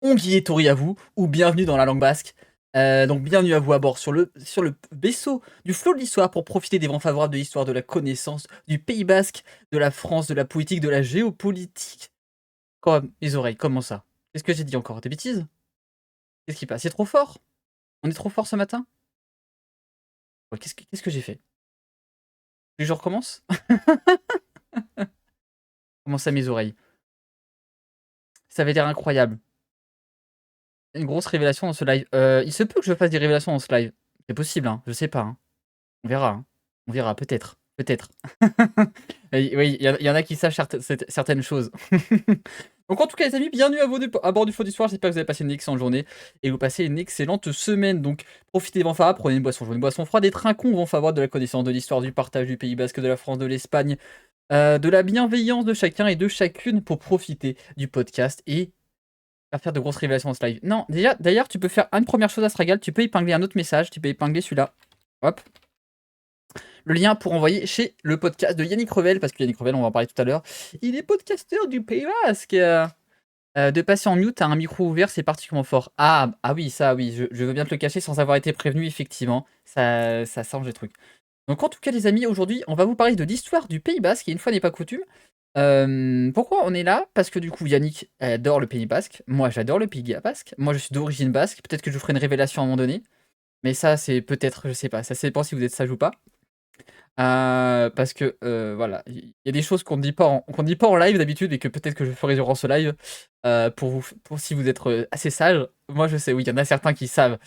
Ongi et Tori à vous, ou bienvenue dans la langue basque. Donc bienvenue à vous à bord sur le vaisseau du flot de l'histoire pour profiter des vents favorables de l'histoire, de la connaissance du Pays basque, de la France, de la politique, de la géopolitique. Comme les oreilles, comment ça? Qu'est-ce que j'ai dit encore? Des bêtises? Qu'est-ce qui passe? C'est trop fort? On est trop fort ce matin? Ouais, qu'est-ce que j'ai fait? Tu veux que je recommence? Comment ça mes oreilles? Ça avait l'air incroyable. Une grosse révélation dans ce live. Il se peut que je fasse des révélations dans ce live. C'est possible, hein, je sais pas, hein. On verra, hein. On verra, peut-être, peut-être. Oui, il y en a qui savent certaines choses. Donc en tout cas les amis, bienvenue à bord du Flot d'Histoire, j'espère que vous avez passé une excellente journée et que vous passez une excellente semaine. Donc profitez des vents favorables, prenez une boisson chaude, une boisson froide, des trincons vents favorables, de la connaissance, de l'histoire, du partage du Pays basque, de la France, de l'Espagne, de la bienveillance de chacun et de chacune pour profiter du podcast et faire de grosses révélations dans ce live. Non, déjà, d'ailleurs, tu peux faire une première chose à Stragal, tu peux épingler un autre message, tu peux épingler celui-là. Hop. Le lien pour envoyer chez le podcast de Yannick Revel, parce que Yannick Revel, on va en parler tout à l'heure, il est podcasteur du Pays basque. De passer en mute à un micro ouvert, c'est particulièrement fort. Ah oui, ça oui, je veux bien te le cacher sans avoir été prévenu, effectivement. Ça change des trucs. Donc en tout cas les amis, aujourd'hui, on va vous parler de l'histoire du Pays basque, et une fois n'est pas coutume. Pourquoi on est là? Parce que du coup, Yannick adore le Pays basque, moi j'adore le Pays basque, moi je suis d'origine basque, peut-être que je vous ferai une révélation à un moment donné, mais ça c'est peut-être, je sais pas, ça dépend si vous êtes sage ou pas. Parce que, voilà, il y a des choses qu'on ne dit pas en live d'habitude et que peut-être que je ferai durant ce live, pour si vous êtes, assez sage. Moi je sais, oui, il y en a certains qui savent.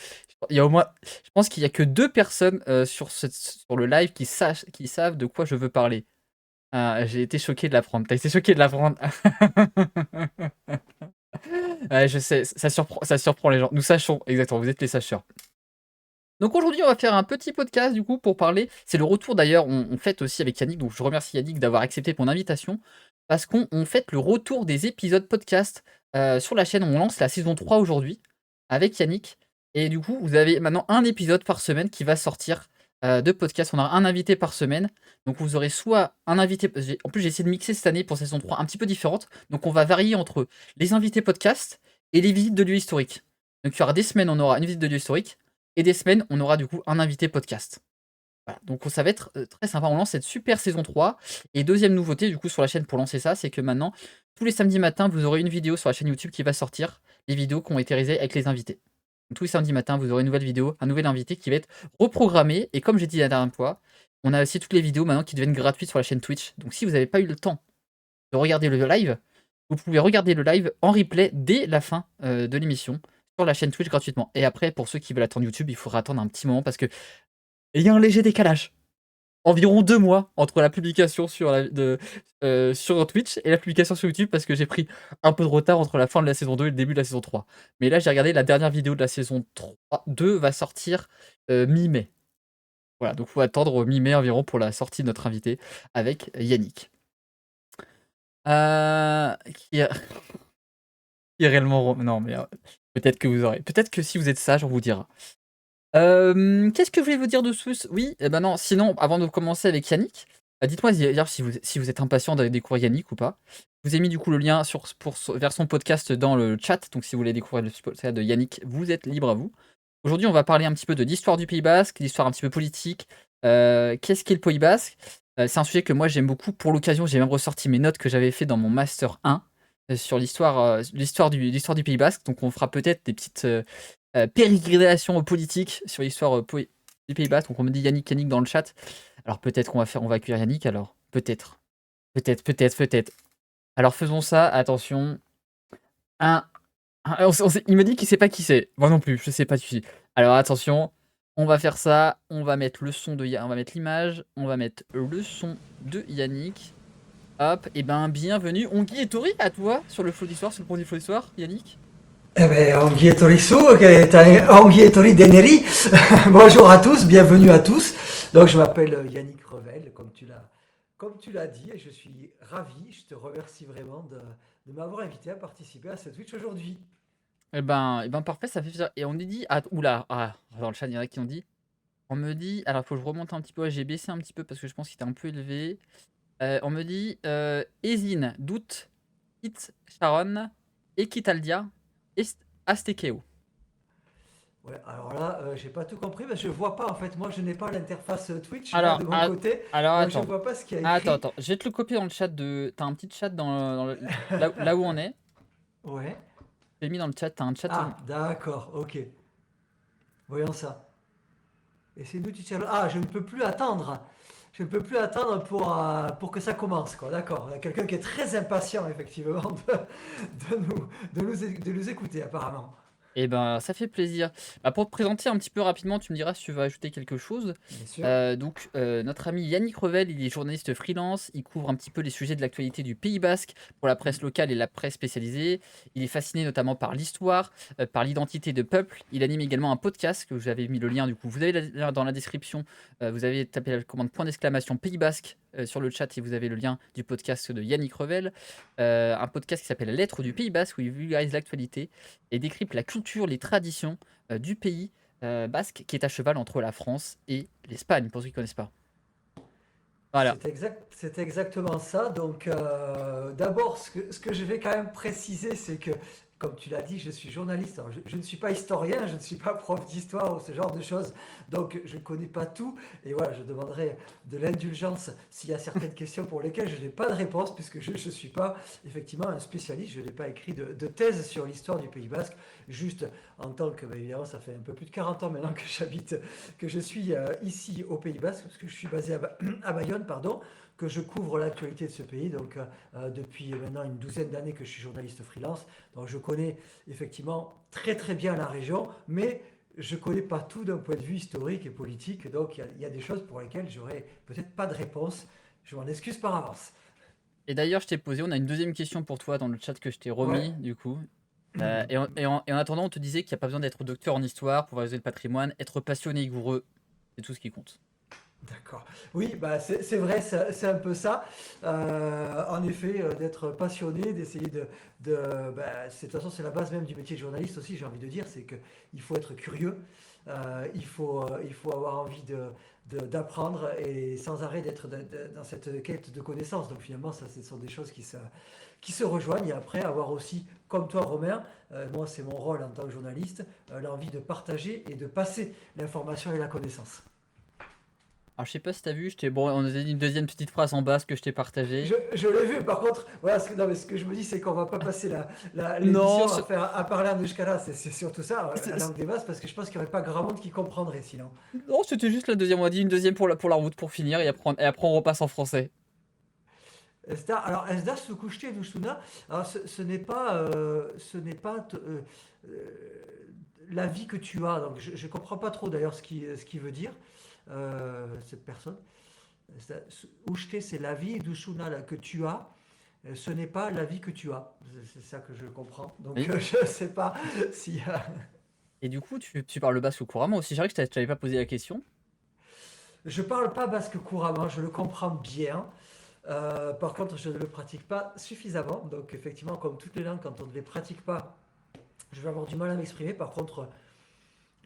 Il y a au moins je pense qu'il y a que 2 personnes, sur le live qui savent de quoi je veux parler. J'ai été choqué de l'apprendre. Tu as été choqué de l'apprendre? Ouais, je sais, ça surprend les gens. Nous sachons exactement, vous êtes les sacheurs. Donc aujourd'hui, on va faire un petit podcast du coup pour parler. C'est le retour d'ailleurs, on fête aussi avec Yannick, donc je remercie Yannick d'avoir accepté mon invitation. Parce qu'on fête le retour des épisodes podcast sur la chaîne. On lance la saison 3 aujourd'hui avec Yannick. Et du coup, vous avez maintenant un épisode par semaine qui va sortir de podcast. On a un invité par semaine. Donc vous aurez soit un invité. En plus, j'ai essayé de mixer cette année pour saison 3 un petit peu différente. Donc on va varier entre les invités podcast et les visites de lieux historiques. Donc il y aura des semaines, on aura une visite de lieu historique et des semaines, on aura du coup un invité podcast. Voilà, donc ça va être très sympa. On lance cette super saison 3. Et deuxième nouveauté, du coup, sur la chaîne pour lancer ça, c'est que maintenant, tous les samedis matins, vous aurez une vidéo sur la chaîne YouTube qui va sortir, les vidéos qui ont été réalisées avec les invités. Donc, tous les samedis matins, vous aurez une nouvelle vidéo, un nouvel invité qui va être reprogrammé. Et comme j'ai dit la dernière fois, on a aussi toutes les vidéos maintenant qui deviennent gratuites sur la chaîne Twitch. Donc, si vous n'avez pas eu le temps de regarder le live, vous pouvez regarder le live en replay dès la fin de l'émission sur la chaîne Twitch gratuitement. Et après, pour ceux qui veulent attendre YouTube, il faudra attendre un petit moment parce que il y a un léger décalage. Environ 2 mois entre la publication sur Twitch et la publication sur YouTube parce que j'ai pris un peu de retard entre la fin de la saison 2 et le début de la saison 3. Mais là, j'ai regardé la dernière vidéo de la saison 2 va sortir mi-mai. Voilà, donc il faut attendre mi-mai environ pour la sortie de notre invité avec Yannick. Qui est qui est réellement non mais peut-être que vous aurez. Peut-être que si vous êtes sage, on vous dira. Qu'est-ce que je voulais vous dire de plus? Oui, et ben non, sinon, avant de commencer avec Yannick, dites-moi d'ailleurs si vous êtes impatient d'aller découvrir Yannick ou pas. Je vous ai mis du coup le lien vers son podcast dans le chat, donc si vous voulez découvrir le podcast de Yannick, vous êtes libre à vous. Aujourd'hui, on va parler un petit peu de l'histoire du Pays basque, l'histoire un petit peu politique. Qu'est-ce qu'est le Pays basque? C'est un sujet que moi j'aime beaucoup. Pour l'occasion, j'ai même ressorti mes notes que j'avais fait dans mon master 1 sur l'histoire du Pays basque. Donc on fera peut-être des petites pérégrinations politiques sur l'histoire du Pays basque. Donc on me dit Yannick dans le chat. Alors peut-être qu'on va accueillir Yannick alors. Peut-être. Peut-être. Alors faisons ça, attention. Un, il me dit qu'il sait pas qui c'est. Moi non plus, je sais pas qui. Alors attention, on va faire ça. On va mettre le son on va mettre l'image. On va mettre le son de Yannick. Hop, et ben bienvenue. Ongi et Tori à toi sur le flot d'histoire, sur le pont du flot d'histoire, Yannick. Eh bien, Onghiettori Su, Onghiettori Deneri. Bonjour à tous, bienvenue à tous. Donc, je m'appelle Yannick Revel, comme tu l'as dit, et je suis ravi. Je te remercie vraiment de m'avoir invité à participer à ce Twitch aujourd'hui. Eh ben parfait, ça fait plaisir. Et on est dit, oula, dans le chat, il y en a qui ont dit, on me dit, alors faut que je remonte un petit peu, ouais, j'ai baissé un petit peu parce que je pense qu'il était un peu élevé. On me dit, Ezine, Doute, Kit, Sharon, Equitaldia. Aztekeo. Ouais, alors là, j'ai pas tout compris, mais je vois pas en fait. Moi, je n'ai pas l'interface Twitch là Alors, de mon côté, alors donc je attends. vois pas ce qu'il y a Attends, écrit. attends. Je vais te le copier dans le chat de. T'as un petit chat là où on est. Ouais. Je l'ai mis dans le chat. T'as un chat. Ah, d'accord, ok. Voyons ça. Et c'est nous, Ah, je ne peux plus attendre. Je ne peux plus attendre pour que ça commence, quoi. D'accord. Il y a quelqu'un qui est très impatient, effectivement, de nous écouter, apparemment. Eh ben, ça fait plaisir. Bah, pour te présenter un petit peu rapidement, tu me diras si tu veux ajouter quelque chose. Bien sûr. Notre ami Yannick Revel, il est journaliste freelance. Il couvre un petit peu les sujets de l'actualité du Pays Basque pour la presse locale et la presse spécialisée. Il est fasciné notamment par l'histoire, par l'identité de peuple. Il anime également un podcast que j'avais mis le lien. Du coup, vous avez dans la description. Vous avez tapé la commande point d'exclamation Pays Basque sur le chat et vous avez le lien du podcast de Yannick Revel. Un podcast qui s'appelle La Lettre du Pays Basque où il vulgarise l'actualité et décrypte la culture, les traditions du pays basque qui est à cheval entre la France et l'Espagne, pour ceux qui ne connaissent pas. Voilà. C'est exactement ça. Donc, d'abord, ce que je vais quand même préciser, c'est que, comme tu l'as dit, je suis journaliste. Alors, je ne suis pas historien, je ne suis pas prof d'histoire ou ce genre de choses. Donc, je ne connais pas tout. Et voilà, je demanderai de l'indulgence s'il y a certaines questions pour lesquelles je n'ai pas de réponse, puisque je ne suis pas effectivement un spécialiste. Je n'ai pas écrit de thèse sur l'histoire du Pays Basque. Juste en tant que, bah, évidemment, ça fait un peu plus de 40 ans maintenant que que je suis ici au Pays Basque, parce que je suis basé à Bayonne, pardon, que je couvre l'actualité de ce pays. Donc, depuis maintenant une douzaine d'années que je suis journaliste freelance. Donc, je connais effectivement très très bien la région, mais je ne connais pas tout d'un point de vue historique et politique. Donc, il y a des choses pour lesquelles j'aurais peut-être pas de réponse. Je m'en excuse par avance. Et d'ailleurs, je t'ai posé, on a une deuxième question pour toi dans le chat que je t'ai Ouais. remis, du coup. Et en attendant, on te disait qu'il n'y a pas besoin d'être docteur en histoire pour valoriser le patrimoine, être passionné et rigoureux, c'est tout ce qui compte. D'accord. Oui, bah c'est vrai, c'est un peu ça. En effet, d'être passionné, d'essayer de toute façon, c'est la base même du métier de journaliste aussi, j'ai envie de dire, c'est qu'il faut être curieux, il faut avoir envie d'apprendre et sans arrêt d'être dans cette quête de connaissances. Donc finalement, ça, ce sont des choses qui se rejoignent. Et après, avoir aussi, comme toi, Romain, moi, c'est mon rôle en tant que journaliste, l'envie de partager et de passer l'information et la connaissance. Alors, je sais pas si t'as vu, bon, on a dit une deuxième petite phrase en bas que je t'ai partagée. Je l'ai vu, par contre, voilà, non, mais ce que je me dis, c'est qu'on va pas passer Non, l'émission à parler en euskara, c'est surtout ça, la c'est- langue des Basques, parce que je pense qu'il n'y aurait pas grand monde qui comprendrait sinon. non, c'était juste la deuxième. On a dit une deuxième pour la route pour finir et après on repasse en français. Alors, Esda Sukushte Dusuna, alors ce n'est pas la vie que tu as, donc je ne comprends pas trop d'ailleurs ce qu'il veut dire, cette personne. Ushte, c'est la vie, Dusuna, que tu as. Ce n'est pas la vie que tu as. C'est ça que je comprends. Donc, Oui. je ne sais pas si. Et du coup, tu parles le basque couramment aussi. C'est vrai que je t'avais pas posé la question. Je parle pas basque couramment, je le comprends bien. Par contre, je ne le pratique pas suffisamment. Donc, effectivement, comme toutes les langues, quand on ne les pratique pas, je vais avoir du mal à m'exprimer. Par contre,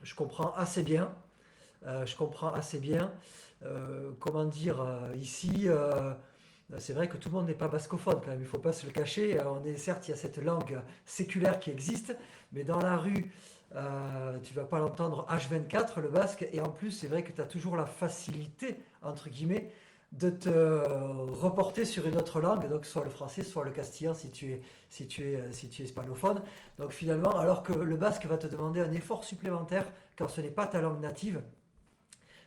je comprends assez bien. Je comprends assez bien. Comment dire, ici, c'est vrai que tout le monde n'est pas bascophone quand même, il ne faut pas se le cacher. Certes, il y a cette langue séculaire qui existe, mais dans la rue, tu ne vas pas l'entendre H24, le basque. Et en plus, c'est vrai que tu as toujours la facilité, entre guillemets, de te reporter sur une autre langue, donc soit le français, soit le castillan si tu es hispanophone. Donc finalement, alors que le basque va te demander un effort supplémentaire quand ce n'est pas ta langue native,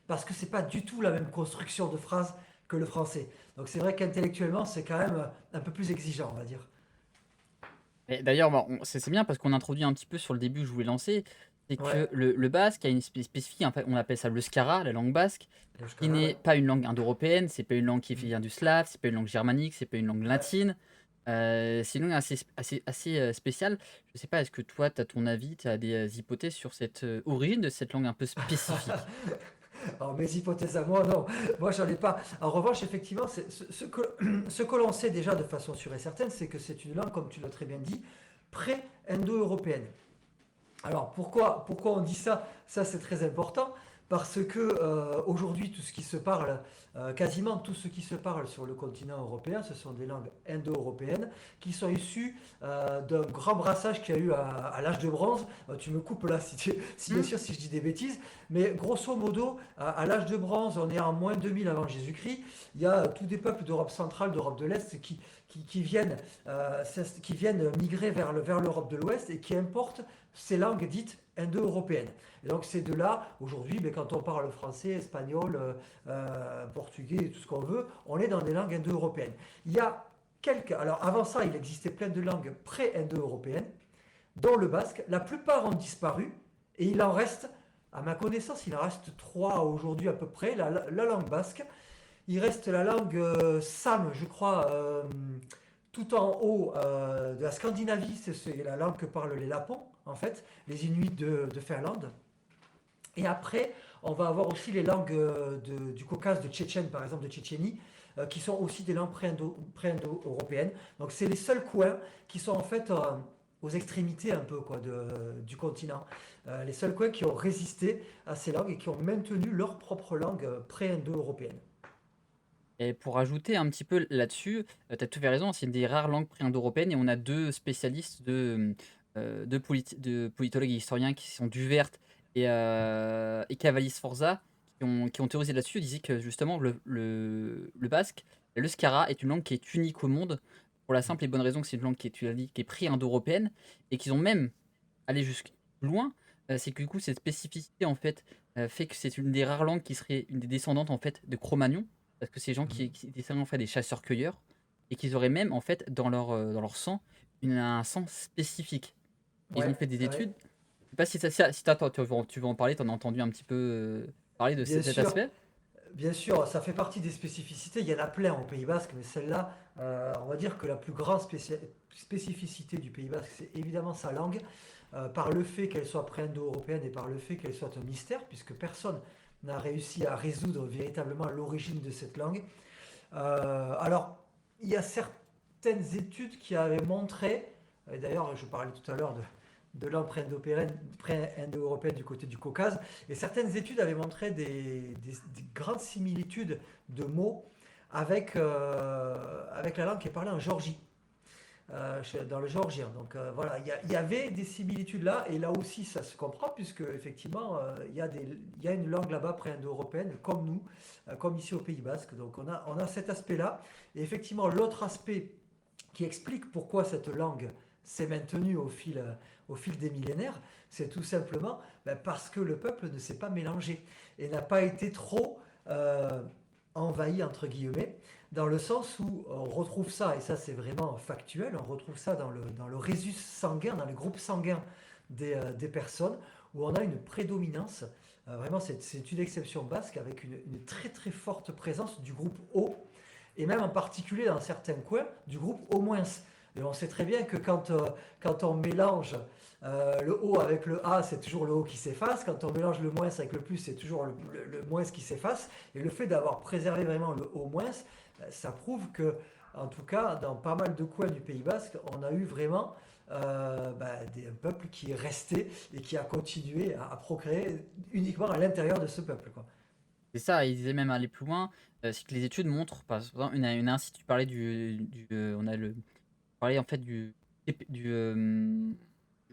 parce que c'est pas du tout la même construction de phrase que le français. Donc c'est vrai qu'intellectuellement, c'est quand même un peu plus exigeant, on va dire. Et d'ailleurs, bah, c'est bien parce qu'on introduit un petit peu sur le début que je voulais lancer. C'est Ouais, que le basque a une spécifique, en fait, on appelle ça le skara, la langue basque, qui Euskara, n'est ouais. pas une langue indo-européenne, c'est pas une langue qui Mm. vient du slave, c'est pas une langue germanique, c'est pas une langue Ouais. latine. C'est une langue assez spéciale. Je sais pas, est-ce que toi, tu as ton avis, tu as des hypothèses sur cette origine de cette langue un peu spécifique? Alors mes hypothèses à moi, non, moi j'en ai pas. En revanche, effectivement, ce que l'on sait déjà de façon sûre et certaine, c'est que c'est une langue, comme tu l'as très bien dit, pré-indo-européenne. Alors pourquoi on dit ça? Ça c'est très important parce que aujourd'hui, tout ce qui se parle, quasiment tout ce qui se parle sur le continent européen, ce sont des langues indo-européennes qui sont issues d'un grand brassage qu'il y a eu à l'âge de bronze. Tu me coupes là si bien Hmm. sûr si je dis des bêtises, mais grosso modo, à l'âge de bronze, on est en moins 2000 avant Jésus-Christ. Il y a tous des peuples d'Europe centrale, d'Europe de l'Est qui viennent migrer vers l'Europe de l'Ouest et qui importent ces langues dites indo-européennes. Et donc c'est de là, aujourd'hui, mais quand on parle français, espagnol, portugais, tout ce qu'on veut, on est dans des langues indo-européennes. Il y a quelques... Alors avant ça, il existait plein de langues pré-indo-européennes, dont le basque. La plupart ont disparu, et il en reste, à ma connaissance, il en reste trois aujourd'hui à peu près, la langue basque. Il reste la langue Sam, je crois, tout en haut de la Scandinavie, c'est la langue que parlent les Lapons, en fait, les Inuits de Finlande. Et après, on va avoir aussi les langues du Caucase, de Tchétchène, par exemple, de Tchétchénie, qui sont aussi des langues pré-indo-européennes. Donc, c'est les seuls coins qui sont en fait aux extrémités un peu quoi, du continent. Les seuls coins qui ont résisté à ces langues et qui ont maintenu leur propre langue pré-indo-européenne. Et pour ajouter un petit peu là-dessus, tu as tout fait raison, c'est une des rares langues pré-indo-européennes et on a deux spécialistes de politologues et historiens qui sont Duvert et Cavalli Sforza qui ont théorisé là-dessus. Ils disaient que justement le basque, l'euskara est une langue qui est unique au monde pour la simple et bonne raison que c'est une langue qui est, tu l'as dit, qui est pré-indo-européenne et qu'ils ont même allé jusqu'à loin. C'est que du coup cette spécificité en fait fait que c'est une des rares langues qui serait une des descendantes en fait de Cro-Magnon parce que ces gens qui étaient en fait des chasseurs-cueilleurs et qu'ils auraient même en fait dans leur sang un sang spécifique. Ils ont Ouais, fait des ouais. études. Je sais pas si toi, tu veux en parler, tu en as entendu un petit peu parler de Bien cet sûr, aspect. bien sûr, ça fait partie des spécificités. Il y en a plein au Pays Basque, mais celle-là, on va dire que la plus grande spécificité du Pays Basque, c'est évidemment sa langue, par le fait qu'elle soit pré-indo-européenne et par le fait qu'elle soit un mystère, puisque personne n'a réussi à résoudre véritablement l'origine de cette langue. Alors, il y a certaines études qui avaient montré, et d'ailleurs je parlais tout à l'heure de langue pré-indo-européenne du côté du Caucase, et certaines études avaient montré des grandes similitudes de mots avec la langue qui est parlée en Géorgie, dans le géorgien. Donc voilà, il y avait des similitudes là, et là aussi ça se comprend, puisque effectivement il y a une langue là-bas pré-indo-européenne, comme nous, comme ici au Pays Basque. Donc on a cet aspect-là, et effectivement l'autre aspect qui explique pourquoi cette langue s'est maintenue au fil des millénaires, c'est tout simplement parce que le peuple ne s'est pas mélangé et n'a pas été trop envahi, entre guillemets, dans le sens où on retrouve ça, et ça c'est vraiment factuel, on retrouve ça dans le rhésus sanguin, dans les groupes sanguins des personnes, où on a une prédominance, vraiment c'est une exception basque, avec une très très forte présence du groupe O, et même en particulier dans certains coins du groupe O-. Et on sait très bien que quand on mélange le O avec le A, c'est toujours le O qui s'efface. Quand on mélange le moins avec le plus, c'est toujours le moins qui s'efface. Et le fait d'avoir préservé vraiment le O-, ça prouve que, en tout cas, dans pas mal de coins du Pays Basque, on a eu vraiment un peuple qui est resté et qui a continué à procréer uniquement à l'intérieur de ce peuple, quoi. C'est ça, ils disaient même aller plus loin, c'est que les études montrent, par exemple, une si tu parlais on a parlait en fait du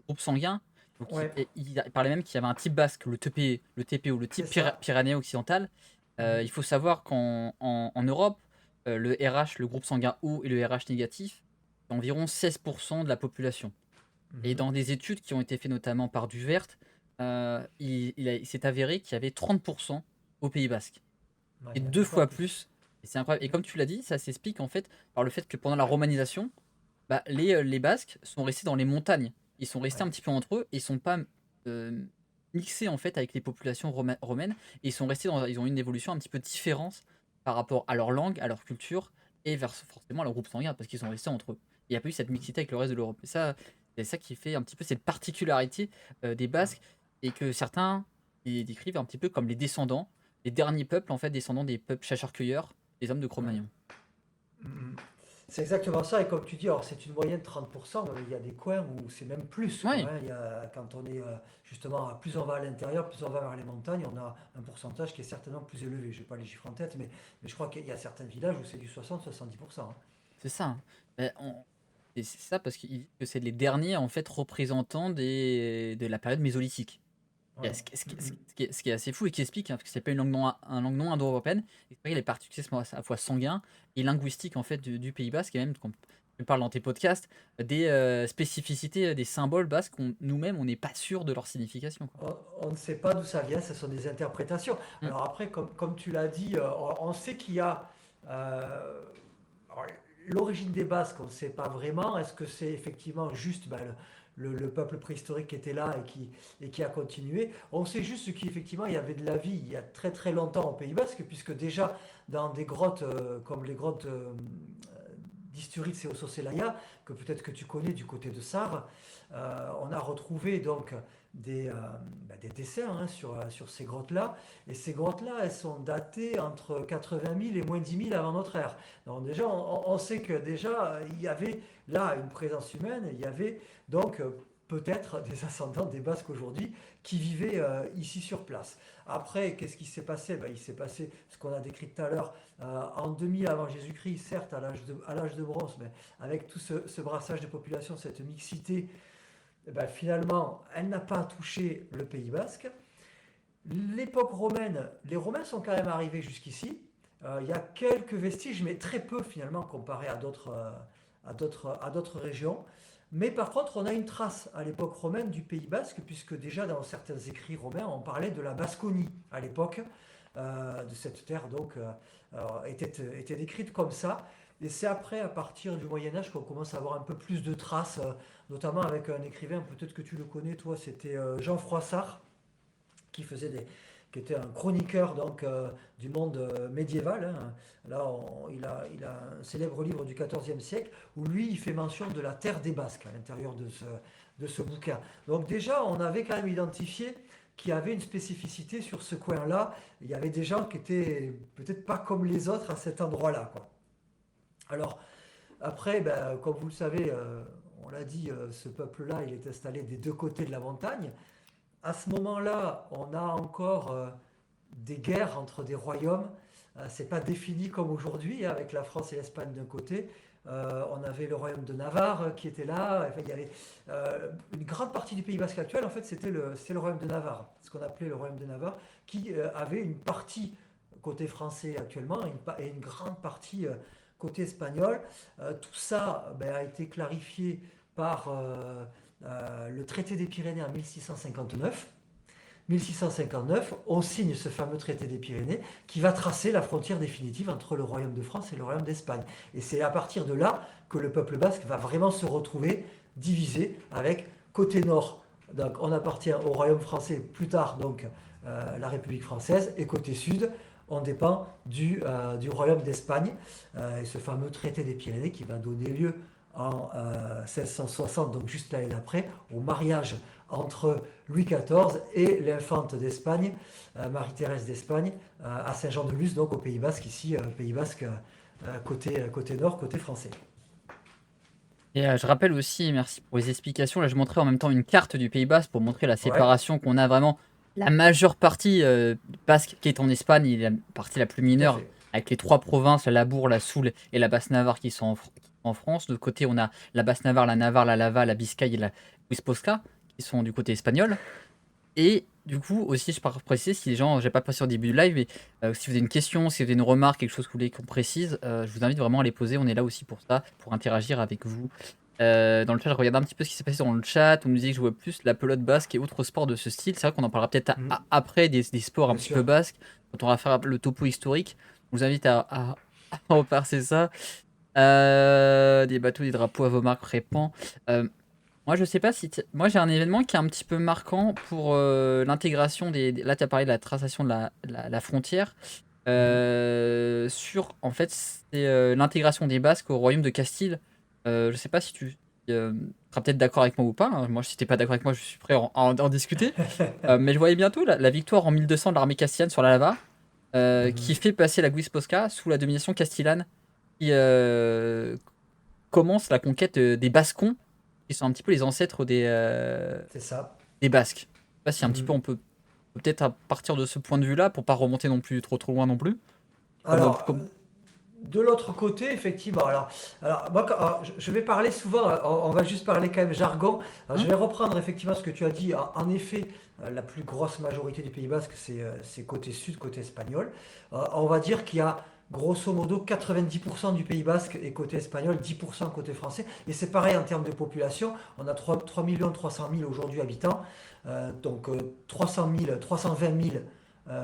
groupe sanguin. Donc Ouais. il parlait même qu'il y avait un type basque, le TP ou le C'est type ça. pyrénéen occidental. Mhm. Il faut savoir qu'en Europe, le RH, le groupe sanguin O et le RH négatif, c'est environ 16% de la population. Et Mhm. dans des études qui ont été faites notamment par Duvert, il s'est avéré qu'il y avait 30% au Pays Basque. Ouais, Et il y a deux deux fois fois plus. plus. Et c'est incroyable. Et comme tu l'as dit, ça s'explique en fait par le fait que pendant la romanisation, bah, les Basques sont restés dans les montagnes. Ils sont restés Ouais. un petit peu entre eux et ils sont pas euh, mixés en fait avec les populations romaines. Et ils ont eu une évolution un petit peu différente par rapport à leur langue, à leur culture et vers forcément à leur groupe sanguin parce qu'ils sont restés entre eux. Il n'y a pas eu cette mixité avec le reste de l'Europe. Et ça, c'est ça qui fait un petit peu cette particularité des Basques et que certains ils décrivent un petit peu comme les descendants, les derniers peuples en fait descendants des peuples chasseurs-cueilleurs, des hommes de Ouais. Cro-Magnon. Mhm. C'est exactement ça, et comme tu dis, alors c'est une moyenne de 30%, mais il y a des coins où c'est même plus, quoi, Oui, hein. Quand on est justement, plus on va à l'intérieur, plus on va vers les montagnes, on a un pourcentage qui est certainement plus élevé. Je n'ai pas les chiffres en tête, mais je crois qu'il y a certains villages où c'est du 60-70%, hein. c'est ça, hein. Ben, et c'est ça parce qu'ils disent que c'est les derniers en fait représentants de la période mésolithique. Ouais. Ce qui est assez fou et qui explique, hein, parce que c'est pas une langue non, un langue non indo-européenne, explique les particularités à la fois sanguins et linguistiques en fait du Pays Basque, et même quand tu parles dans tes podcasts, des spécificités, des symboles basques, nous-mêmes on n'est pas sûr de leur signification, quoi. On ne sait pas d'où ça vient, ce sont des interprétations. Mm. Alors après, comme tu l'as dit, on sait qu'il y a euh, alors, l'origine des Basques, on ne sait pas vraiment. Est-ce que c'est effectivement juste le peuple préhistorique qui était là et qui a continué? On sait juste qu'effectivement il y avait de la vie il y a très très longtemps au Pays Basque, puisque déjà dans des grottes comme les grottes d'Isturiz et Ossocelaya, que peut-être que tu connais du côté de Sarre, on a retrouvé donc des dessins, hein, sur ces grottes-là. Et ces grottes-là, elles sont datées entre 80 000 et moins 10 000 avant notre ère. Donc déjà, on sait que déjà, il y avait là une présence humaine, il y avait donc peut-être des ascendants des Basques aujourd'hui qui vivaient ici sur place. Après, qu'est-ce qui s'est passé? Ben, il s'est passé ce qu'on a décrit tout à l'heure, en 2000 avant Jésus-Christ, certes à l'âge de bronze, mais avec tout ce brassage de population, cette mixité, eh ben, finalement, elle n'a pas touché le Pays Basque. L'époque romaine, les Romains sont quand même arrivés jusqu'ici. Il y a quelques vestiges, mais très peu finalement comparé à d'autres régions. Mais par contre, on a une trace à l'époque romaine du Pays Basque, puisque déjà dans certains écrits romains, on parlait de la Basconie à l'époque, de cette terre donc était décrite comme ça. Et c'est après, à partir du Moyen Âge, qu'on commence à avoir un peu plus de traces, notamment avec un écrivain, peut-être que tu le connais, toi, c'était Jean Froissart, qui faisait qui était un chroniqueur donc du monde médiéval, hein. Là, il a un célèbre livre du XIVe siècle où lui, il fait mention de la terre des Basques à l'intérieur de ce bouquin. Donc déjà, on avait quand même identifié qu'il y avait une spécificité sur ce coin-là. Il y avait des gens qui étaient peut-être pas comme les autres à cet endroit-là, quoi. Alors, après, ben, comme vous le savez, on l'a dit, ce peuple-là, il est installé des deux côtés de la montagne. À ce moment-là, on a encore des guerres entre des royaumes. C'est pas défini comme aujourd'hui, hein, avec la France et l'Espagne d'un côté. On avait le royaume de Navarre qui était là. Enfin, il y avait une grande partie du Pays Basque actuel. En fait, c'était le royaume de Navarre, ce qu'on appelait le royaume de Navarre, qui avait une partie côté français actuellement et une grande partie côté espagnol. Tout ça ben, a été clarifié par le traité des Pyrénées en 1659. 1659, on signe ce fameux traité des Pyrénées qui va tracer la frontière définitive entre le royaume de France et le royaume d'Espagne. Et c'est à partir de là que le peuple basque va vraiment se retrouver divisé avec côté nord. Donc on appartient au royaume français, plus tard donc la République française, et côté sud, on dépend du royaume d'Espagne. Et ce fameux traité des Pyrénées qui va donner lieu en 1660, donc juste l'année d'après, au mariage entre Louis XIV et l'infante d'Espagne, Marie-Thérèse d'Espagne, à Saint-Jean-de-Luz, donc au Pays Basque, ici, Pays Basque côté nord, côté français. Et je rappelle aussi, merci pour les explications, là je montrais en même temps une carte du Pays Basque pour montrer la Ouais, séparation qu'on a vraiment. La majeure partie basque qui est en Espagne, il est la partie la plus tout à mineure, fait. avec les trois provinces, la Labour, la Soule et la Basse-Navarre qui sont en France. De l'autre côté, on a la Basse-Navarre, la Navarre, la Laval, la Biscaye et la Huisposca qui sont du côté espagnol. Et du coup, aussi, je peux préciser, si les gens, j'ai pas précisé au début du live, mais si vous avez une question, si vous avez une remarque, quelque chose que vous voulez qu'on précise, je vous invite vraiment à les poser. On est là aussi pour ça, pour interagir avec vous. Dans le chat, je regardais un petit peu ce qui s'est passé dans le chat. On nous dit que je vois plus la pelote basque et autres sports de ce style. C'est vrai qu'on en parlera peut-être Mm, après des sports un bien petit peu sûr. basques, quand on va faire le topo historique. On vous invite à repasser ça. Des bateaux, des drapeaux à vos marques, répand. Moi, je sais pas si. Moi, j'ai un événement qui est un petit peu marquant pour l'intégration Là, tu as parlé de la traçation de la frontière. Mhm. Sur. En fait, c'est l'intégration des Basques au royaume de Castille. Je sais pas si tu seras peut-être d'accord avec moi ou pas, hein. Moi, si t'es pas d'accord avec moi, je suis prêt à en discuter. Mais je voyais bientôt la victoire en 1200 de l'armée castillane sur la Lava, qui Mhm. fait passer la Guisposca sous la domination castillane qui, commence la conquête des Bascons, qui sont un petit peu les ancêtres C'est ça. des Basques. Je sais pas si un petit peu Mhm. on peut peut-être à partir de ce point de vue-là, pour pas remonter non plus trop loin non plus. Alors, Comme... de l'autre côté, effectivement, alors moi, je vais parler souvent, on va juste parler quand même jargon. Alors, je Hein. vais reprendre effectivement ce que tu as dit. En effet, la plus grosse majorité du Pays Basque, c'est côté sud, côté espagnol. On va dire qu'il y a grosso modo 90% du Pays Basque est côté espagnol, 10% côté français. Et c'est pareil en termes de population. On a 3 300 000 aujourd'hui habitants, donc 300 000, 320 000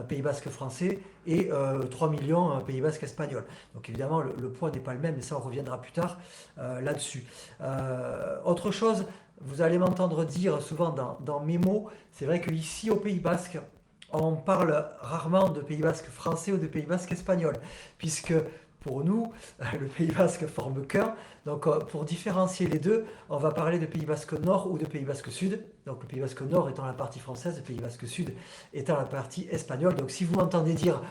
Pays Basque français et 3 millions Pays Basque espagnol. Donc évidemment, le poids n'est pas le même, mais ça on reviendra plus tard là-dessus. Autre chose, vous allez m'entendre dire souvent dans mes mots, c'est vrai qu'ici au Pays Basque, on parle rarement de Pays Basque français ou de Pays Basque espagnol, puisque pour nous, le Pays Basque forme qu'un. Donc pour différencier les deux, on va parler de Pays Basque Nord ou de Pays Basque Sud. Donc le Pays Basque Nord étant la partie française, le Pays Basque Sud étant la partie espagnole. Donc si vous m'entendez dire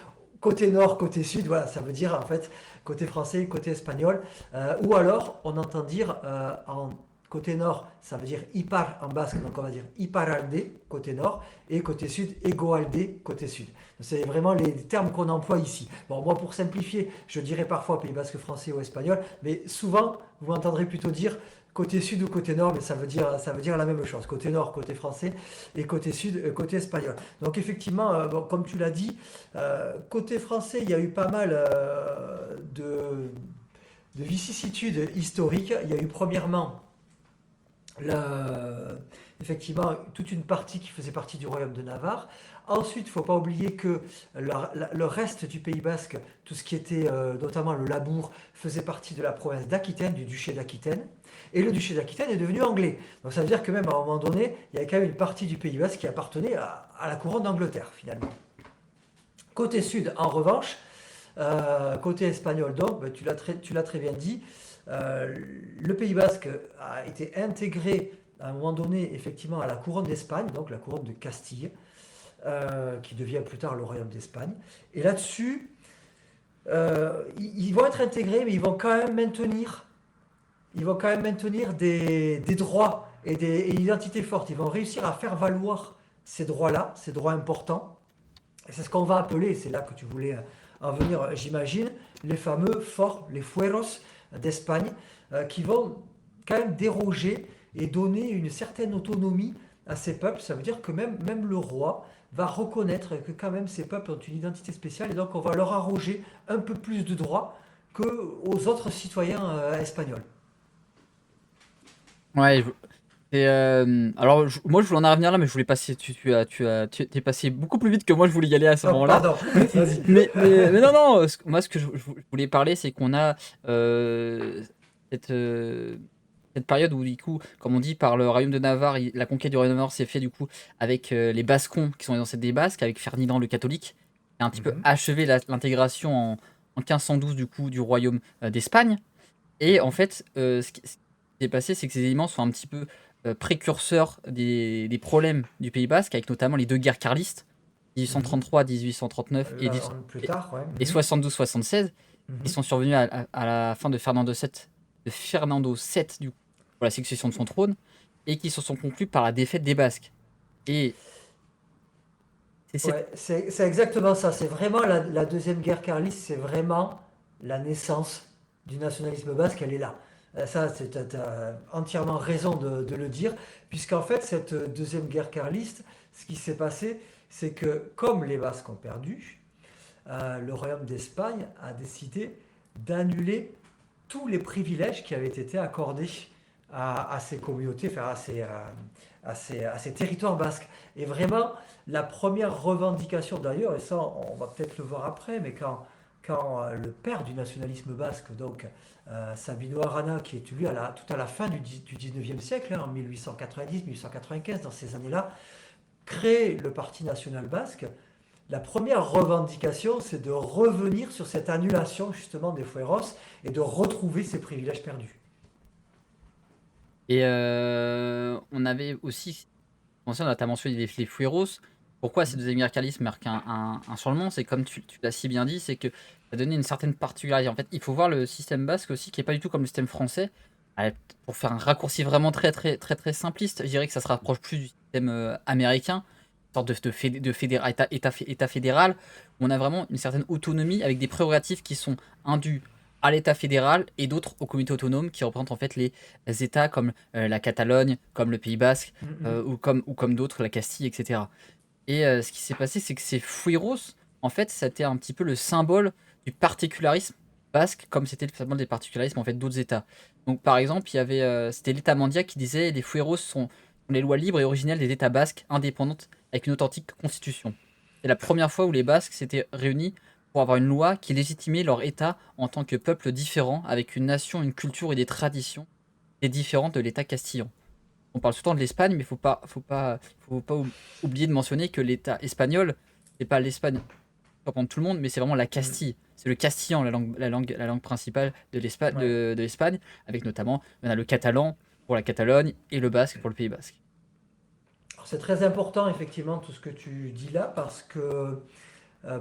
côté nord, côté sud, voilà, ça veut dire en fait côté français, côté espagnol. Ou alors, on entend dire en côté nord, ça veut dire ipar en basque, donc on va dire iparalde côté nord, et côté sud, egoalde côté sud. C'est vraiment les termes qu'on emploie ici. Bon, moi pour simplifier, je dirais parfois pays basque français ou espagnol, mais souvent, vous m'entendrez plutôt dire côté sud ou côté nord, mais ça veut dire la même chose. Côté nord, côté français, et côté sud, côté espagnol. Donc effectivement, bon, comme tu l'as dit, côté français, il y a eu pas mal de vicissitudes historiques. Il y a eu premièrement la- effectivement toute une partie qui faisait partie du royaume de Navarre. Ensuite, il ne faut pas oublier que le reste du Pays Basque, tout ce qui était notamment le Labour, faisait partie de la province d'Aquitaine, du duché d'Aquitaine. Et le duché d'Aquitaine est devenu anglais. Donc ça veut dire que même à un moment donné, il y avait quand même une partie du Pays Basque qui appartenait à la couronne d'Angleterre, finalement. Côté sud, en revanche, côté espagnol, donc, ben, tu l'as très bien dit, euh, le Pays Basque a été intégré à un moment donné effectivement à la couronne d'Espagne, donc la couronne de Castille, qui devient plus tard le royaume d'Espagne. Et là-dessus, ils vont être intégrés, mais ils vont quand même maintenir des droits et une identité forte. Ils vont réussir à faire valoir ces droits-là, ces droits importants. Et c'est ce qu'on va appeler, c'est là que tu voulais en venir, j'imagine, les fameux forts, les fueros d'Espagne, qui vont quand même déroger et donner une certaine autonomie à ces peuples. Ça veut dire que même le roi va reconnaître que quand même ces peuples ont une identité spéciale et donc on va leur arroger un peu plus de droits qu'aux autres citoyens espagnols. Ouais, alors moi je voulais en revenir là, mais je voulais passer. Tu t'es passé beaucoup plus vite que moi je voulais y aller à ce Oh, moment-là. pardon, vas-y. Mais non, non, moi ce que je voulais parler, c'est qu'on a cette, cette période où, du coup, comme on dit, par le royaume de Navarre, la conquête du royaume de Navarre s'est fait du coup avec les Bascons, qui sont les ancêtres des Basques, avec Ferdinand le catholique, qui a un petit peu Mhm. achevé l'intégration en 1512 du coup du royaume d'Espagne. Et en fait, ce qui s'est passé, c'est que ces éléments sont un petit peu précurseurs des problèmes du Pays Basque, avec notamment les deux guerres carlistes, Mhm. 1833, 1839 Là, plus tard, ouais. et Mhm. 72-76, qui Mhm. sont survenus à la fin de Fernando VII du coup, pour la succession de son trône, et qui se sont conclus par la défaite des Basques. Et c'est cette... Ouais, c'est exactement ça. C'est vraiment la deuxième guerre carliste, c'est vraiment la naissance du nationalisme basque, elle est là. Ça, tu as entièrement raison de le dire, puisqu'en fait, cette deuxième guerre carliste, ce qui s'est passé, c'est que comme les Basques ont perdu, le royaume d'Espagne a décidé d'annuler tous les privilèges qui avaient été accordés à ces communautés, enfin à ces territoires basques. Et vraiment, la première revendication d'ailleurs, et ça on va peut-être le voir après, mais quand le père du nationalisme basque, donc Sabino Arana, qui est lui tout à la fin du 19e siècle, hein, en 1890-1895, dans ces années-là, crée le Parti national basque. La première revendication, c'est de revenir sur cette annulation justement des fueros et de retrouver ces privilèges perdus. Et on avait aussi, tu as mentionné les Fueros. Pourquoi cette deuxième guerre carliste marque un changement? C'est comme tu l'as si bien dit, c'est que Ça donnait une certaine particularité. En fait, il faut voir le système basque aussi, qui est pas du tout comme le système français. Pour faire un raccourci vraiment très simpliste, je dirais que ça se rapproche plus du système américain, une sorte État fédéral, où on a vraiment une certaine autonomie avec des prérogatives qui sont indues à l'État fédéral et d'autres aux communautés autonomes qui représentent en fait les États comme la Catalogne, comme le Pays basque, ou comme d'autres, la Castille, etc. Et ce qui s'est passé, c'est que ces fueros, en fait, c'était un petit peu le symbole du particularisme basque, comme c'était le symbole des particularismes en fait d'autres États. Donc, par exemple, il y avait, c'était l'État Mandia qui disait les fueros sont les lois libres et originelles des États basques, indépendantes, avec une authentique constitution. C'est la première fois où les Basques s'étaient réunis pour avoir une loi qui légitimait leur État en tant que peuple différent, avec une nation, une culture et des traditions différentes de l'État castillan. On parle souvent de l'Espagne, mais faut pas oublier de mentionner que l'État espagnol, c'est pas l'Espagne pour tout le monde, mais c'est vraiment la Mm. Castille. C'est le castillan, la langue principale Ouais. de l'Espagne, avec notamment on a le catalan pour la Catalogne et le basque pour le Pays basque. Alors, c'est très important, effectivement, tout ce que tu dis là, parce que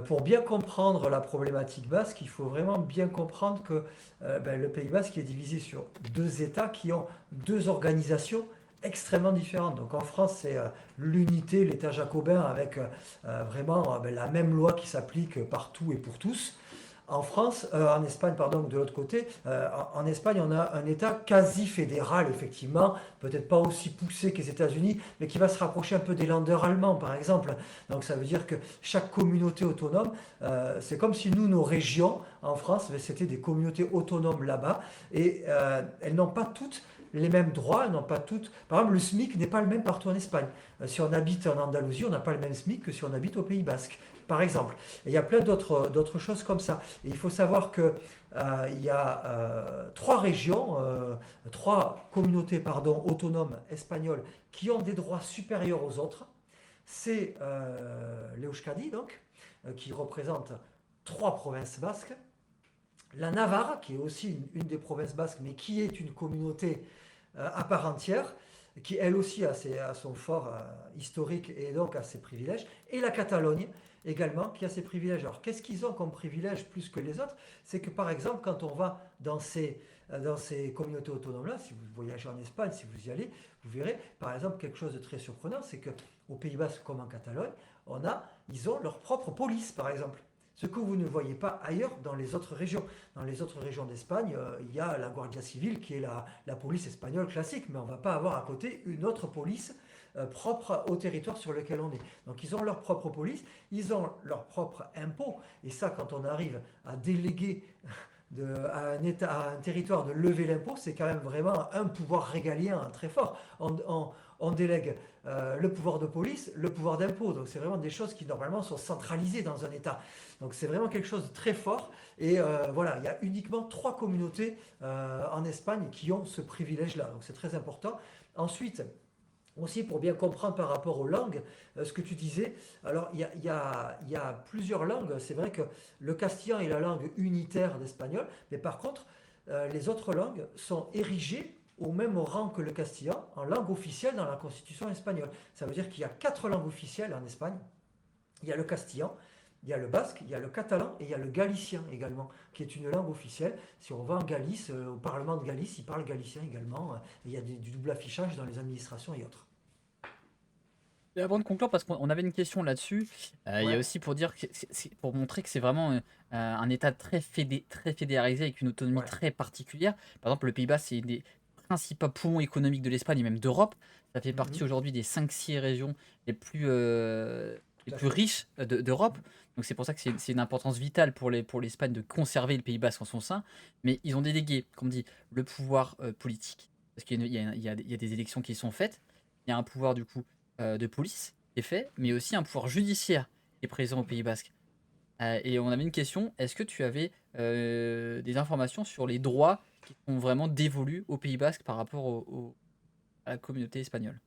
pour bien comprendre la problématique basque, il faut vraiment bien comprendre que le Pays basque est divisé sur deux États qui ont deux organisations extrêmement différentes. Donc en France, c'est l'unité, l'État jacobin, avec vraiment la même loi qui s'applique partout et pour tous. En Espagne, pardon, de l'autre côté, en Espagne, on a un État quasi fédéral, effectivement, peut-être pas aussi poussé que les États-Unis, mais qui va se rapprocher un peu des Länder allemands, par exemple. Donc ça veut dire que chaque communauté autonome, c'est comme si nous, nos régions en France, c'était des communautés autonomes là-bas, et elles n'ont pas toutes les mêmes droits, elles n'ont pas toutes. Par exemple, le SMIC n'est pas le même partout en Espagne. Si on habite en Andalousie, on n'a pas le même SMIC que si on habite au Pays Basque, par exemple. Et il y a plein d'autres choses comme ça. Et il faut savoir que il y a trois régions, trois communautés pardon, autonomes espagnoles qui ont des droits supérieurs aux autres. C'est l'Euskadi, donc, qui représente trois provinces basques. La Navarre, qui est aussi une des provinces basques, mais qui est une communauté à part entière, qui elle aussi a son fort historique et donc a ses privilèges. Et la Catalogne également, qui a ses privilèges. Alors qu'est-ce qu'ils ont comme privilèges plus que les autres? C'est que par exemple, quand on va dans ces communautés autonomes-là, si vous voyagez en Espagne, si vous y allez, vous verrez par exemple quelque chose de très surprenant, c'est qu'au Pays Basque comme en Catalogne, ils ont leur propre police par exemple. Ce que vous ne voyez pas ailleurs dans les autres régions. Dans les autres régions d'Espagne, il y a la Guardia Civile qui est la police espagnole classique, mais on ne va pas avoir à côté une autre police propre au territoire sur lequel on est. Donc ils ont leur propre police, ils ont leur propre impôt, et ça quand on arrive à déléguer à un territoire de lever l'impôt, c'est quand même vraiment un pouvoir régalien très fort. On délègue le pouvoir de police, le pouvoir d'impôt. Donc c'est vraiment des choses qui normalement sont centralisées dans un État. Donc c'est vraiment quelque chose de très fort. Et voilà, il y a uniquement trois communautés en Espagne qui ont ce privilège-là. Donc c'est très important. Ensuite, aussi pour bien comprendre par rapport aux langues, ce que tu disais, alors il y a plusieurs langues, c'est vrai que le castillan est la langue unitaire d'espagnol, mais par contre, les autres langues sont érigées au même rang que le castillan en langue officielle dans la constitution espagnole. Ça veut dire qu'il y a quatre langues officielles en Espagne. Il y a le castillan, il y a le basque, il y a le catalan et il y a le galicien également, qui est une langue officielle. Si on va en Galice, au Parlement de Galice, ils parlent galicien également. Il y a du double affichage dans les administrations et autres. Et avant de conclure, parce qu'on avait une question là-dessus, il y a Ouais. aussi pour dire que pour montrer que c'est vraiment un État très fédéralisé avec une autonomie Ouais, très particulière. Par exemple, le Pays-Bas, c'est une des principaux poumons économiques de l'Espagne et même d'Europe. Ça fait partie mhm, aujourd'hui des 5-6 régions les tout à plus fait. riches d'Europe. Donc c'est pour ça que c'est une importance vitale pour l'Espagne de conserver le Pays Basque en son sein. Mais ils ont délégué, comme dit, le pouvoir politique, parce qu'il y a des élections qui sont faites. Il y a un pouvoir du coup de police qui est fait, mais aussi un pouvoir judiciaire qui est présent au Pays Basque. Et on avait une question, est-ce que tu avais des informations sur les droits qui sont vraiment dévolus au Pays Basque par rapport à la communauté espagnole?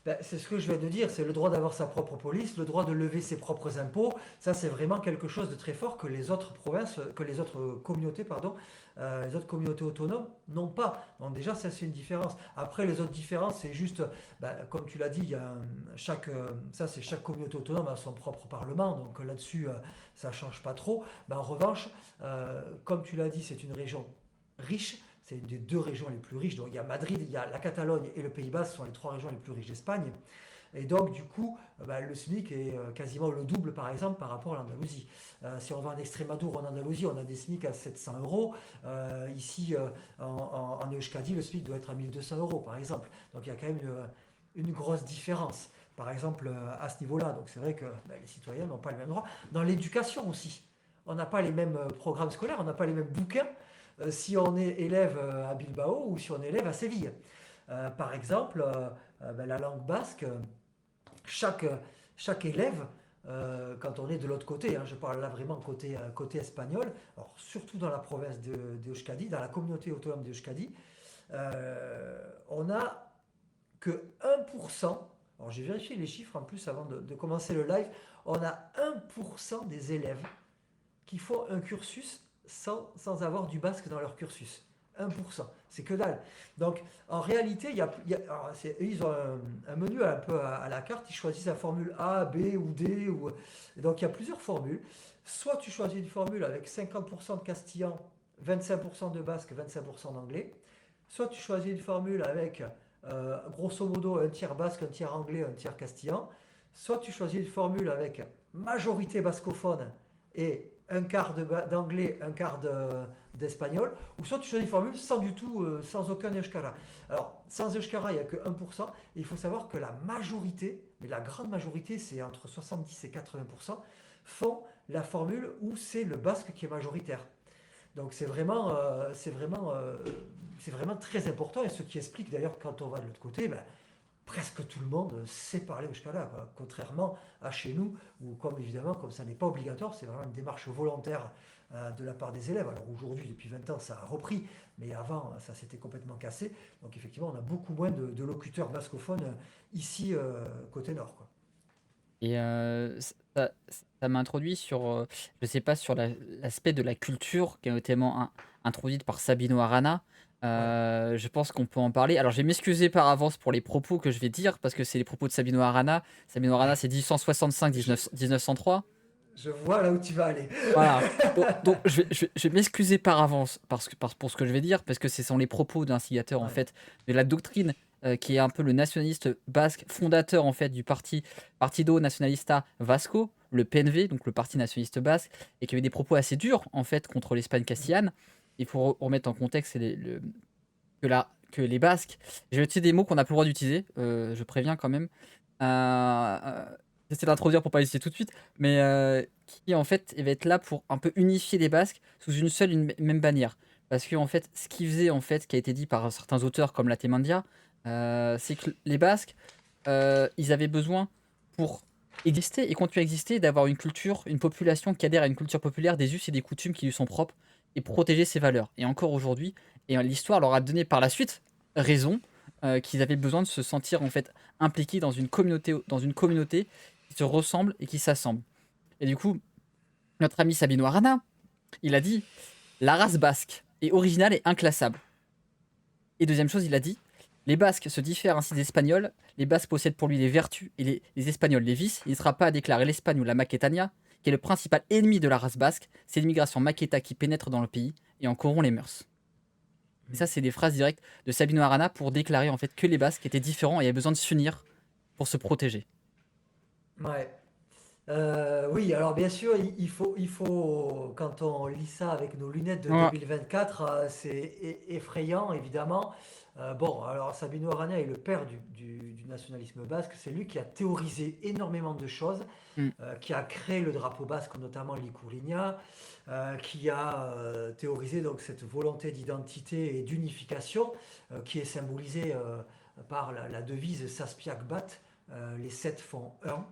Ben, c'est ce que je viens de dire, c'est le droit d'avoir sa propre police, le droit de lever ses propres impôts. Ça, c'est vraiment quelque chose de très fort que les autres provinces, que les autres communautés, pardon, les autres communautés autonomes n'ont pas. Donc déjà, ça, c'est une différence. Après, les autres différences, c'est juste, ben, comme tu l'as dit, il y a ça, c'est chaque communauté autonome a son propre parlement. Donc là-dessus, ça change pas trop. Ben, en revanche, comme tu l'as dit, c'est une région riche. C'est une des deux régions les plus riches. Donc il y a Madrid, il y a la Catalogne et le Pays Basque sont les trois régions les plus riches d'Espagne. Et donc, du coup, bah, le SMIC est quasiment le double, par exemple, par rapport à l'Andalousie. Si on va en Extrémadure ou en Andalousie, on a des SMIC à 700 euros. Ici, en Euskadi, le SMIC doit être à 1200 euros, par exemple. Donc, il y a quand même une grosse différence, par exemple, à ce niveau-là. Donc, c'est vrai que bah, les citoyens n'ont pas les mêmes droits. Dans l'éducation aussi, on n'a pas les mêmes programmes scolaires, on n'a pas les mêmes bouquins si on est élève à Bilbao ou si on est élève à Séville. Par exemple, ben, la langue basque, chaque, chaque élève, quand on est de l'autre côté, hein, je parle là vraiment côté espagnol, alors surtout dans la province de Euskadi, dans la communauté autonome d'Euskadi, on n'a que 1%, alors j'ai vérifié les chiffres en plus avant de commencer le live, on a 1% des élèves qui font un cursus sans avoir du basque dans leur cursus. 1%, c'est que dalle. Donc en réalité, ils ont un menu un peu à la carte, ils choisissent la formule A, B ou D. Donc il y a plusieurs formules. Soit tu choisis une formule avec 50% de castillan, 25% de basque, 25% d'anglais. Soit tu choisis une formule avec grosso modo un tiers basque, un tiers anglais, un tiers castillan. Soit tu choisis une formule avec majorité bascophone et un quart d'anglais, un quart d'espagnol, ou soit tu choisis une formule sans du tout, sans aucun euskara. Alors, sans euskara, il n'y a que 1%, et il faut savoir que la majorité, mais la grande majorité, c'est entre 70 et 80%, font la formule où c'est le basque qui est majoritaire. Donc c'est vraiment très important, et ce qui explique d'ailleurs quand on va de l'autre côté, ben, presque tout le monde sait parler Euskara, quoi. Contrairement à chez nous, où comme évidemment, comme ça n'est pas obligatoire, c'est vraiment une démarche volontaire de la part des élèves. Alors aujourd'hui, depuis 20 ans, ça a repris, mais avant, ça s'était complètement cassé. Donc effectivement, on a beaucoup moins de locuteurs bascophones ici, côté nord, quoi. Et ça m'a introduit sur, je sais pas, sur l'aspect de la culture qui est notamment introduite par Sabino Arana. Ouais. Je pense qu'on peut en parler. Alors, je vais m'excuser par avance pour les propos que je vais dire, parce que c'est les propos de Sabino Arana. Sabino Arana, c'est Je, 1865-1903. je vois là où tu vas aller. Voilà. Donc, je vais m'excuser par avance pour ce que je vais dire, parce que ce sont les propos d'instigateur en Ouais. fait de la doctrine qui est un peu le nationaliste basque fondateur en fait du Partido Nacionalista Vasco, le PNV, donc le Parti nationaliste basque, et qui avait des propos assez durs en fait contre l'Espagne castillane. Il faut remettre en contexte que les Basques, j'ai utilisé des mots qu'on n'a plus le droit d'utiliser, je préviens quand même. J'essaie d'introduire pour pas hésiter tout de suite, mais qui en fait va être là pour un peu unifier les Basques sous une seule, même bannière. Parce que en fait, ce qui faisait en fait, qui a été dit par certains auteurs comme Latemandia, c'est que les Basques, ils avaient besoin pour exister et continuer à exister d'avoir une culture, une population qui adhère à une culture populaire, des us et des coutumes qui lui sont propres et protéger ses valeurs. Et encore aujourd'hui, et l'histoire leur a donné par la suite raison qu'ils avaient besoin de se sentir en fait impliqués dans une communauté qui se ressemble et qui s'assemble. Et du coup, notre ami Sabino Arana, il a dit la race basque est originale et inclassable. Et deuxième chose, il a dit les Basques se diffèrent ainsi des Espagnols. Les Basques possèdent pour lui les vertus et les Espagnols les vices. Il ne sera pas à déclarer l'Espagne ou la Maquetania, qui est le principal ennemi de la race basque. C'est l'immigration maqueta qui pénètre dans le pays et en corrompt les mœurs. Et ça, c'est des phrases directes de Sabino Arana pour déclarer en fait que les Basques étaient différents et avaient besoin de s'unir pour se protéger. Ouais. Oui, alors bien sûr, quand on lit ça avec nos lunettes de Ouais. 2024, c'est effrayant, évidemment. Bon, alors Sabino Arana est le père du nationalisme basque. C'est lui qui a théorisé énormément de choses, Mm. qui a créé le drapeau basque, notamment l'Ikurriña, qui a théorisé donc cette volonté d'identité et d'unification, qui est symbolisée par la devise Saspiak Bat, les sept font un.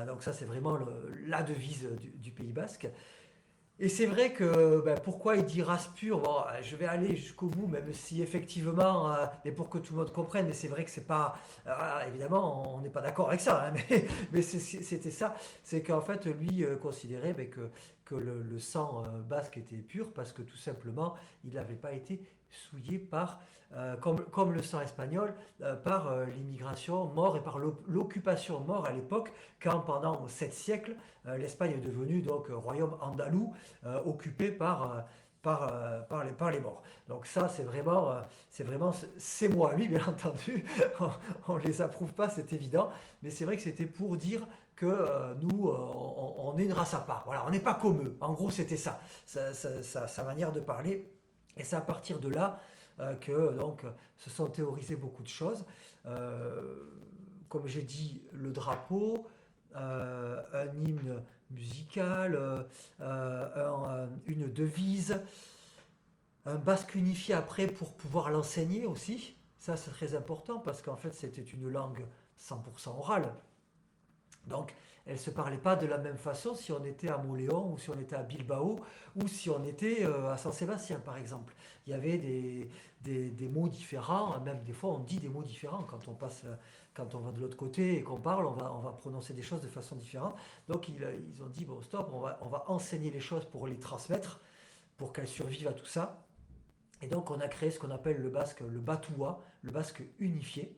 Donc ça, c'est vraiment la devise du Pays basque. Et c'est vrai que ben, pourquoi il dit race pure? Bon, je vais aller jusqu'au bout, même si effectivement, mais pour que tout le monde comprenne, mais c'est vrai que c'est pas, évidemment, on n'est pas d'accord avec ça, hein, mais c'était ça, c'est qu'en fait, lui considérait ben, que le sang basque était pur parce que tout simplement, il n'avait pas été souillé par, comme le sang espagnol, par l'immigration mort et par l'occupation mort à l'époque, quand pendant 7 siècles, l'Espagne est devenue donc royaume andalou occupé par les morts. Donc ça, c'est moi, lui, bien entendu. On ne les approuve pas, c'est évident. Mais c'est vrai que c'était pour dire que nous, on est une race à part. Voilà, on n'est pas comme eux. En gros, c'était ça, sa manière de parler. Et c'est à partir de là que donc se sont théorisées beaucoup de choses. Euh, Comme j'ai dit, le drapeau, un hymne musical, une devise, un basque unifié après pour pouvoir l'enseigner aussi. Ça, c'est très important parce qu'en fait, c'était une langue 100% orale. Donc, elle ne se parlait pas de la même façon si on était à Moléon ou si on était à Bilbao ou si on était à Saint-Sébastien, par exemple. Il y avait des mots différents, même des fois on dit des mots différents quand on passe, quand on va de l'autre côté et qu'on parle, on va prononcer des choses de façon différente. Donc, ils ont dit, bon, stop, on va enseigner les choses pour les transmettre, pour qu'elles survivent à tout ça. Et donc, on a créé ce qu'on appelle le basque, le batoua, le basque unifié.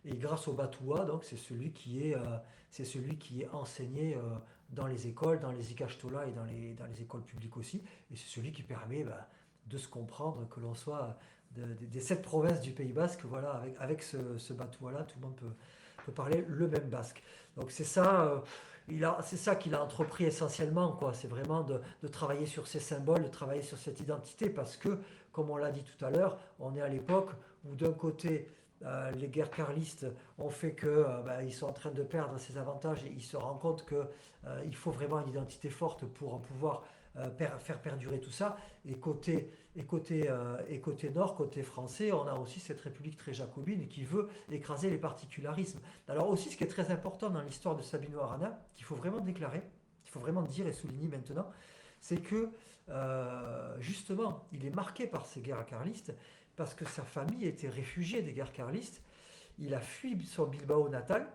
Et grâce au Batoua, donc c'est celui qui est enseigné dans les écoles, dans les ikastolas et dans les écoles publiques aussi. Et c'est celui qui permet de se comprendre, que l'on soit des 7 provinces du Pays Basque, voilà, avec ce Batoua-là, tout le monde peut parler le même basque. Donc c'est ça, c'est ça qu'il a entrepris essentiellement, quoi. C'est vraiment de travailler sur ces symboles, de travailler sur cette identité, parce que, comme on l'a dit tout à l'heure, on est à l'époque où d'un côté, les guerres carlistes ont fait que ils sont en train de perdre ces avantages et ils se rendent compte qu'il faut vraiment une identité forte pour pouvoir faire perdurer tout ça. Et côté nord, côté français, on a aussi cette république très jacobine qui veut écraser les particularismes. Alors aussi, ce qui est très important dans l'histoire de Sabino Arana, qu'il faut vraiment déclarer, qu'il faut vraiment dire et souligner maintenant, c'est que justement, il est marqué par ces guerres carlistes parce que sa famille était réfugiée des guerres carlistes. Il a fui son Bilbao natal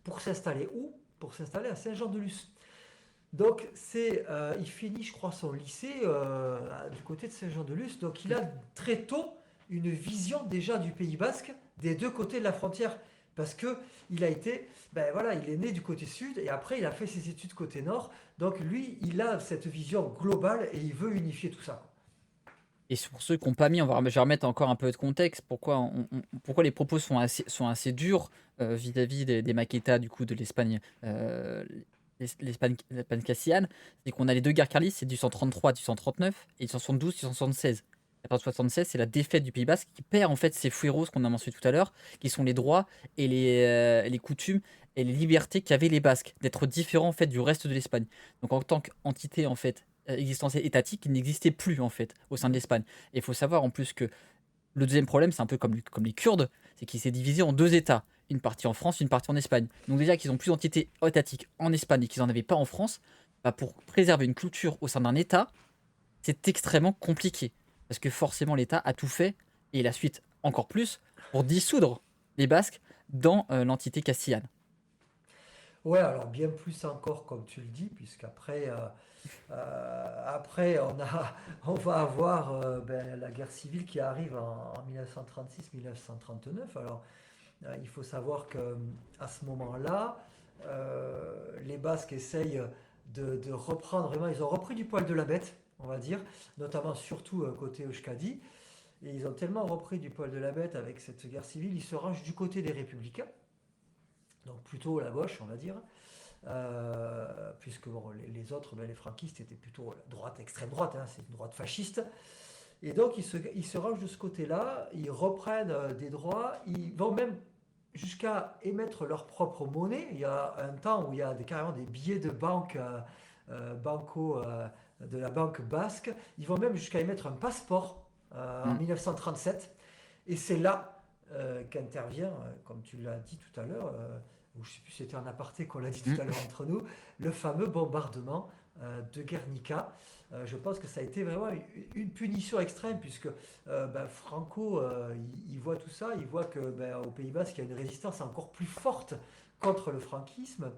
pour s'installer où? Pour s'installer à Saint-Jean-de-Luz. Donc il finit, je crois, son lycée du côté de Saint-Jean-de-Luz. Donc il a très tôt une vision déjà du Pays Basque des deux côtés de la frontière. Parce que il a été, ben voilà, il est né du côté sud et après il a fait ses études côté nord. Donc lui, il a cette vision globale et il veut unifier tout ça. Et pour ceux qui n'ont pas mis, je vais remettre encore un peu de contexte, pourquoi les propos sont assez durs vis-à-vis des Maquetas, du coup, de l'Espagne, l'Espagne castillane. C'est qu'on a les deux guerres carlistes, c'est du 133, du 139, et du 172, du 176. À partir de 76, c'est la défaite du Pays Basque qui perd en fait ces fueros qu'on a mentionné tout à l'heure, qui sont les droits et les coutumes et les libertés qu'avaient les Basques, d'être différents en fait du reste de l'Espagne. Donc en tant qu'entité en fait existentielle étatique qui n'existait plus en fait au sein de l'Espagne. Et il faut savoir en plus que le deuxième problème, c'est un peu comme les Kurdes, c'est qu'il s'est divisé en deux États, une partie en France, une partie en Espagne. Donc déjà qu'ils ont plus d'entités étatiques en Espagne et qu'ils n'en avaient pas en France, bah pour préserver une culture au sein d'un État, c'est extrêmement compliqué. Parce que forcément l'État a tout fait, et la suite encore plus, pour dissoudre les Basques dans l'entité castillane. Ouais, alors bien plus encore comme tu le dis, puisqu'après après on va avoir la guerre civile qui arrive en 1936-1939. Alors il faut savoir que à ce moment-là, les Basques essayent de reprendre vraiment, ils ont repris du poil de la bête, on va dire, notamment surtout côté Euskadi. Et ils ont tellement repris du poil de la bête avec cette guerre civile, ils se rangent du côté des républicains, donc plutôt la gauche, on va dire. Puisque bon, les autres, les franquistes étaient plutôt droite, extrême droite, hein, c'est une droite fasciste. Et donc ils se rangent de ce côté-là, ils reprennent des droits, ils vont même jusqu'à émettre leur propre monnaie. Il y a un temps où il y a carrément des billets de banque, banco, de la banque basque. Ils vont même jusqu'à émettre un passeport en Mm. 1937. Et c'est là qu'intervient, comme tu l'as dit tout à l'heure, ou je ne sais plus si c'était un aparté qu'on l'a dit tout à Mm. l'heure entre nous, le fameux bombardement de Guernica. Je pense que ça a été vraiment une punition extrême puisque Franco, il voit tout ça, il voit que au Pays Basque, il y a une résistance encore plus forte contre le franquisme.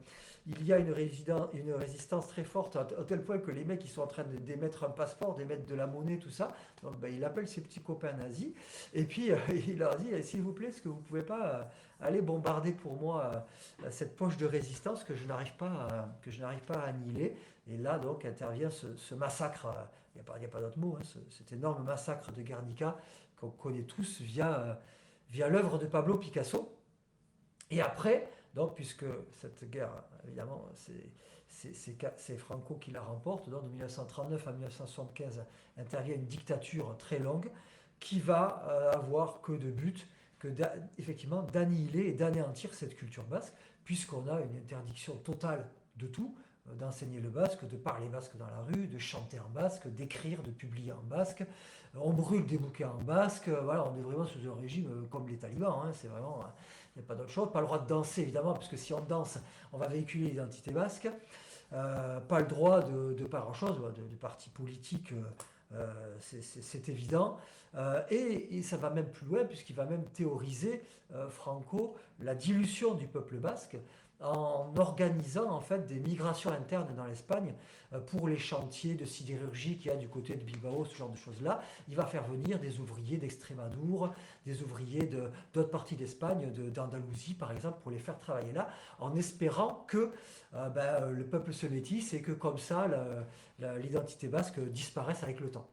Il y a une résistance très forte à tel point que les mecs ils sont en train d'émettre un passeport, d'émettre de la monnaie, tout ça. Donc il appelle ses petits copains nazis et puis il leur dit s'il vous plaît, est-ce que vous pouvez pas aller bombarder pour moi cette poche de résistance que je n'arrive pas à annihiler. Et là donc intervient ce massacre, il n'y a pas d'autre mot, hein, cet énorme massacre de Guernica qu'on connaît tous via l'œuvre de Pablo Picasso. Et après, donc, puisque cette guerre, évidemment, c'est Franco qui la remporte, donc de 1939 à 1975 intervient une dictature très longue qui va avoir que de but que effectivement d'annihiler et d'anéantir cette culture basque, puisqu'on a une interdiction totale de tout, d'enseigner le basque, de parler basque dans la rue, de chanter en basque, d'écrire, de publier en basque. On brûle des bouquins en basque. Voilà, on est vraiment sous un régime comme les talibans. Hein, c'est vraiment, il n'y a pas d'autre chose. Pas le droit de danser, évidemment, parce que si on danse, on va véhiculer l'identité basque. Pas le droit de pas grand-chose, de partis politiques, c'est évident. Et ça va même plus loin, puisqu'il va même théoriser, Franco, la dilution du peuple basque en organisant en fait des migrations internes dans l'Espagne pour les chantiers de sidérurgie qu'il y a du côté de Bilbao, ce genre de choses-là. Il va faire venir des ouvriers d'Extrémadour, des ouvriers d'autres parties d'Espagne, d'Andalousie par exemple, pour les faire travailler là, en espérant que le peuple se métisse et que comme ça l'identité basque disparaisse avec le temps.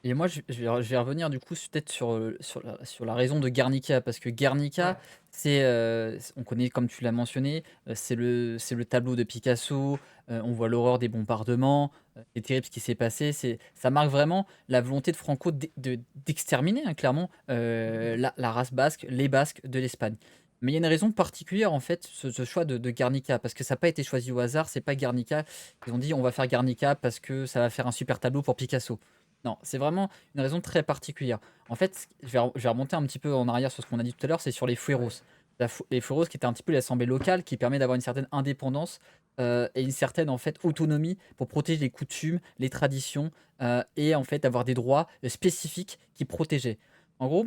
Et moi, je vais revenir du coup peut-être sur la raison de Guernica, parce que Guernica, Ouais, on connaît, comme tu l'as mentionné, c'est le tableau de Picasso, on voit l'horreur des bombardements, c'est terrible ce qui s'est passé, ça marque vraiment la volonté de Franco d'exterminer, hein, clairement, la race basque, les Basques de l'Espagne. Mais il y a une raison particulière, en fait, ce choix de Guernica, parce que ça n'a pas été choisi au hasard, c'est pas Guernica, ils ont dit on va faire Guernica parce que ça va faire un super tableau pour Picasso. Non, c'est vraiment une raison très particulière. En fait, je vais remonter un petit peu en arrière sur ce qu'on a dit tout à l'heure, c'est sur les fueros. ouais. Les fueros qui étaient un petit peu l'assemblée locale qui permet d'avoir une certaine indépendance et une certaine en fait autonomie pour protéger les coutumes, les traditions et en fait d'avoir des droits spécifiques qui protégeaient. En gros,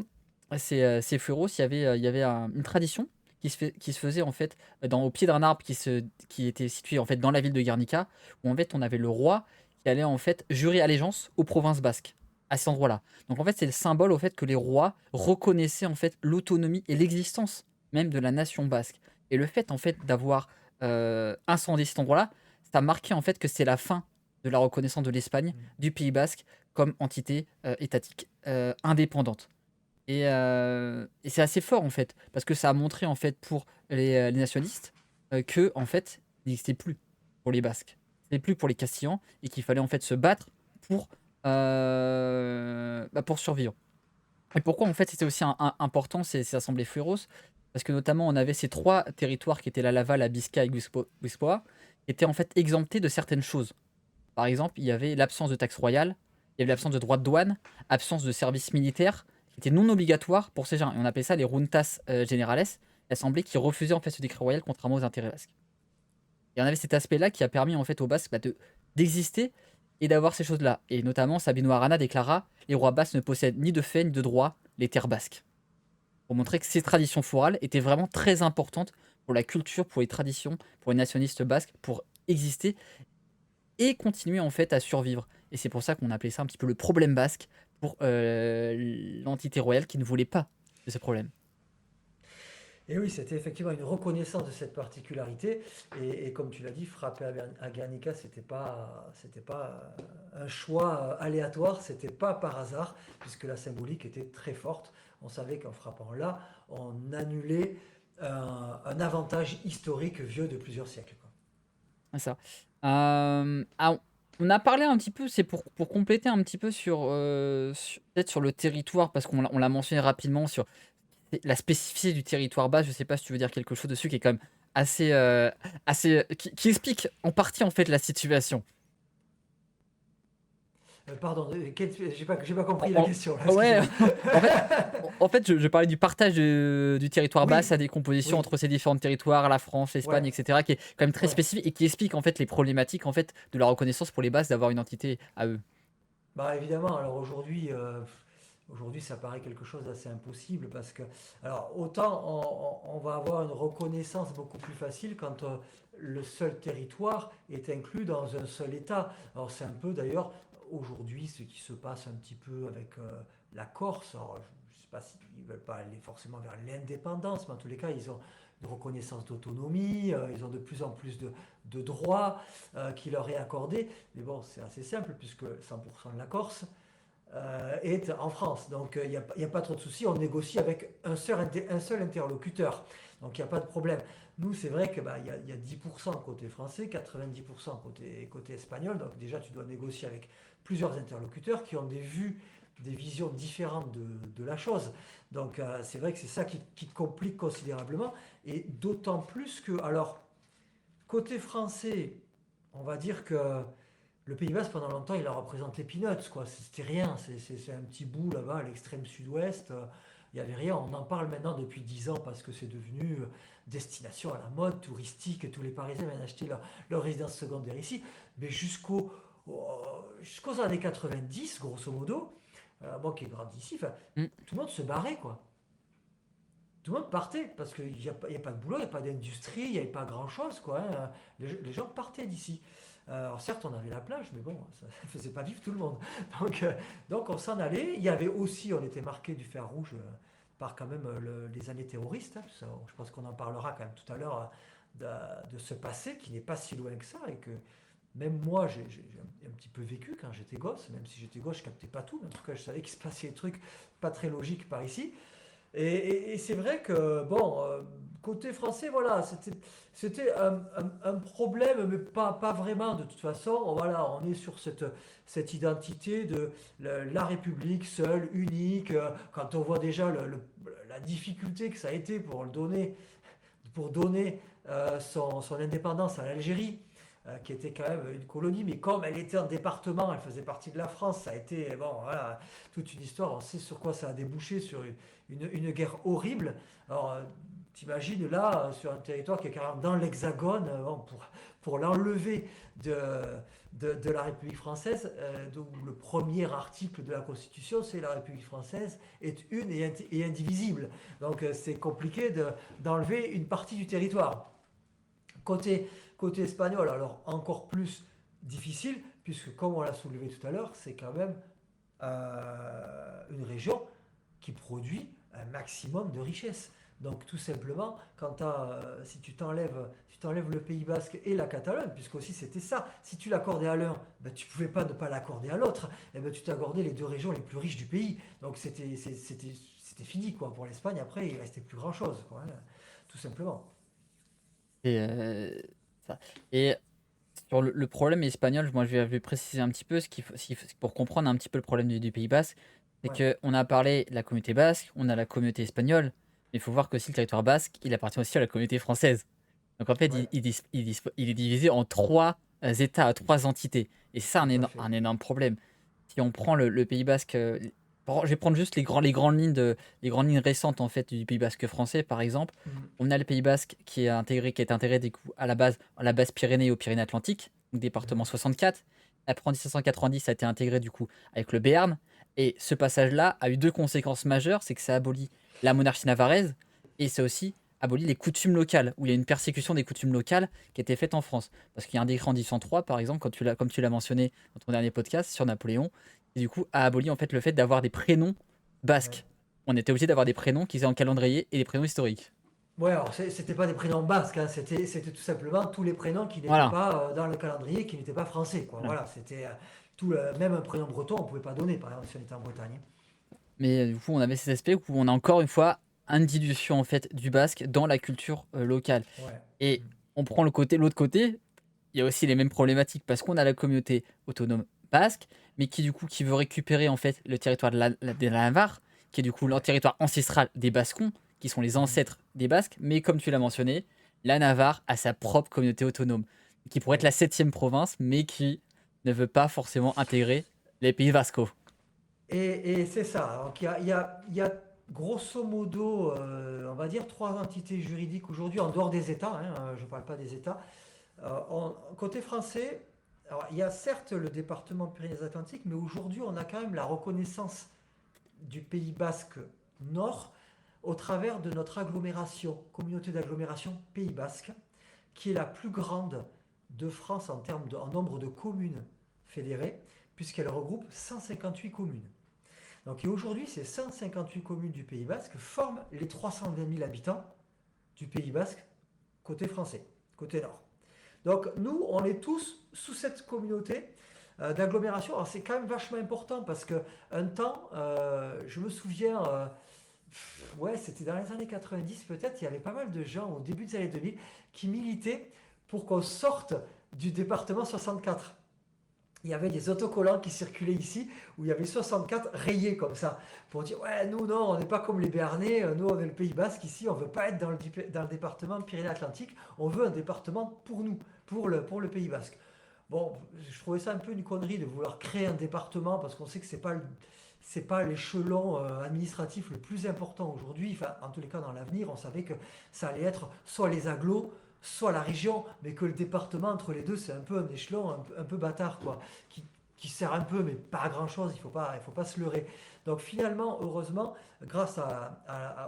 ces fueros, il y avait une tradition qui se faisait en fait au pied d'un arbre qui était situé en fait dans la ville de Guernica, où en fait on avait le roi qui allait en fait jurer allégeance aux provinces basques à cet endroit-là. Donc en fait, c'est le symbole au fait que les rois reconnaissaient en fait l'autonomie et l'existence même de la nation basque. Et le fait en fait d'avoir incendié cet endroit-là, ça marquait en fait que c'est la fin de la reconnaissance de l'Espagne, Mm. du Pays basque comme entité étatique indépendante. Et c'est assez fort en fait, parce que ça a montré en fait pour les nationalistes que en fait, il n'existait plus pour les Basques, c'était plus pour les Castillans, et qu'il fallait en fait se battre pour, pour survivre. Et pourquoi en fait c'était aussi important ces assemblées fueros? Parce que notamment on avait ces trois territoires qui étaient la Laval, la Biscaye et Guipuscoa, qui étaient en fait exemptés de certaines choses. Par exemple, il y avait l'absence de taxe royale, il y avait l'absence de droits de douane, absence de service militaire, qui était non obligatoire pour ces gens. Et on appelait ça les runtas generales, l'assemblée qui refusait en fait ce décret royal contrairement aux intérêts basques. Et on avait cet aspect-là qui a permis en fait aux Basques d'exister et d'avoir ces choses-là. Et notamment, Sabino Arana déclara: les rois basques ne possèdent ni de fait ni de droit les terres basques. Pour montrer que ces traditions forales étaient vraiment très importantes pour la culture, pour les traditions, pour les nationalistes basques, pour exister et continuer en fait à survivre. Et c'est pour ça qu'on appelait ça un petit peu le problème basque pour l'entité royale qui ne voulait pas de ce problème. Et oui, c'était effectivement une reconnaissance de cette particularité. Et comme tu l'as dit, frapper à Guernica, c'était pas un choix aléatoire, c'était pas par hasard, puisque la symbolique était très forte. On savait qu'en frappant là, on annulait un avantage historique vieux de plusieurs siècles, quoi. C'est ça. On a parlé un petit peu, c'est pour compléter un petit peu peut-être sur le territoire, parce on l'a mentionné rapidement sur la spécificité du territoire bas. Je sais pas si tu veux dire quelque chose dessus qui est quand même qui explique en partie en fait la situation. Pardon, j'ai pas compris la En- question là, ouais, excuse-moi. en fait, je parlais du partage du territoire basse, Oui, à des compositions oui, entre ces différents territoires, la France, l'Espagne, ouais, etc., qui est quand même très ouais. spécifique et qui explique en fait les problématiques en fait de la reconnaissance pour les Basques d'avoir une entité à eux. Bah évidemment, alors aujourd'hui ça paraît quelque chose d'assez impossible parce que, alors autant on va avoir une reconnaissance beaucoup plus facile quand le seul territoire est inclus dans un seul État. Alors c'est un peu d'ailleurs aujourd'hui ce qui se passe un petit peu avec la Corse. Alors, je ne sais pas s'ils ne veulent pas aller forcément vers l'indépendance, mais en tous les cas ils ont une reconnaissance d'autonomie, ils ont de plus en plus de droits qui leur est accordé. Mais bon, c'est assez simple puisque 100% de la Corse est en France. Donc il n'y a pas trop de soucis. On négocie avec un seul interlocuteur. Donc il n'y a pas de problème. Nous, c'est vrai qu'il y a 10% côté français, 90% côté espagnol. Donc déjà, tu dois négocier avec plusieurs interlocuteurs qui ont des visions différentes de la chose. Donc c'est vrai que c'est ça qui complique considérablement. Et d'autant plus que, alors, côté français, on va dire que le Pays Basque, pendant longtemps, il a représenté les peanuts, quoi. C'était rien, c'est un petit bout là-bas, à l'extrême sud-ouest. Il n'y avait rien. On en parle maintenant depuis 10 ans parce que c'est devenu destination à la mode touristique. Tous les Parisiens viennent acheter leur résidence secondaire ici. Mais jusqu'aux années 90, grosso modo, moi qui ai grandi ici, Mm. tout le monde se barrait, quoi. Tout le monde partait parce qu'il n'y a pas de boulot, il n'y a pas d'industrie, il n'y avait pas grand-chose, quoi, hein. Les gens partaient d'ici. Alors certes, on avait la plage, mais bon, ça ne faisait pas vivre tout le monde. Donc, euh, donc on s'en allait. Il y avait aussi, on était marqué du fer rouge par quand même les années terroristes, hein. Je pense qu'on en parlera quand même tout à l'heure de ce passé qui n'est pas si loin que ça et que même moi, j'ai un petit peu vécu quand j'étais gosse, même si j'étais gosse, je captais pas tout, mais en tout cas, je savais qu'il se passait des trucs pas très logiques par ici. Et c'est vrai que, bon, côté français, voilà, c'était un problème, mais pas vraiment de toute façon. Voilà, on est sur cette identité de la République seule, unique. Quand on voit déjà la difficulté que ça a été pour donner son indépendance à l'Algérie, qui était quand même une colonie, mais comme elle était un département, elle faisait partie de la France, ça a été, bon, voilà, toute une histoire. On sait sur quoi ça a débouché, sur une guerre horrible. Alors, t'imagines là, sur un territoire qui est carrément dans l'Hexagone, bon, pour l'enlever de la République française, donc le premier article de la Constitution, c'est la République française est une et indivisible. Donc, c'est compliqué d'enlever une partie du territoire. Côté, côté espagnol, alors encore plus difficile, puisque comme on l'a soulevé tout à l'heure, c'est quand même une région qui produit un maximum de richesses. Donc tout simplement, si tu t'enlèves le Pays Basque et la Catalogne, puisque aussi c'était ça, si tu l'accordais à l'un, ben, tu ne pouvais pas ne pas l'accorder à l'autre, et ben, tu t'accordais les deux régions les plus riches du pays. Donc c'était fini quoi. Pour l'Espagne, après, il restait plus grand-chose, quoi, hein, tout simplement. Et, ça. Et sur le problème espagnol, moi je vais préciser un petit peu pour comprendre un petit peu le problème du Pays Basque, c'est Ouais, qu'on a parlé de la communauté basque, on a la communauté espagnole, mais il faut voir que aussi le territoire basque, il appartient aussi à la communauté française. Donc en fait, ouais, il est divisé en trois États, trois entités. Et c'est ça tout à un fait. énorme problème. Si on prend le Pays Basque, je vais prendre juste les grandes lignes récentes en fait du Pays Basque français, par exemple. Mm. On a le Pays Basque qui est intégré du coup, à la base Pyrénées et aux Pyrénées-Atlantiques, donc département Mhm. 64. Après en 1790, ça a été intégré du coup avec le Béarn. Et ce passage-là a eu deux conséquences majeures, c'est que ça abolit la monarchie navarraise et ça aussi abolit les coutumes locales, où il y a une persécution des coutumes locales qui a été faite en France. Parce qu'il y a un décret en 1803, par exemple, comme tu l'as mentionné dans ton dernier podcast sur Napoléon, qui du coup a aboli en fait le fait d'avoir des prénoms Ouais. basques. On était obligé d'avoir des prénoms qui étaient en calendrier et des prénoms historiques. Ouais, alors c'était pas des prénoms basques, hein, c'était tout simplement tous les prénoms qui n'étaient Voilà. pas dans le calendrier, qui n'étaient pas français, quoi. Voilà. Voilà, c'était même un prénom breton, on pouvait pas donner, par exemple, si on était en Bretagne. Mais du coup, on avait cet aspect où on a encore une fois une dilution en fait du basque dans la culture locale. Ouais. Et on prend l'autre côté, il y a aussi les mêmes problématiques parce qu'on a la communauté autonome basque, mais qui du coup qui veut récupérer en fait le territoire de la Navarre, qui est du coup le Ouais. territoire ancestral des Bascons, qui sont les Mhm. ancêtres des Basques, mais comme tu l'as mentionné, la Navarre a sa propre communauté autonome, qui pourrait être Ouais. la septième province, mais qui ne veut pas forcément intégrer. Les Pays Vasco. Et c'est ça. Donc il y a grosso modo, on va dire, trois entités juridiques aujourd'hui en dehors des États, hein, je ne parle pas des États. Côté français, alors, il y a certes le département Pyrénées-Atlantiques, mais aujourd'hui on a quand même la reconnaissance du Pays Basque Nord au travers de notre agglomération, communauté d'agglomération Pays Basque, qui est la plus grande de France en nombre de communes fédérées, puisqu'elle regroupe 158 communes. Donc aujourd'hui, ces 158 communes du Pays Basque forment les 320 000 habitants du Pays Basque côté français, côté nord. Donc nous, on est tous sous cette communauté d'agglomération. Alors c'est quand même vachement important parce que un temps, je me souviens, ouais, c'était dans les années 90 peut-être, il y avait pas mal de gens au début des années 2000 qui militaient pour qu'on sorte du département 64. Il y avait des autocollants qui circulaient ici où il y avait 64 rayés comme ça pour dire ouais nous non on n'est pas comme les Béarnais, nous on est le Pays Basque ici, on veut pas être dans le département Pyrénées-Atlantiques, on veut un département pour nous, pour le Pays Basque. Bon, je trouvais ça un peu une connerie de vouloir créer un département parce qu'on sait que c'est pas l'échelon administratif le plus important aujourd'hui. Enfin, en tous les cas, dans l'avenir, on savait que ça allait être soit les agglos, soit la région, mais que le département entre les deux, c'est un peu un échelon un peu bâtard, quoi, qui sert un peu, mais pas à grand chose. Il faut pas se leurrer. Donc finalement, heureusement, grâce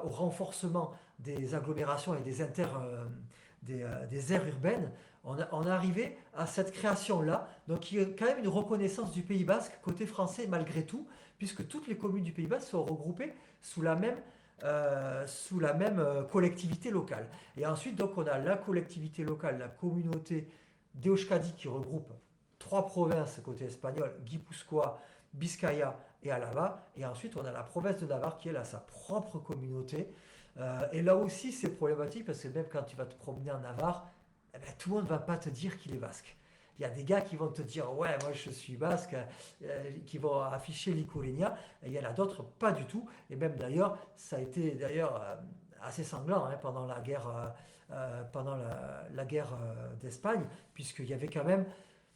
au renforcement des agglomérations et des aires urbaines, on est arrivé à cette création-là. Donc il y a quand même une reconnaissance du Pays Basque côté français malgré tout, puisque toutes les communes du Pays Basque sont regroupées sous la même collectivité locale. Et ensuite, donc, on a la collectivité locale, la communauté d'Euskadi qui regroupe trois provinces côté espagnol, Guipuscoa, Biscaya et Álava. Et ensuite, on a la province de Navarre qui elle a sa propre communauté. Et là aussi, c'est problématique parce que même quand tu vas te promener en Navarre, eh ben, tout le monde ne va pas te dire qu'il est basque. Il y a des gars qui vont te dire ouais moi je suis basque, qui vont afficher l'icolénia, et il y en a d'autres pas du tout. Et même d'ailleurs ça a été d'ailleurs assez sanglant hein, pendant la guerre d'Espagne, puisqu'il y avait quand même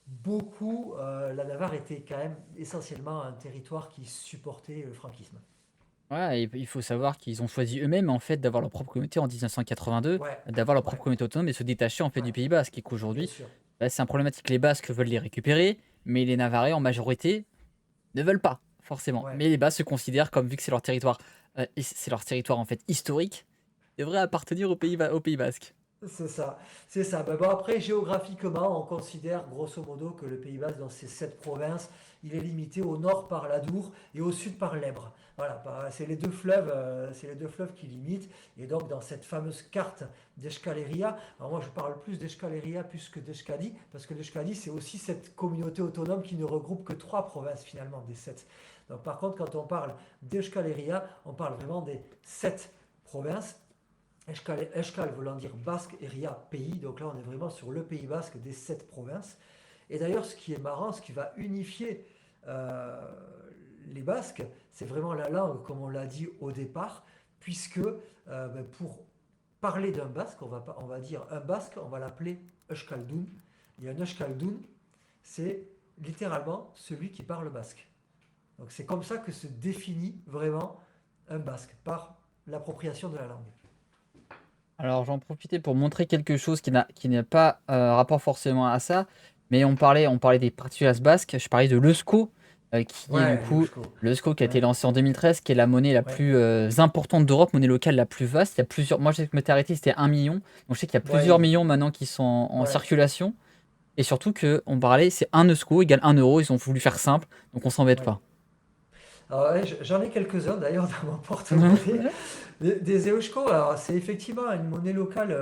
beaucoup, la Navarre était quand même essentiellement un territoire qui supportait le franquisme. Ouais, et il faut savoir qu'ils ont choisi eux-mêmes en fait d'avoir leur propre communauté en 1982, Ouais, d'avoir leur ouais, propre communauté autonome et se détacher en fait ouais, du Pays Basque. Et bien qu'aujourd'hui, sûr. bah, c'est un problématique. Les Basques veulent les récupérer, mais les Navarrais en majorité ne veulent pas forcément. Ouais. Mais les Basques se considèrent comme vu que c'est leur territoire, et c'est leur territoire en fait historique, ils devraient appartenir au Pays Basque. C'est ça, c'est ça. Ben bon, après, géographiquement, on considère grosso modo que le Pays Basque, dans ces sept provinces, il est limité au nord par l'Adour et au sud par l'Ebre. Voilà, c'est les deux fleuves qui limitent. Et donc, dans cette fameuse carte d'Eschaleria, alors moi je parle plus d'Eschaleria plus que d'Euskadi, parce que l'Euskadi, c'est aussi cette communauté autonome qui ne regroupe que trois provinces finalement des sept. Donc, par contre, quand on parle d'Eschaleria, on parle vraiment des sept provinces. Eshkal voulant dire basque et ria pays, donc là on est vraiment sur le Pays basque des sept provinces. Et d'ailleurs ce qui est marrant, ce qui va unifier euh, les Basques, c'est vraiment la langue comme on l'a dit au départ, puisque pour parler d'un Basque, on va dire un Basque, on va l'appeler Euskaldun. Et un Euskaldun, c'est littéralement celui qui parle basque. Donc c'est comme ça que se définit vraiment un Basque, par l'appropriation de la langue. Alors j'en profitais pour montrer quelque chose qui n'a pas rapport forcément à ça, mais on parlait des partidas basques, je parlais de l'eusco, qui est du Ouais, coup Yoshko. l'eusco qui a été Ouais, lancé en 2013, qui est la monnaie la ouais, plus importante d'Europe, monnaie locale la plus vaste. Il y a plusieurs, moi je m'étais arrêté, c'était 1 million, donc je sais qu'il y a plusieurs ouais, millions maintenant qui sont en ouais. circulation, et surtout que on parlait, c'est un eusco égale 1 euro, ils ont voulu faire simple, donc on s'embête Ouais. pas. Alors, ouais, j'en ai quelques-uns d'ailleurs dans mon porte-monnaie. Des Eushko, alors c'est effectivement une monnaie locale.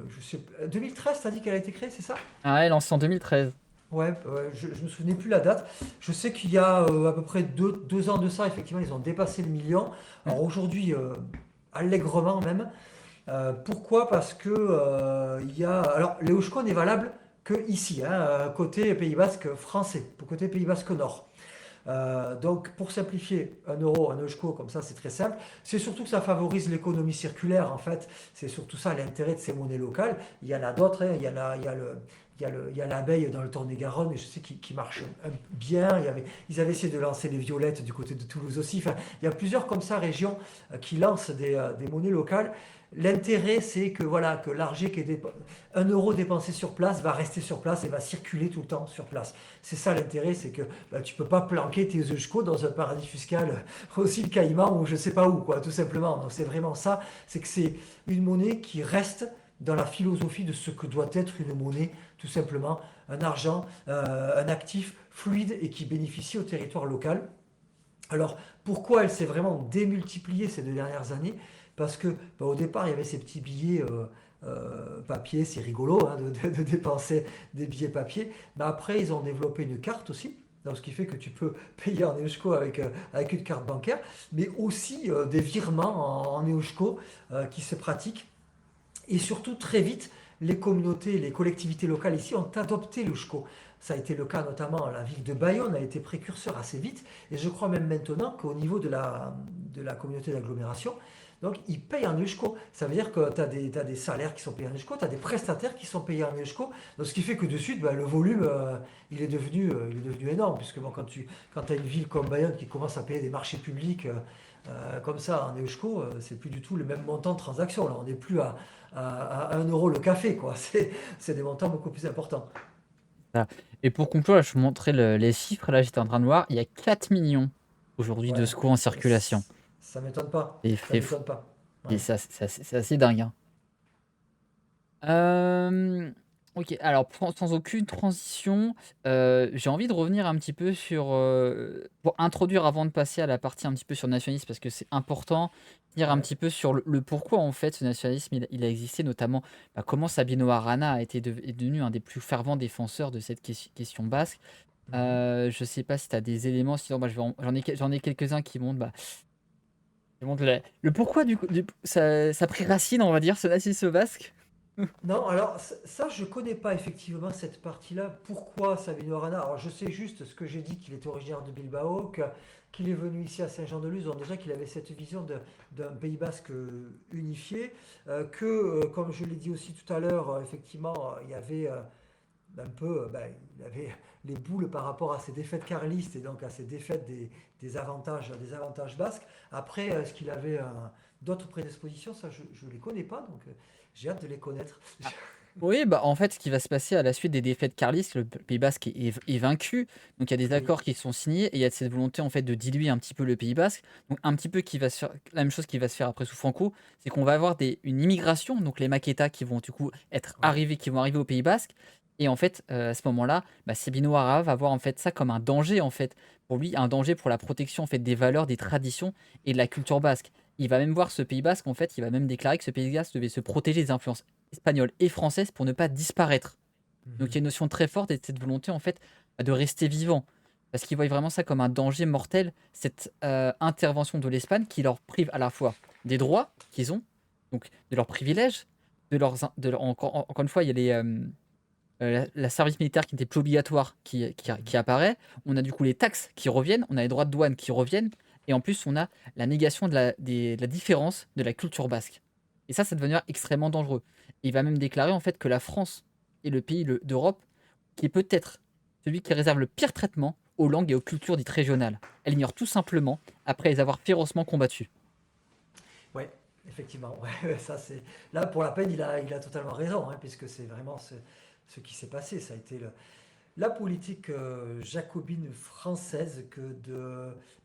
Je sais, 2013, t'as dit qu'elle a été créée, c'est ça? Ah ouais, lancé en 2013. Ouais, ouais, je me souvenais plus la date. Je sais qu'il y a à peu près deux ans de ça, effectivement, ils ont dépassé le million. Mm. Alors aujourd'hui, allègrement même. Pourquoi? Parce que alors l'Eushko n'est valable que ici, hein, côté Pays Basque français, côté Pays Basque Nord. Donc, pour simplifier, 1 euro, un eusko, comme ça, c'est très simple. C'est surtout que ça favorise l'économie circulaire, en fait. C'est surtout ça l'intérêt de ces monnaies locales. Il y en a d'autres, hein. Il y a l'abeille dans le Tarn-et-Garonne, et je sais qui marche bien. Ils avaient essayé de lancer les violettes du côté de Toulouse aussi. Enfin, il y a plusieurs comme ça régions qui lancent des monnaies locales. L'intérêt, c'est que voilà, que l'argent qui est 1 euro dépensé sur place va rester sur place et va circuler tout le temps sur place. C'est ça l'intérêt, c'est que bah, tu peux pas planquer tes euskos dans un paradis fiscal, aussi le Caïman ou je sais pas où, quoi, tout simplement. Donc c'est vraiment ça, c'est que c'est une monnaie qui reste dans la philosophie de ce que doit être une monnaie, tout simplement, un argent, un actif fluide et qui bénéficie au territoire local. Alors, pourquoi elle s'est vraiment démultipliée ces 2 dernières années? Parce que bah, au départ, il y avait ces petits billets papier, c'est rigolo hein, de dépenser des billets papier. Mais après, ils ont développé une carte aussi. Donc, ce qui fait que tu peux payer en eusko avec une carte bancaire, mais aussi des virements en eusko qui se pratiquent. Et surtout, très vite, les communautés, les collectivités locales ici ont adopté l'Ushko. Ça a été le cas notamment, la ville de Bayonne a été précurseur assez vite. Et je crois même maintenant qu'au niveau de la communauté d'agglomération, donc ils payent en Ushko. Ça veut dire que tu as des salaires qui sont payés en Ushko, tu as des prestataires qui sont payés en Ushko. Donc ce qui fait que de suite, bah, le volume, il est devenu énorme. Puisque bon, quand tu as une ville comme Bayonne qui commence à payer des marchés publics comme ça en Eusko, c'est plus du tout le même montant de transaction. Là, on n'est plus à 1 euro le café, quoi. C'est des montants beaucoup plus importants. Voilà. Et pour conclure, là, je vous montrais les chiffres. Là, j'étais en train de voir. Il y a 4 millions aujourd'hui de Ouais, SCO en circulation. ça m'étonne pas. Et Ça m'étonne pas. et Ouais. c'est assez dingue, hein. Euh, ok, alors sans aucune transition, j'ai envie de revenir un petit peu sur, pour introduire avant de passer à la partie un petit peu sur le nationalisme, parce que c'est important, dire un Ouais. petit peu sur le pourquoi en fait ce nationalisme il a existé, notamment bah, comment Sabino Arana est devenu un des plus fervents défenseurs de cette question basque. Mhm. Je sais pas si tu as des éléments, sinon bah, j'en ai quelques-uns qui montrent, bah, le pourquoi ça a pris racine, on va dire, ce nationalisme basque. Non, alors ça, je connais pas effectivement cette partie-là. Pourquoi Sabino Arana? Alors je sais juste ce que j'ai dit, qu'il est originaire de Bilbao, qu'il est venu ici à Saint-Jean-de-Luz, donc déjà qu'il avait cette vision d'un Pays Basque unifié, comme je l'ai dit aussi tout à l'heure, effectivement, il y avait un peu, ben, il avait les boules par rapport à ses défaites carlistes et donc à ses défaites des avantages basques. Après, est-ce qu'il avait d'autres prédispositions? Ça, je ne les connais pas, donc j'ai hâte de les connaître. Oui, bah, en fait, ce qui va se passer à la suite des défaites carlistes, le Pays basque est vaincu. Donc, il y a des Oui, accords qui sont signés et il y a cette volonté en fait de diluer un petit peu le Pays basque. Donc, un petit peu qui va se faire, la même chose qui va se faire après sous Franco, c'est qu'on va avoir une immigration, donc les Maquetas qui vont du coup être oui. arrivés, qui vont arriver au Pays basque. Et en fait, à ce moment-là, bah, Sabino Arana va voir en fait ça comme un danger en fait pour lui, un danger pour la protection en fait des valeurs, des traditions et de la culture basque. Il va même voir ce Pays basque en fait, il va même déclarer que ce Pays basque devait se protéger des influences espagnole et française pour ne pas disparaître. Donc il y Mhm. a une notion très forte et de cette volonté en fait de rester vivant. Parce qu'ils voient vraiment ça comme un danger mortel, cette intervention de l'Espagne qui leur prive à la fois des droits qu'ils ont, donc de leurs privilèges, encore une fois, il y a la service militaire qui n'était plus obligatoire qui apparaît, on a du coup les taxes qui reviennent, on a les droits de douane qui reviennent, et en plus on a la négation de la différence de la culture basque. Et ça va devenir extrêmement dangereux. Il va même déclarer en fait que la France est le pays d'Europe qui est peut-être celui qui réserve le pire traitement aux langues et aux cultures dites régionales. Elle ignore tout simplement après les avoir férocement combattues. Ouais, effectivement. Ouais, ça c'est là pour la peine, il a totalement raison, hein, puisque c'est vraiment ce qui s'est passé. Ça a été la politique jacobine française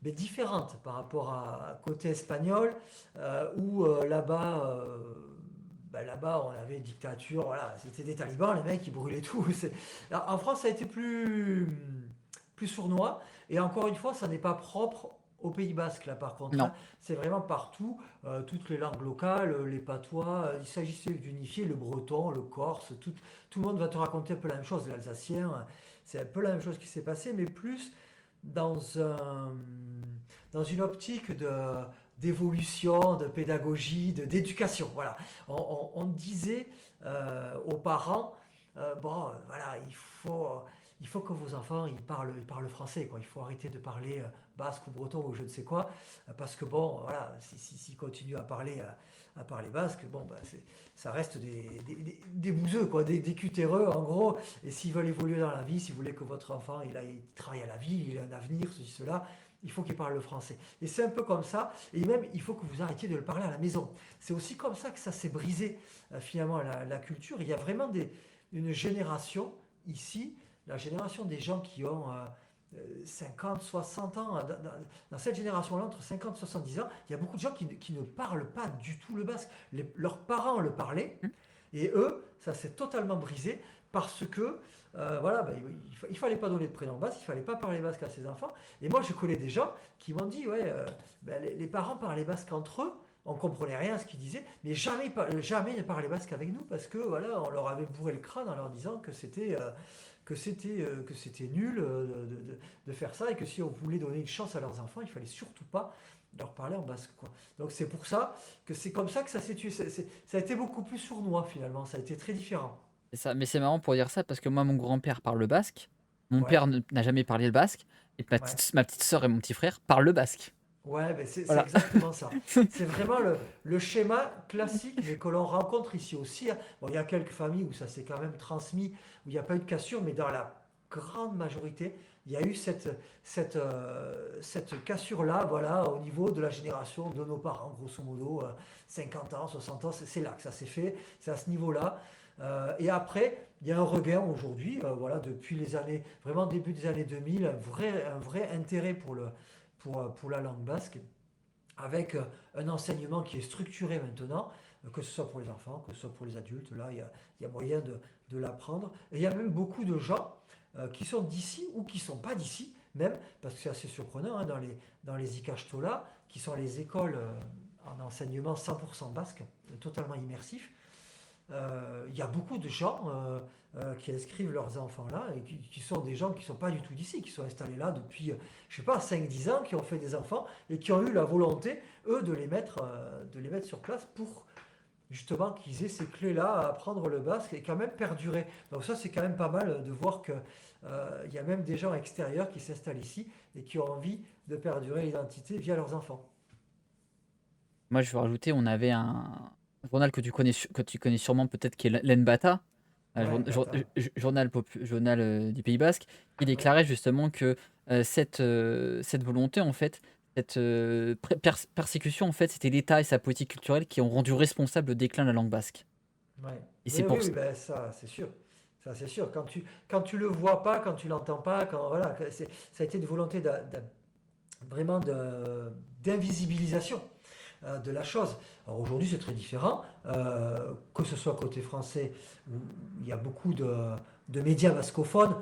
mais différente par rapport à côté espagnol, où là-bas, on avait une dictature, voilà, c'était des talibans, les mecs, qui brûlaient tout. Alors, en France, ça a été plus sournois. Et encore une fois, ça n'est pas propre au Pays Basque, là, par contre, Non. hein. C'est vraiment partout, toutes les langues locales, les patois. Il s'agissait d'unifier le breton, le corse, tout le monde va te raconter un peu la même chose, l'alsacien. C'est un peu la même chose qui s'est passé, mais plus dans dans une optique d'évolution, de pédagogie, d'éducation. Voilà. On disait aux parents, bon, voilà, il faut que vos enfants ils parlent français, quoi. Il faut arrêter de parler basque ou breton ou je ne sais quoi, parce que bon, voilà, s'ils continuent à parler basque, bon, bah, ça reste des bouseux, quoi, des cutéreux, en gros. Et s'ils veulent évoluer dans la vie, si vous voulez que votre enfant il travaille à la vie, il a un avenir, ceci, cela, il faut qu'il parle le français. Et c'est un peu comme ça. Et même, il faut que vous arrêtiez de le parler à la maison. C'est aussi comme ça que ça s'est brisé, finalement, la culture. Il y a vraiment une génération ici, la génération des gens qui ont 50, 60 ans, dans cette génération-là, entre 50 et 70 ans, il y a beaucoup de gens qui ne parlent pas du tout le basque. Leurs parents le parlaient, Hmm. et eux, ça s'est totalement brisé parce que voilà, ben, il fallait pas donner de prénom basque, il fallait pas parler basque à ses enfants. Et moi, je connais des gens qui m'ont dit, ouais, ben, les parents parlaient basque entre eux, on comprenait rien à ce qu'ils disaient, mais jamais ne parlaient basque avec nous parce que voilà, on leur avait bourré le crâne en leur disant que c'était nul de faire ça et que si on voulait donner une chance à leurs enfants, il fallait surtout pas leur parler en basque, quoi. Donc c'est pour ça que c'est comme ça que ça s'est tué. Ça a été beaucoup plus sournois finalement, ça a été très différent. C'est ça. Mais c'est marrant pour dire ça parce que moi, mon grand-père parle le basque. Mon Ouais, père n'a jamais parlé le basque. Et ouais. ma petite sœur et mon petit frère parlent le basque. Ouais, ben c'est Voilà. exactement ça. C'est vraiment le schéma classique, mais que l'on rencontre ici aussi, hein. Bon, il y a quelques familles où ça s'est quand même transmis, où il n'y a pas eu de cassure, mais dans la grande majorité, il y a eu cette cassure-là, voilà, au niveau de la génération de nos parents, grosso modo, 50 ans, 60 ans, c'est là que ça s'est fait, c'est à ce niveau-là. Et après, il y a un regain aujourd'hui, voilà, depuis les années, vraiment début des années 2000, un vrai intérêt pour la langue basque, avec un enseignement qui est structuré maintenant, que ce soit pour les enfants, que ce soit pour les adultes. Là, il y a moyen de l'apprendre. Et il y a même beaucoup de gens qui sont d'ici ou qui ne sont pas d'ici, même, parce que c'est assez surprenant, hein, dans les Ikastola, qui sont les écoles en enseignement 100% basque, totalement immersif. Il y a beaucoup de gens qui inscrivent leurs enfants là et qui sont des gens qui ne sont pas du tout d'ici, qui sont installés là depuis, je sais pas, 5 10 ans, qui ont fait des enfants et qui ont eu la volonté, eux, de les mettre sur place pour justement qu'ils aient ces clés-là à apprendre le basque et quand même perdurer. Donc ça, c'est quand même pas mal de voir que il y a même des gens extérieurs qui s'installent ici et qui ont envie de perdurer l'identité via leurs enfants. Moi, je veux rajouter, on avait un journal que tu connais sûrement peut-être qui est l'Enbata, Ouais, bâtard. journal du Pays Basque, qui Ouais. déclarait justement que cette volonté, en fait, cette persécution, en fait, c'était l'État et sa politique culturelle qui ont rendu responsable le déclin de la langue basque. Ouais. Et Oui, c'est oui, pour oui, ça. ben ça, c'est sûr. Ça, c'est sûr. Quand tu le vois pas, quand tu l'entends pas, voilà, ça a été une volonté vraiment d'invisibilisation de la chose. Alors aujourd'hui, c'est très différent. Que ce soit côté français, où il y a beaucoup de médias bascophones,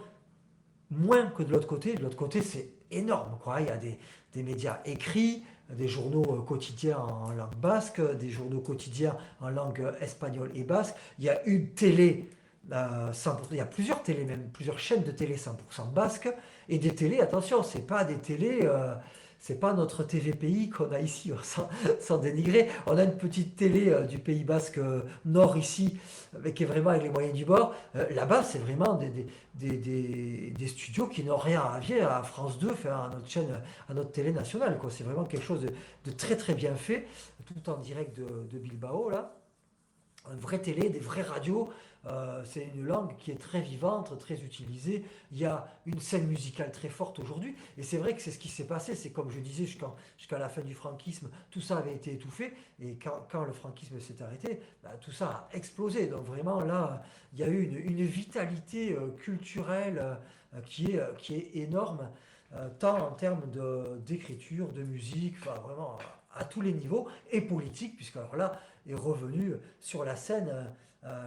moins que de l'autre côté. De l'autre côté, c'est énorme, quoi. Il y a des médias écrits, des journaux quotidiens en langue basque, des journaux quotidiens en langue espagnole et basque. Il y a une télé, 100%, il y a plusieurs télés, même plusieurs chaînes de télé 100% basque, et des télés, attention, c'est pas des télés, c'est pas notre TVPI qu'on a ici, sans dénigrer. On a une petite télé du Pays basque nord ici, mais qui est vraiment avec les moyens du bord. Là-bas, c'est vraiment des studios qui n'ont rien à envier à France 2, enfin, à notre chaîne, à notre télé nationale, quoi. C'est vraiment quelque chose de très très bien fait, tout en direct de Bilbao, là. Une vraie télé, des vraies radios. C'est une langue qui est très vivante, très utilisée. Il y a une scène musicale très forte aujourd'hui. Et c'est vrai que c'est ce qui s'est passé. C'est comme je disais, jusqu'à la fin du franquisme, tout ça avait été étouffé. Et quand le franquisme s'est arrêté, bah, tout ça a explosé. Donc vraiment, là, il y a eu une vitalité culturelle qui est énorme, tant en termes d'écriture, de musique, enfin vraiment à tous les niveaux, et politique, puisque alors là est revenu sur la scène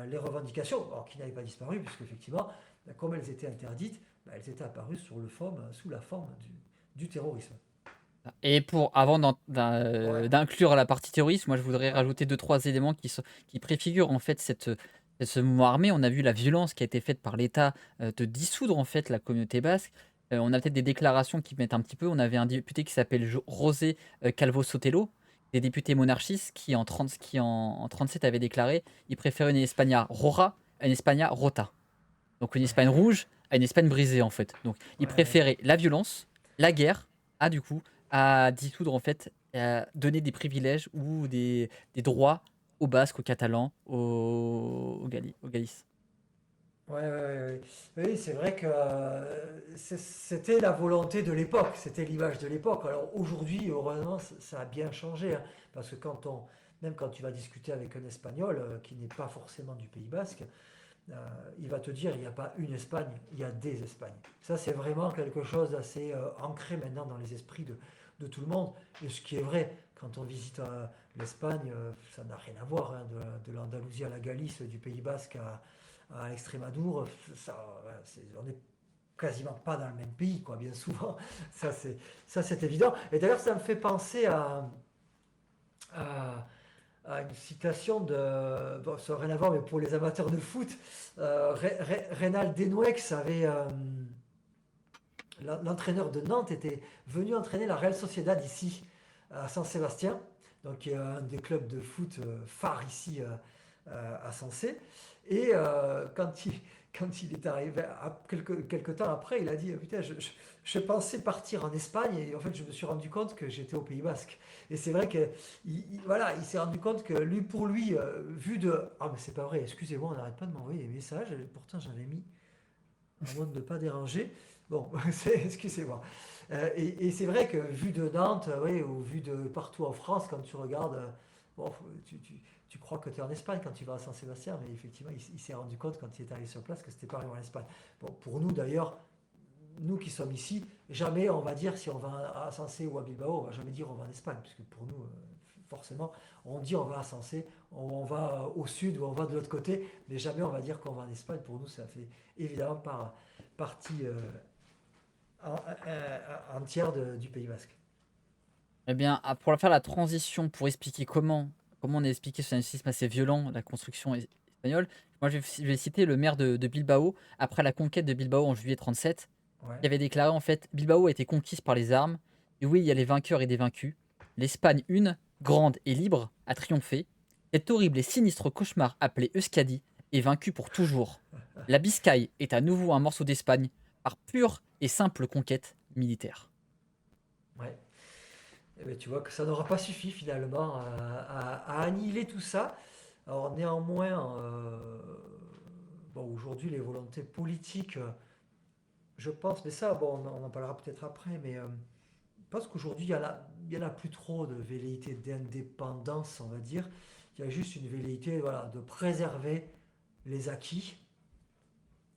les revendications, alors, qui n'avaient pas disparu, puisque effectivement, comme elles étaient interdites, bah, elles étaient apparues sous la forme du terrorisme. Et avant Ouais, d'inclure la partie terroriste, moi je voudrais ouais, rajouter deux, trois éléments qui préfigurent en fait ce mouvement armé. On a vu la violence qui a été faite par l'État de dissoudre en fait la communauté basque. On a peut-être des déclarations qui mettent un petit peu. On avait un député qui s'appelle José Calvo Sotelo, des députés monarchistes en 37 avait déclaré il préférait une España Rora à une España Rota. Donc une Espagne ouais, rouge à une Espagne brisée en fait. Donc il Ouais. préférait la violence, la guerre, du coup, à dissoudre en fait, à donner des privilèges ou des droits aux Basques, aux Catalans, aux Galices. Ouais, ouais, ouais, ouais. Oui, c'est vrai que c'était la volonté de l'époque, c'était l'image de l'époque. Alors aujourd'hui, heureusement, ça a bien changé, hein, parce que même quand tu vas discuter avec un Espagnol qui n'est pas forcément du Pays Basque, euh, il va te dire il n'y a pas une Espagne, il y a des Espagnes. Ça, c'est vraiment quelque chose d'assez ancré maintenant dans les esprits de tout le monde. Et ce qui est vrai, quand on visite l'Espagne, ça n'a rien à voir, hein, de l'Andalousie à la Galice, du Pays Basque à Extrémadour, on n'est quasiment pas dans le même pays, quoi, bien souvent. Ça, c'est évident. Et d'ailleurs, ça me fait penser à, à une citation de. Bon, ça n'a rien à voir, mais pour les amateurs de foot, Reynald Denouex avait. L'entraîneur de Nantes était venu entraîner la Real Sociedad ici, à San-Sébastien, donc un des clubs de foot phares ici à Sensé. Et quand il est arrivé, quelques temps après, il a dit putain, je pensais partir en Espagne et en fait, je me suis rendu compte que j'étais au Pays Basque. Et c'est vrai que voilà, il s'est rendu compte que pour lui, vu de. Ah, mais c'est pas vrai, excusez-moi, on n'arrête pas de m'envoyer des messages, pourtant j'avais mis en mode de ne pas déranger. Bon, excusez-moi. Et c'est vrai que vu de Nantes, oui, ou vu de partout en France, quand tu regardes, bon, tu crois que tu es en Espagne quand tu vas à Saint-Sébastien, mais effectivement, il s'est rendu compte quand il est arrivé sur place que c'était pas vraiment en Espagne. Bon, pour nous d'ailleurs, nous qui sommes ici, jamais on va dire si on va à Sensé ou à Bilbao, on va jamais dire on va en Espagne, puisque pour nous, forcément, on dit on va à Sensé, on va au sud ou on va de l'autre côté, mais jamais on va dire qu'on va en Espagne. Pour nous, ça fait évidemment partie entière du Pays Basque. Eh bien, pour faire la transition, pour expliquer comment on a expliqué ce nationalisme assez violent, la construction espagnole, moi je vais citer le maire de Bilbao, après la conquête de Bilbao en juillet 37, Ouais. qui avait déclaré en fait Bilbao a été conquise par les armes, et oui, il y a les vainqueurs et des vaincus. L'Espagne une, grande et libre, a triomphé. Cet horrible et sinistre cauchemar appelé Euskadi est vaincu pour toujours. La Biscaye est à nouveau un morceau d'Espagne par pure et simple conquête militaire. Ouais. Eh ben, tu vois que ça n'aura pas suffi finalement à annihiler tout ça. Alors néanmoins, bon, aujourd'hui les volontés politiques, je pense, mais ça, bon, on en parlera peut-être après, mais je pense qu'aujourd'hui il y en a plus trop de velléité d'indépendance, on va dire. Il y a juste une velléité, voilà, de préserver les acquis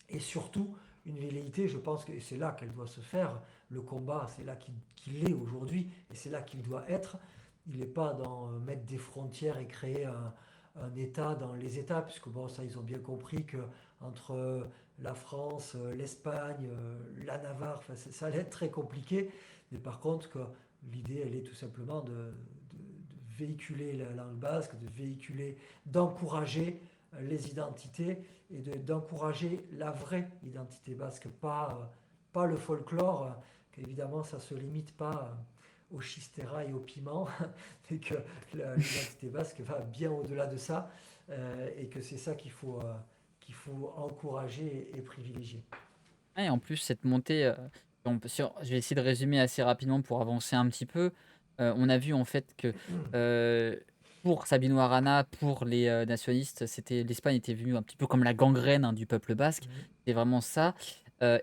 et surtout une velléité, je pense que c'est là qu'elle doit se faire. Le combat, c'est là qu'il est aujourd'hui et c'est là qu'il doit être. Il n'est pas dans mettre des frontières et créer un État dans les États, puisque bon, ça, ils ont bien compris que entre la France, l'Espagne, la Navarre, ça allait être très compliqué. Mais par contre, que l'idée, elle est tout simplement de véhiculer la langue basque, de véhiculer, d'encourager les identités et d'encourager la vraie identité basque, pas le folklore, qu'évidemment ça ne se limite pas au chistera et au piment, et que l'identité basque va bien au-delà de ça, et que c'est ça qu'il faut encourager et privilégier. Et en plus, cette montée, je vais essayer de résumer assez rapidement pour avancer un petit peu. On a vu en fait que pour Sabino Arana, pour les nationalistes, l'Espagne était vue un petit peu comme la gangrène hein, du peuple basque. Mhm. C'est vraiment ça.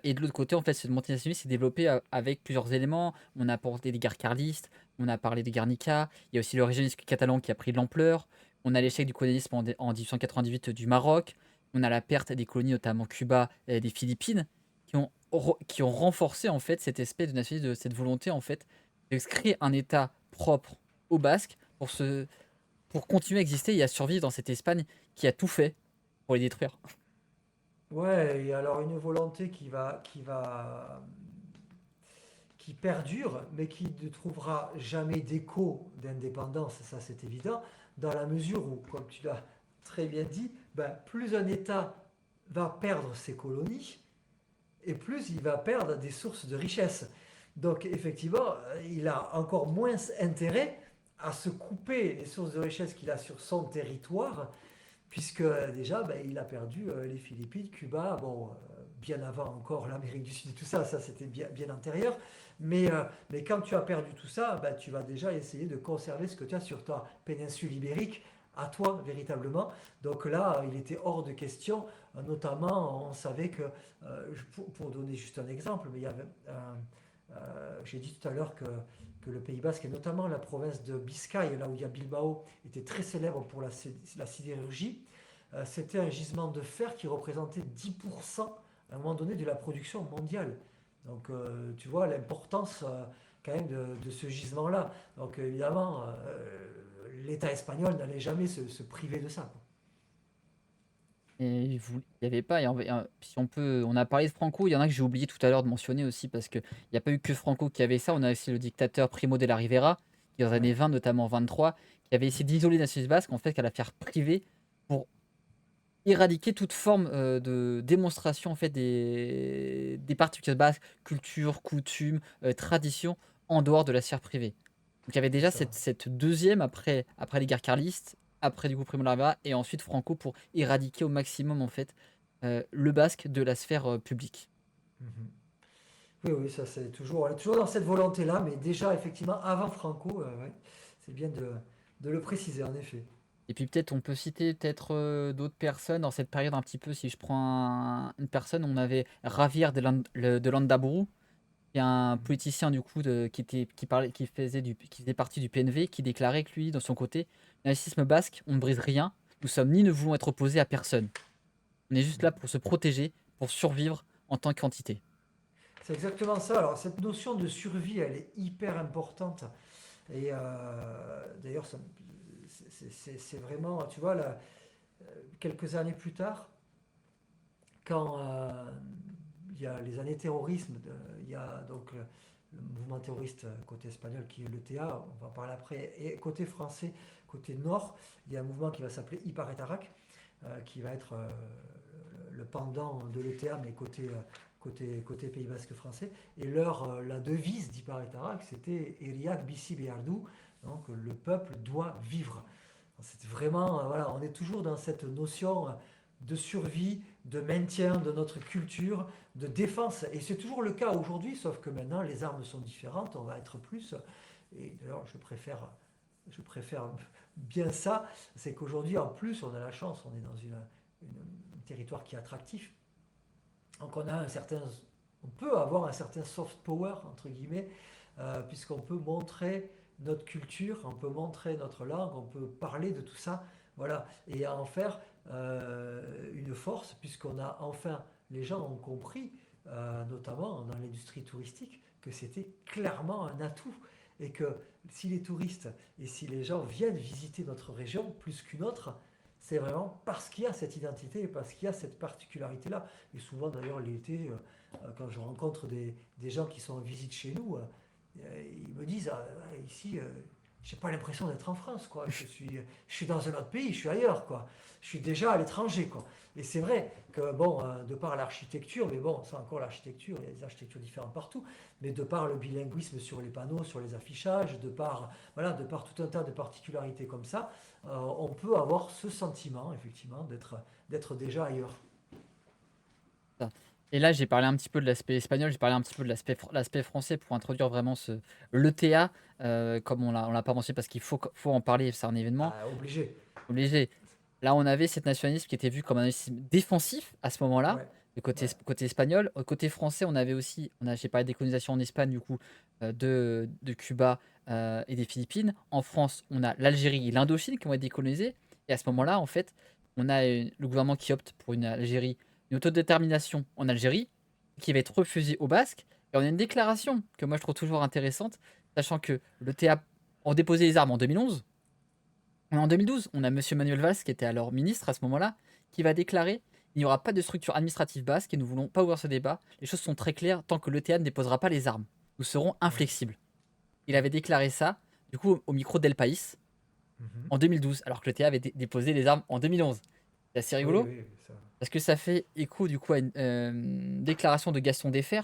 Et de l'autre côté, en fait, cette montée nationaliste s'est développée avec plusieurs éléments. On a apporté des guerres carlistes, on a parlé de Guernica, il y a aussi le régionalisme catalan qui a pris de l'ampleur. On a l'échec du colonialisme en 1898 du Maroc. On a la perte des colonies, notamment Cuba et des Philippines qui ont renforcé en fait cette espèce de nationalisme, de cette volonté en fait de se créer un État propre aux Basques pour continuer à exister et à survivre dans cette Espagne qui a tout fait pour les détruire. Ouais, et alors une volonté qui perdure, mais qui ne trouvera jamais d'écho d'indépendance, ça c'est évident, dans la mesure où, comme tu l'as très bien dit, ben, plus un État va perdre ses colonies, et plus il va perdre des sources de richesse. Donc effectivement, il a encore moins intérêt à se couper les sources de richesse qu'il a sur son territoire puisque déjà, ben, il a perdu les Philippines, Cuba, bon, bien avant encore l'Amérique du Sud et tout ça, ça c'était bien antérieur. Mais quand tu as perdu tout ça, ben, tu vas déjà essayer de conserver ce que tu as sur ta péninsule ibérique, à toi véritablement. Donc là, il était hors de question, notamment, on savait que, pour donner juste un exemple, mais il y avait j'ai dit tout à l'heure que le Pays Basque, et notamment la province de Biscaye, là où il y a Bilbao, était très célèbre pour la sidérurgie. C'était un gisement de fer qui représentait 10% à un moment donné de la production mondiale. Donc tu vois l'importance quand même de ce gisement-là. Donc évidemment, l'État espagnol n'allait jamais se priver de ça, quoi. Et il y avait pas, si on a parlé de Franco, il y en a que j'ai oublié tout à l'heure de mentionner aussi parce qu'il y a pas eu que Franco qui avait ça. On a aussi le dictateur Primo de la Rivera, qui dans les années Ouais. 20, notamment 23, qui avait essayé d'isoler la nationalisme basque en fait qu'à la faire privée pour éradiquer toute forme de démonstration en fait des particulares basques, culture, coutume, tradition en dehors de la sphère privée. Donc il y avait C'est déjà ça. cette deuxième après les guerres carlistes, après du coup Primo de la Rivera et ensuite Franco pour éradiquer au maximum en fait le basque de la sphère publique. Mhm. Oui, oui, ça c'est toujours, on est toujours dans cette volonté-là, mais déjà effectivement avant Franco, ouais, c'est bien de le préciser en effet. Et puis peut-être on peut citer peut-être d'autres personnes dans cette période un petit peu. Si je prends une personne, on avait Javier de Landaburu, qui est un Mhm. politicien du coup qui faisait partie du PNV, qui déclarait que lui, de son côté, l'investisme basque, on ne brise rien. Nous sommes ni ne voulons être opposés à personne. On est juste là pour se protéger, pour survivre en tant qu'entité. C'est exactement ça. Alors cette notion de survie, elle est hyper importante. Et d'ailleurs, c'est vraiment, tu vois, là, quelques années plus tard, quand il y a les années terrorisme, il y a donc le mouvement terroriste côté espagnol qui est l'ETA, on va en parler après, et côté français, côté nord, il y a un mouvement qui va s'appeler Iparetarak, qui va être le pendant de l'ETA, mais côté Pays Basque français. Et la devise d'Iparetarak, c'était Eriak Bisi Beardu, donc le peuple doit vivre. C'est vraiment, voilà, on est toujours dans cette notion de survie, de maintien de notre culture, de défense. Et c'est toujours le cas aujourd'hui, sauf que maintenant les armes sont différentes, on va être plus. Et d'ailleurs, je préfère bien ça, c'est qu'aujourd'hui, en plus, on a la chance, on est dans un territoire qui est attractif. Donc on peut avoir un certain soft power, entre guillemets, puisqu'on peut montrer notre culture, on peut montrer notre langue, on peut parler de tout ça, voilà, et en faire une force, puisqu'on a enfin, les gens ont compris, notamment dans l'industrie touristique, que c'était clairement un atout, et que si les touristes et si les gens viennent visiter notre région plus qu'une autre, c'est vraiment parce qu'il y a cette identité et parce qu'il y a cette particularité-là. Et souvent, d'ailleurs, l'été, quand je rencontre des gens qui sont en visite chez nous, ils me disent ah, ici, j'ai pas l'impression d'être en France, quoi. Je suis dans un autre pays, je suis ailleurs, quoi. Je suis déjà à l'étranger, quoi. Et c'est vrai que, bon, de par l'architecture, mais bon, c'est encore l'architecture, il y a des architectures différentes partout, mais de par le bilinguisme sur les panneaux, sur les affichages, voilà, de par tout un tas de particularités comme ça, on peut avoir ce sentiment, effectivement, d'être déjà ailleurs. Ça. Et là, j'ai parlé un petit peu de l'aspect espagnol, j'ai parlé un petit peu de l'aspect français pour introduire vraiment l'ETA, comme on l'a pas mentionné parce faut en parler, c'est un événement Ah, obligé. obligé. Là, on avait cet nationalisme qui était vu comme un nationalisme défensif à ce moment-là, Ouais, du côté, ouais. côté espagnol. Au côté français, on avait aussi, j'ai parlé des colonisations en Espagne, du coup, de Cuba et des Philippines. En France, on a l'Algérie et l'Indochine qui ont été décolonisés. Et à ce moment-là, en fait, on a le gouvernement qui opte pour une Algérie, une autodétermination en Algérie, qui va être refusée aux Basques. Et on a une déclaration que moi je trouve toujours intéressante, sachant que le TA ont déposé les armes en 2011. En 2012, on a Monsieur Manuel Valls, qui était alors ministre à ce moment-là, qui va déclarer: il n'y aura pas de structure administrative basque et nous ne voulons pas ouvrir ce débat. Les choses sont très claires tant que l'ETA ne déposera pas les armes. Nous serons Ouais. inflexibles. Il Ouais. avait déclaré ça, du coup, au micro d'El País, Mhm. en 2012, alors que l'ETA avait déposé les armes en 2011. C'est assez Oui, rigolo, oui, ça. parce que ça fait écho, du coup, à une déclaration de Gaston Deffer,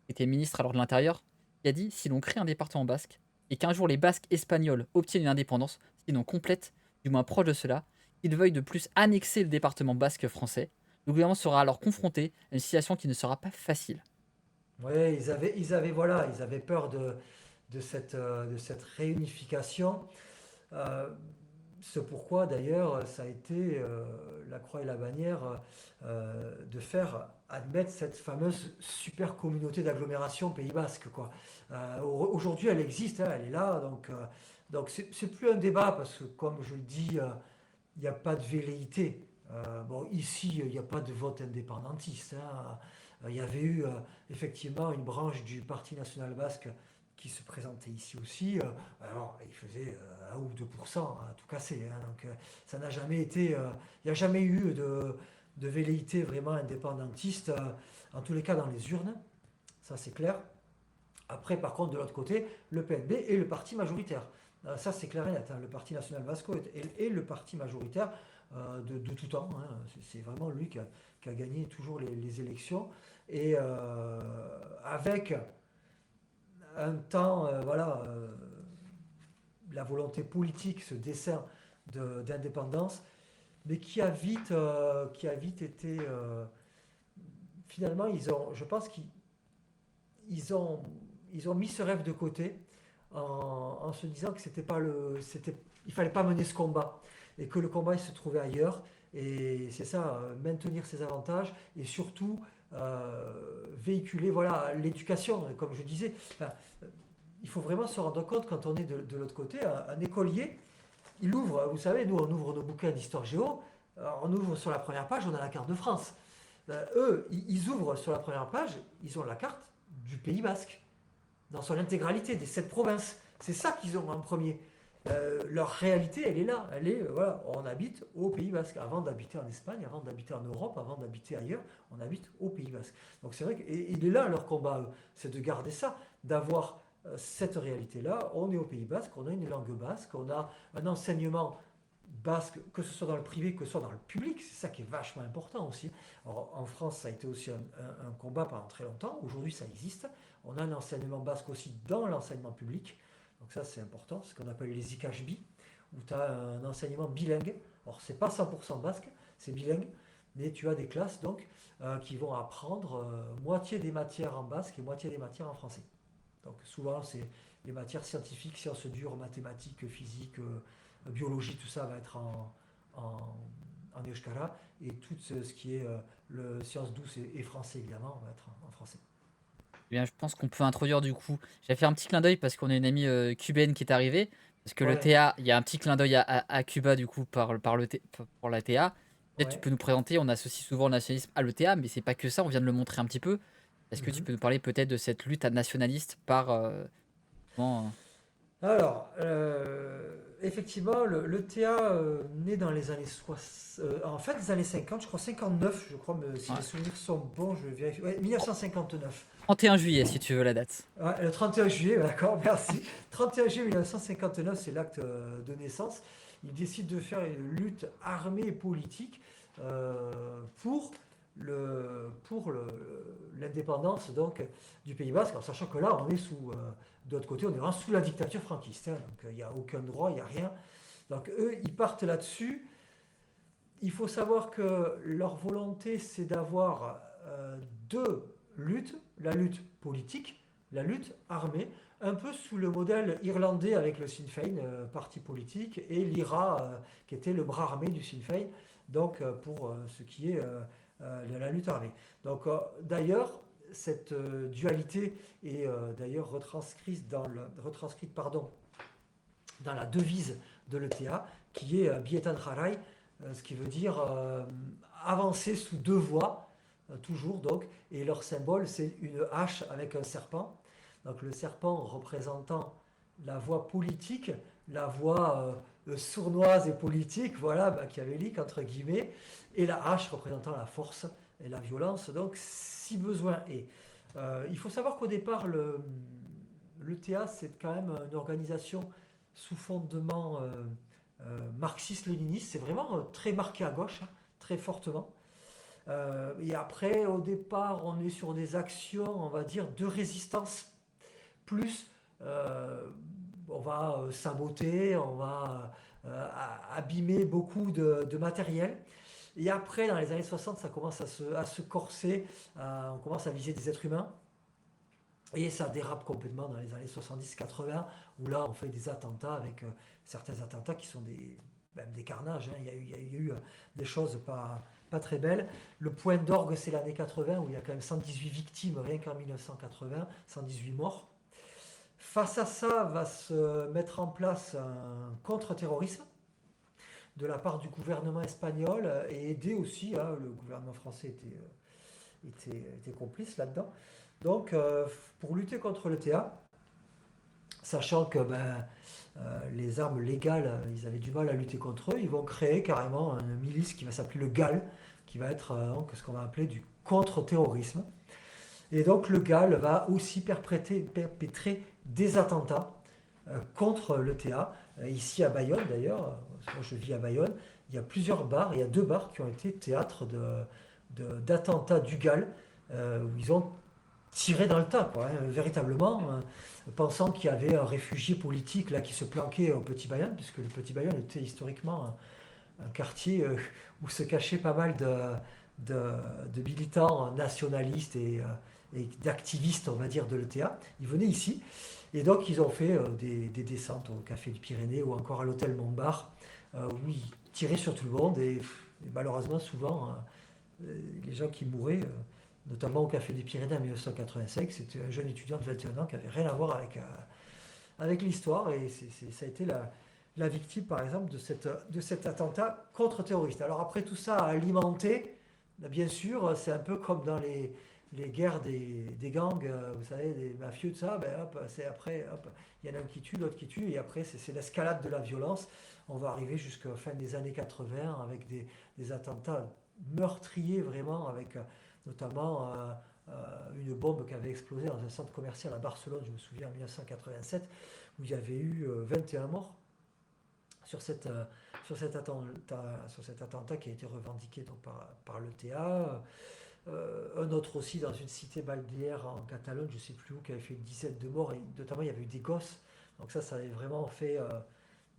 qui était ministre alors de l'Intérieur, qui a dit: si l'on crée un département basque, et qu'un jour les Basques espagnols obtiennent une indépendance, sinon complète, du moins proche de cela, qu'il veuille de plus annexer le département basque français. Le gouvernement sera alors confronté à une situation qui ne sera pas facile. Ouais, voilà, ils avaient peur de cette réunification. Euh, C'est pourquoi d'ailleurs ça a été la croix et la bannière de faire admettre cette fameuse super communauté d'agglomération Pays Basque, quoi. Aujourd'hui elle existe, hein, elle est là, donc c'est plus un débat parce que comme je le dis, il n'y a pas de velléité. Bon, ici, il n'y a pas de vote indépendantiste, hein. Il y avait eu effectivement une branche du Parti national basque qui se présentait ici aussi. Alors, il faisait 1 ou 2%, à tout casser, hein. Donc, ça n'a jamais été. Il n'y a jamais eu de velléité vraiment indépendantiste, en tous les cas dans les urnes, ça c'est clair. Après, par contre, de l'autre côté, le PNB est le parti majoritaire. Ça, c'est clair et net, hein. Le Parti national basco est le parti majoritaire de tout temps, hein. C'est vraiment lui qui a gagné toujours les élections. Et avec un temps, voilà, la volonté politique, ce dessin d'indépendance, mais qui a vite été. Finalement, je pense qu'ils ils ont, ils ont mis ce rêve de côté en se disant que il fallait pas mener ce combat et que le combat il se trouvait ailleurs. Et c'est ça, maintenir ses avantages et surtout véhiculer voilà, l'éducation, comme je disais. Enfin, il faut vraiment se rendre compte quand on est de l'autre côté, un écolier, il ouvre, vous savez, nous on ouvre nos bouquins d'histoire géo, on ouvre sur la première page, on a la carte de France. Eux, ils ouvrent sur la première page, ils ont la carte du Pays Basque, dans son intégralité, des 7 provinces. C'est ça qu'ils ont en premier. Leur réalité, elle est là. Elle est, voilà, on habite au Pays Basque. Avant d'habiter en Espagne, avant d'habiter en Europe, avant d'habiter ailleurs, on habite au Pays Basque. Donc c'est vrai qu'il est là leur combat, c'est de garder ça, d'avoir cette réalité-là. On est au Pays Basque, on a une langue basque, on a un enseignement basque, que ce soit dans le privé, que ce soit dans le public, c'est ça qui est vachement important aussi. Alors, en France, ça a été aussi un combat pendant très longtemps. Aujourd'hui, ça existe. On a un enseignement basque aussi dans l'enseignement public. Donc ça, c'est important, ce qu'on appelle les IKHB, où tu as un enseignement bilingue. Alors, c'est pas 100% basque, c'est bilingue, mais tu as des classes donc qui vont apprendre moitié des matières en basque et moitié des matières en français. Donc souvent, c'est les matières scientifiques, sciences dures, mathématiques, physique, biologie, tout ça va être en, en euskara. Et tout ce qui est le sciences douces et français, évidemment, va être en français. Eh bien, je pense qu'on peut introduire du coup. J'ai fait un petit clin d'œil parce qu'on a une amie cubaine qui est arrivée. Parce que le Ouais, TA, il y a un petit clin d'œil à Cuba du coup pour la TA. Peut-être tu ouais. peux nous présenter, on associe souvent le nationalisme à l'ETA, mais c'est pas que ça, on vient de le montrer un petit peu. Est-ce que tu Mhm. peux nous parler peut-être de cette lutte nationaliste par comment, Alors, effectivement, le TA naît dans les années 60, en fait, les années 50, je crois 59, je crois, mais si ouais. les souvenirs sont bons, je vais vérifier. Ouais, 1959. 31 juillet si tu veux la date. Ouais, le 31 juillet, d'accord, merci. 31 juillet 1959, c'est l'acte de naissance. Il décide de faire une lutte armée et politique pour l'indépendance donc du Pays Basque, en sachant que là, on est de l'autre côté, on est vraiment sous la dictature franquiste, hein. Donc il n'y a aucun droit, il n'y a rien. Donc eux, ils partent là-dessus. Il faut savoir que leur volonté, c'est d'avoir deux luttes, la lutte politique, la lutte armée, un peu sous le modèle irlandais avec le Sinn Féin, parti politique, et l'IRA, qui était le bras armé du Sinn Féin, donc pour ce qui est de la lutte armée. Donc d'ailleurs, cette dualité est d'ailleurs retranscrite dans la devise de l'ETA, qui est Bietan Harai, ce qui veut dire avancer sous 2 voies, toujours donc, et leur symbole c'est une hache avec un serpent. Donc le serpent représentant la voie politique, la voie sournoise et politique, voilà, machiavélique entre guillemets, et la hache représentant la force et la violence, donc si besoin est. Il faut savoir qu'au départ, l'ETA c'est quand même une organisation sous fondement marxiste-léniniste, c'est vraiment très marqué à gauche, hein, très fortement. Et après, au départ, on est sur des actions, on va dire, de résistance, plus on va saboter, on va abîmé beaucoup de matériel. Et après, dans les années 60, ça commence à se corser, on commence à viser des êtres humains. Et ça dérape complètement dans les années 70-80, où là on fait des attentats avec certains attentats qui sont même des carnages, hein. Il y a eu des choses pas très belles. Le point d'orgue, c'est l'année 80, où il y a quand même 118 victimes rien qu'en 1980, 118 morts. Face à ça, va se mettre en place un contre-terrorisme de la part du gouvernement espagnol et aidé aussi, hein, le gouvernement français était complice là-dedans. Donc, pour lutter contre le TA, sachant que les armes légales, ils avaient du mal à lutter contre eux, ils vont créer carrément une milice qui va s'appeler le GAL, qui va être donc, ce qu'on va appeler du contre-terrorisme. Et donc le GAL va aussi perpétrer des attentats contre le TA. Ici à Bayonne d'ailleurs, moi je vis à Bayonne, il y a plusieurs bars, il y a 2 bars qui ont été théâtre d'attentats du GAL, où ils ont tiré dans le tas, quoi, hein, véritablement, pensant qu'il y avait un réfugié politique là qui se planquait au Petit Bayonne, puisque le Petit Bayonne était historiquement un quartier où se cachaient pas mal de militants nationalistes et d'activistes, on va dire, de l'ETA. Ils venaient ici, et donc ils ont fait des descentes au Café du Pyrénées ou encore à l'hôtel Montbar, où ils tiraient sur tout le monde, et malheureusement, souvent, les gens qui mouraient, notamment au Café des Pyrénées en 1985, c'était un jeune étudiant de 21 ans qui n'avait rien à voir avec l'histoire, et ça a été la victime, par exemple, de cet attentat contre-terroriste. Alors après, tout ça a alimenté, bien sûr, c'est un peu comme dans les guerres des gangs, vous savez, des mafieux, tout ça, hop, c'est après, hop, il y en a un qui tue, l'autre qui tue, et après, c'est l'escalade de la violence. On va arriver jusqu'à la fin des années 80 avec des attentats meurtriers, vraiment, avec notamment une bombe qui avait explosé dans un centre commercial à Barcelone, je me souviens, en 1987, où il y avait eu 21 morts sur cet attentat qui a été revendiqué donc par l'ETA. Un autre aussi dans une cité balnéaire en Catalogne, je ne sais plus où, qui avait fait une dizaine de morts, et notamment il y avait eu des gosses. Donc ça avait vraiment fait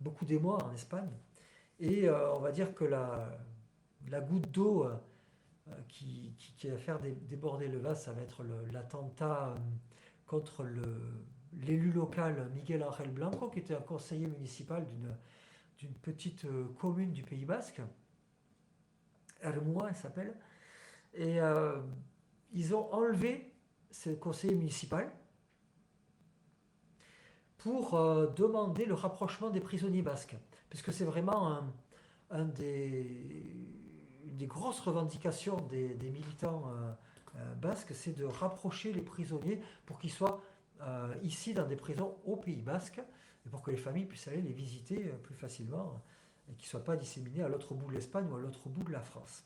beaucoup d'émoi en Espagne. Et on va dire que la goutte d'eau qui va faire déborder le vase, ça va être l'attentat contre l'élu local Miguel Ángel Blanco, qui était un conseiller municipal d'une petite commune du Pays Basque, Ermua, elle s'appelle. Et ils ont enlevé ce conseiller municipal pour demander le rapprochement des prisonniers basques, puisque c'est vraiment une des grosses revendications des militants basques, c'est de rapprocher les prisonniers pour qu'ils soient ici dans des prisons au Pays Basque, et pour que les familles puissent aller les visiter plus facilement, et qu'ils ne soient pas disséminés à l'autre bout de l'Espagne ou à l'autre bout de la France.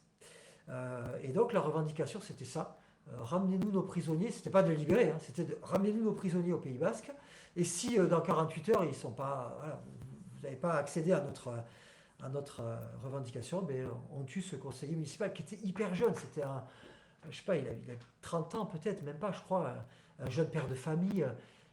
Et donc la revendication, c'était ça. Ramenez-nous nos prisonniers, c'était pas de les libérer, hein, c'était de ramenez-nous nos prisonniers au Pays Basque. Et si dans 48 heures, ils sont pas, voilà, vous n'avez pas accédé à notre revendication, ben, on tue ce conseiller municipal qui était hyper jeune. C'était je sais pas, il a 30 ans peut-être, même pas, je crois, un jeune père de famille.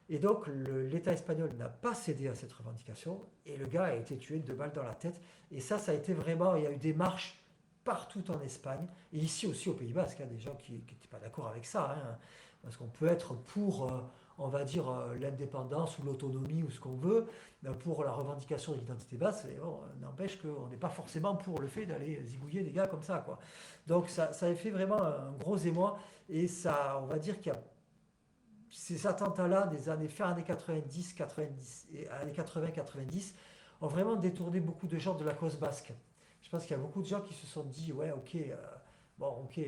Et donc l'État espagnol n'a pas cédé à cette revendication, et le gars a été tué de 2 balles dans la tête. Et ça a été vraiment, il y a eu des marches partout en Espagne, et ici aussi au Pays Basque, hein, des gens qui n'étaient pas d'accord avec ça, hein, parce qu'on peut être pour, on va dire, l'indépendance ou l'autonomie ou ce qu'on veut, pour la revendication de l'identité basque, et bon, n'empêche qu'on n'est pas forcément pour le fait d'aller zigouiller des gars comme ça, quoi. Donc ça a fait vraiment un gros émoi, et ça, on va dire qu'il y a ces attentats-là des fin années 90, 90 et années 80-90 ont vraiment détourné beaucoup de gens de la cause basque. Je pense qu'il y a beaucoup de gens qui se sont dit, ouais, ok, bon, ok,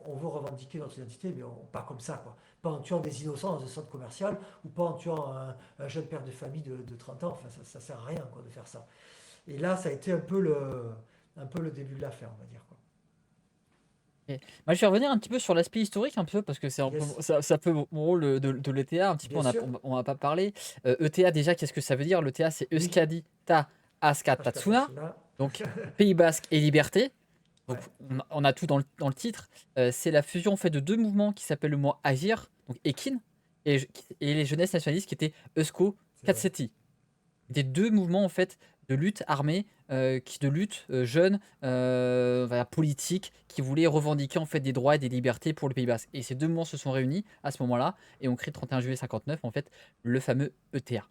on veut revendiquer notre identité, mais pas comme ça, quoi. Pas en tuant des innocents dans un centre commercial, ou pas en tuant un jeune père de famille de 30 ans. Enfin, ça sert à rien, quoi, de faire ça. Et là, ça a été un peu le début de l'affaire, on va dire, quoi. Ok. Moi, je vais revenir un petit peu sur l'aspect historique, un peu, parce que Yes, ça peut mon rôle de l'ETA, un petit peu, bien sûr. on n'a pas parlé. ETA, déjà, qu'est-ce que ça veut dire? L'ETA, c'est Oui, Euskadi Ta Aska Tatsuna, Ashkatasuna. donc Pays Basque et Liberté. Donc Ouais, on a tout dans le titre. C'est la fusion en fait de 2 mouvements qui s'appellent le mouvement Agir, donc Ekin, et les jeunesses nationalistes qui étaient Eusko c'est vrai. Katseti. Des 2 mouvements en fait de lutte armée, de lutte, jeune, voilà, politique, qui voulait revendiquer en fait des droits et des libertés pour le Pays basque. Et ces 2 mouvements se sont réunis à ce moment-là et ont créé le 31 juillet 59 en fait, le fameux ETA.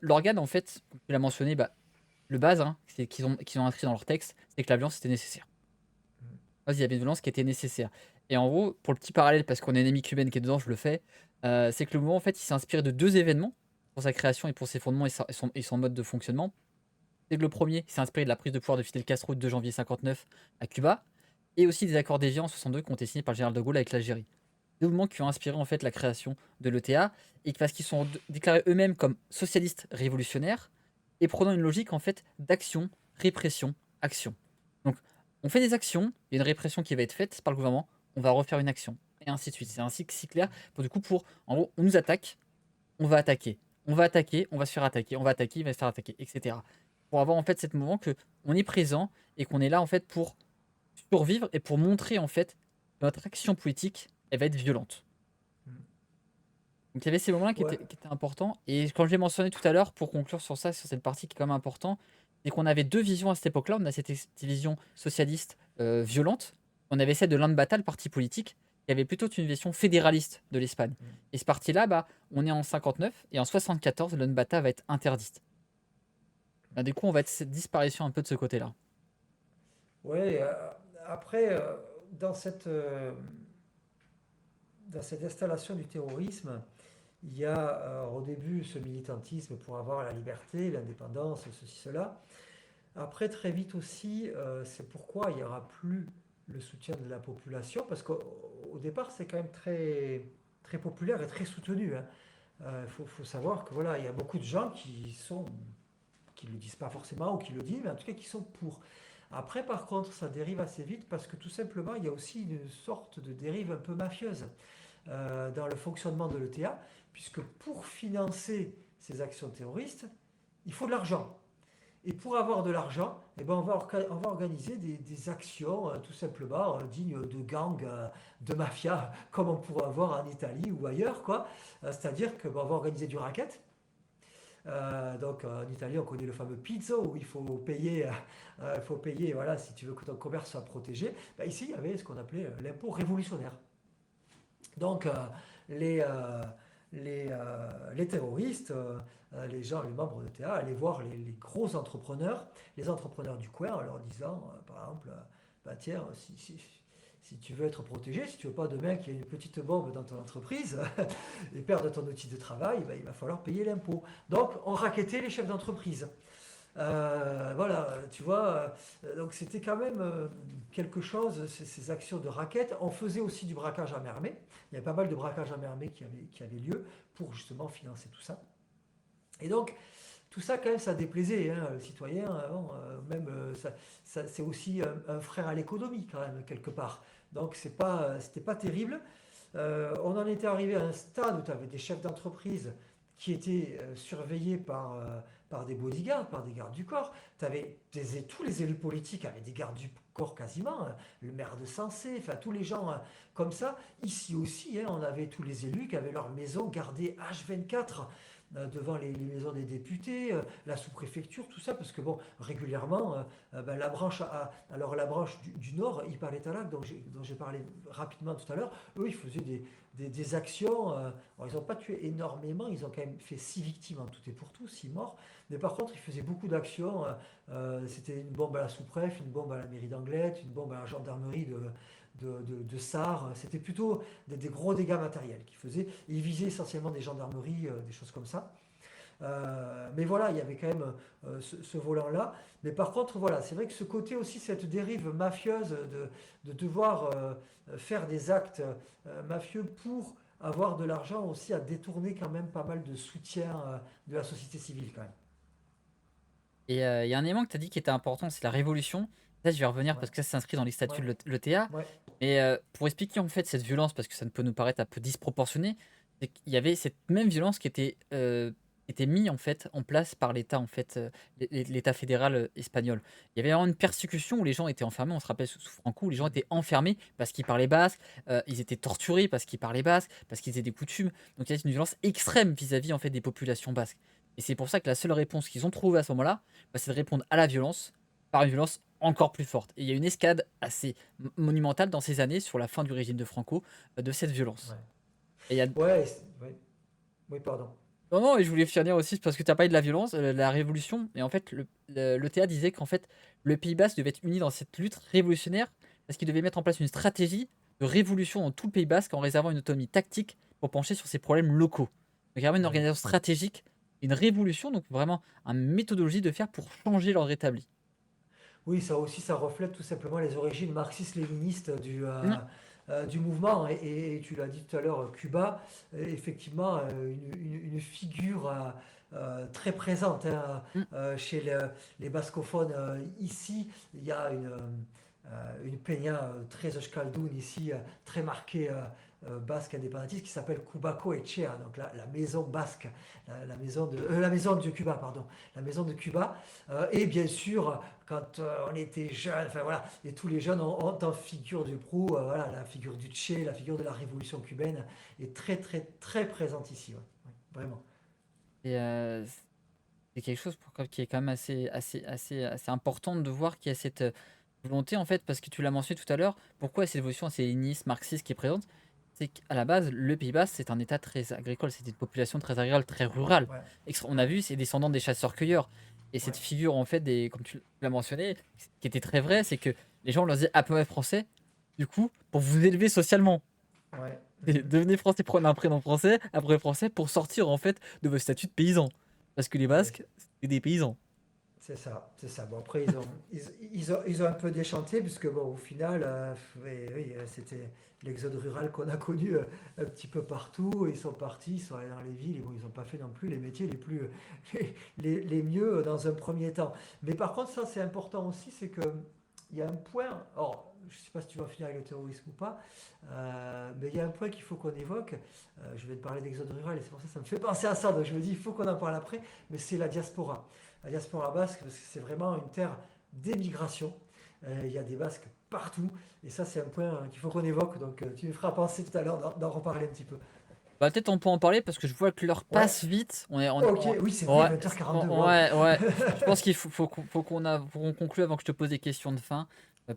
L'organe en fait, comme tu l'as mentionné, bah, le base, hein, c'est qu'ils ont inscrit dans leur texte, c'est que la violence était nécessaire. Il y avait une violence qui était nécessaire. Et en gros, pour le petit parallèle, parce qu'on est ennemi cubaine qui est dedans, je le fais, c'est que le mouvement en fait, il s'est inspiré de 2 événements pour sa création et pour ses fondements et son mode de fonctionnement. C'est que le premier, il s'est inspiré de la prise de pouvoir de Fidel Castro le 2 janvier 59 à Cuba, et aussi des accords d'Évian en 62 qui ont été signés par le général de Gaulle avec l'Algérie. 2 mouvements qui ont inspiré en fait la création de l'ETA et parce qu'ils sont déclarés eux-mêmes comme socialistes révolutionnaires et prenant une logique en fait d'action, répression, action. Donc on fait des actions, il y a une répression qui va être faite par le gouvernement, on va refaire une action et ainsi de suite. C'est un cycle si clair pour en gros on nous attaque, on va attaquer, on va attaquer, on va se faire attaquer, on va attaquer, il va se faire attaquer, etc. Pour avoir en fait cette moment que on est présent et qu'on est là en fait pour survivre et pour montrer en fait que notre action politique elle va être violente. Donc il y avait ces moments-là qui Ouais. étaient, qui étaient importants. Et quand je l'ai mentionné tout à l'heure, pour conclure sur ça, sur cette partie qui est quand même importante, c'est qu'on avait 2 visions à cette époque-là. On a cette vision socialiste violente. On avait celle de l'Handbata, le parti politique, qui avait plutôt une vision fédéraliste de l'Espagne. Et ce parti-là, bah, on est en 59 et en 74, l'Handbata va être interdite. Bah, du coup, on va être cette disparition un peu de ce côté-là. Ouais, après, dans cette, euh, dans cette installation du terrorisme, il y a au début ce militantisme pour avoir la liberté, l'indépendance, ceci, cela. Après, très vite aussi, c'est pourquoi il n'y aura plus le soutien de la population, parce qu'au au départ, c'est quand même très, très populaire et très soutenu, hein. Faut savoir que voilà, il y a beaucoup de gens qui ne le disent pas forcément ou qui le disent, mais en tout cas qui sont pour. Après, par contre, ça dérive assez vite parce que tout simplement, il y a aussi une sorte de dérive un peu mafieuse dans le fonctionnement de l'ETA, puisque pour financer ces actions terroristes, il faut de l'argent. Et pour avoir de l'argent, eh ben on va organiser des actions tout simplement dignes de gangs, de mafia, comme on pourrait avoir en Italie ou ailleurs, quoi. C'est-à-dire qu'on va organiser du racket. Donc en Italie, on connaît le fameux pizzo où il faut payer, voilà, si tu veux que ton commerce soit protégé. Ben, ici, il y avait ce qu'on appelait l'impôt révolutionnaire. Donc les, euh, les terroristes, les gens, les membres de TA, allaient voir les gros entrepreneurs, les entrepreneurs du coin, en leur disant, par exemple, bah, tiens, si tu veux être protégé, si tu veux pas demain qu'il y ait une petite bombe dans ton entreprise et perdre ton outil de travail, bah, il va falloir payer l'impôt. Donc on rackettait les chefs d'entreprise. Voilà, tu vois, donc c'était quand même quelque chose, ces actions de raquettes. On faisait aussi du braquage à main armée. Il y avait pas mal de braquages à main armée qui avaient lieu pour justement financer tout ça. Et donc, tout ça, quand même, ça déplaisait, hein, le citoyen. Bon, même, c'est aussi un frein à l'économie, quand même, quelque part. Donc, c'était pas terrible. On en était arrivé à un stade où tu avais des chefs d'entreprise qui étaient surveillés par des bodyguards, par des gardes du corps. Tous les élus politiques avaient des gardes du corps quasiment, hein. Le maire de Sensé, enfin tous les gens comme ça. Ici aussi, hein, on avait tous les élus qui avaient leur maison gardée H24 devant les maisons des députés, la sous-préfecture, tout ça, parce que bon, régulièrement, ben, alors la branche du Nord, ils parlaient à dont j'ai parlé rapidement tout à l'heure, eux, ils faisaient des actions, alors, ils n'ont pas tué énormément, ils ont quand même fait 6 victimes en tout et pour tout, 6 morts, mais par contre, ils faisaient beaucoup d'actions, c'était une bombe à la sous-préf, une bombe à la mairie d'Anglet, une bombe à la gendarmerie de Sarre. C'était plutôt des gros dégâts matériels qu'ils faisaient. Ils visaient essentiellement des gendarmeries, des choses comme ça. Mais voilà, il y avait quand même ce volant-là. Mais par contre, voilà, c'est vrai que ce côté aussi, cette dérive mafieuse de devoir faire des actes mafieux pour avoir de l'argent aussi a détourné quand même pas mal de soutien de la société civile quand même. Et il y a un élément que tu as dit qui était important, c'est la révolution. Ça, je vais revenir Ouais, parce que ça s'inscrit dans les statuts ouais, de l'ETA. ouais. Mais pour expliquer en fait cette violence, parce que ça ne peut nous paraître un peu disproportionné, c'est qu'il y avait cette même violence qui était mise en fait en place par l'État en fait, l'État fédéral espagnol. Il y avait vraiment une persécution où les gens étaient enfermés. On se rappelle sous Franco où les gens étaient enfermés parce qu'ils parlaient basque, ils étaient torturés parce qu'ils parlaient basque, parce qu'ils avaient des coutumes. Donc il y avait une violence extrême vis-à-vis en fait des populations basques. Et c'est pour ça que la seule réponse qu'ils ont trouvée à ce moment-là, bah, c'est de répondre à la violence par une violence encore plus forte. Et il y a une escalade assez monumentale dans ces années, sur la fin du régime de Franco, de cette violence. Ouais. Et il y a Ouais, ouais. Oui, pardon. non, non, et je voulais finir aussi parce que tu as parlé de la violence, de la révolution. Et en fait, le TA disait qu'en fait, le Pays Basque devait être uni dans cette lutte révolutionnaire parce qu'il devait mettre en place une stratégie de révolution dans tout le Pays Basque en réservant une autonomie tactique pour pencher sur ses problèmes locaux. Donc, il y a vraiment une Ouais. organisation stratégique, une révolution, donc vraiment une méthodologie de faire pour changer l'ordre établi. Oui, ça aussi, ça reflète tout simplement les origines marxistes-léninistes Mm, du mouvement. Et tu l'as dit tout à l'heure, Cuba, effectivement, une figure très présente, hein, mm. chez les bascophones ici. Il y a une peña très euskaldun ici, très marquée basque indépendantiste qui s'appelle Cubaco Echea, donc la maison basque, la maison de Cuba, pardon, la maison de Cuba. Et bien sûr, quand on était jeune, enfin voilà, et tous les jeunes ont en figure du proue, voilà, la figure du Che, la figure de la révolution cubaine est très très très présente ici, ouais. Ouais, vraiment. Et c'est quelque chose qui est quand même assez important de voir qu'il y a cette volonté, en fait, parce que tu l'as mentionné tout à l'heure, pourquoi cette évolution assez léniniste, marxiste qui est présente, c'est qu'à la base, le Pays Basque, c'est un état très agricole, c'est une population très agricole, très rurale. Ouais, On a vu, c'est descendant des chasseurs-cueilleurs. Et cette ouais, figure, en fait, comme tu l'as mentionné, qui était très vrai, c'est que les gens leur disaient appelez français, du coup, pour vous élever socialement. ouais. Et Mhm. devenez français, prenez un prénom français, un prénom français, pour sortir, en fait, de votre statut de paysan. Parce que les Oui, Basques, c'est des paysans. c'est ça, c'est ça. Bon, après, ils ont un peu déchanté, puisque, bon, au final, oui, oui, c'était l'exode rural qu'on a connu un petit peu partout. Ils sont partis, ils sont allés dans les villes, et bon, ils n'ont pas fait non plus les métiers les plus, les mieux dans un premier temps. Mais par contre, ça, c'est important aussi, c'est que il y a un point, alors, je ne sais pas si tu vas finir avec le terrorisme ou pas, mais il y a un point qu'il faut qu'on évoque. Je vais te parler d'exode rural, et c'est pour ça que ça me fait penser à ça, donc je me dis, il faut qu'on en parle après, mais c'est la diaspora. La diaspora basque, parce que c'est vraiment une terre d'émigration. Il y a des Basques partout. Et ça, c'est un point qu'il faut qu'on évoque. Donc, tu me feras penser tout à l'heure d'en reparler un petit peu. Bah, peut-être on peut en parler parce que je vois que l'heure Ouais. passe vite. Ok. Oui, c'est vrai, Ouais, 20h42. Waouh. ouais, ouais. Je pense qu'il faut qu'on conclue avant que je te pose des questions de fin.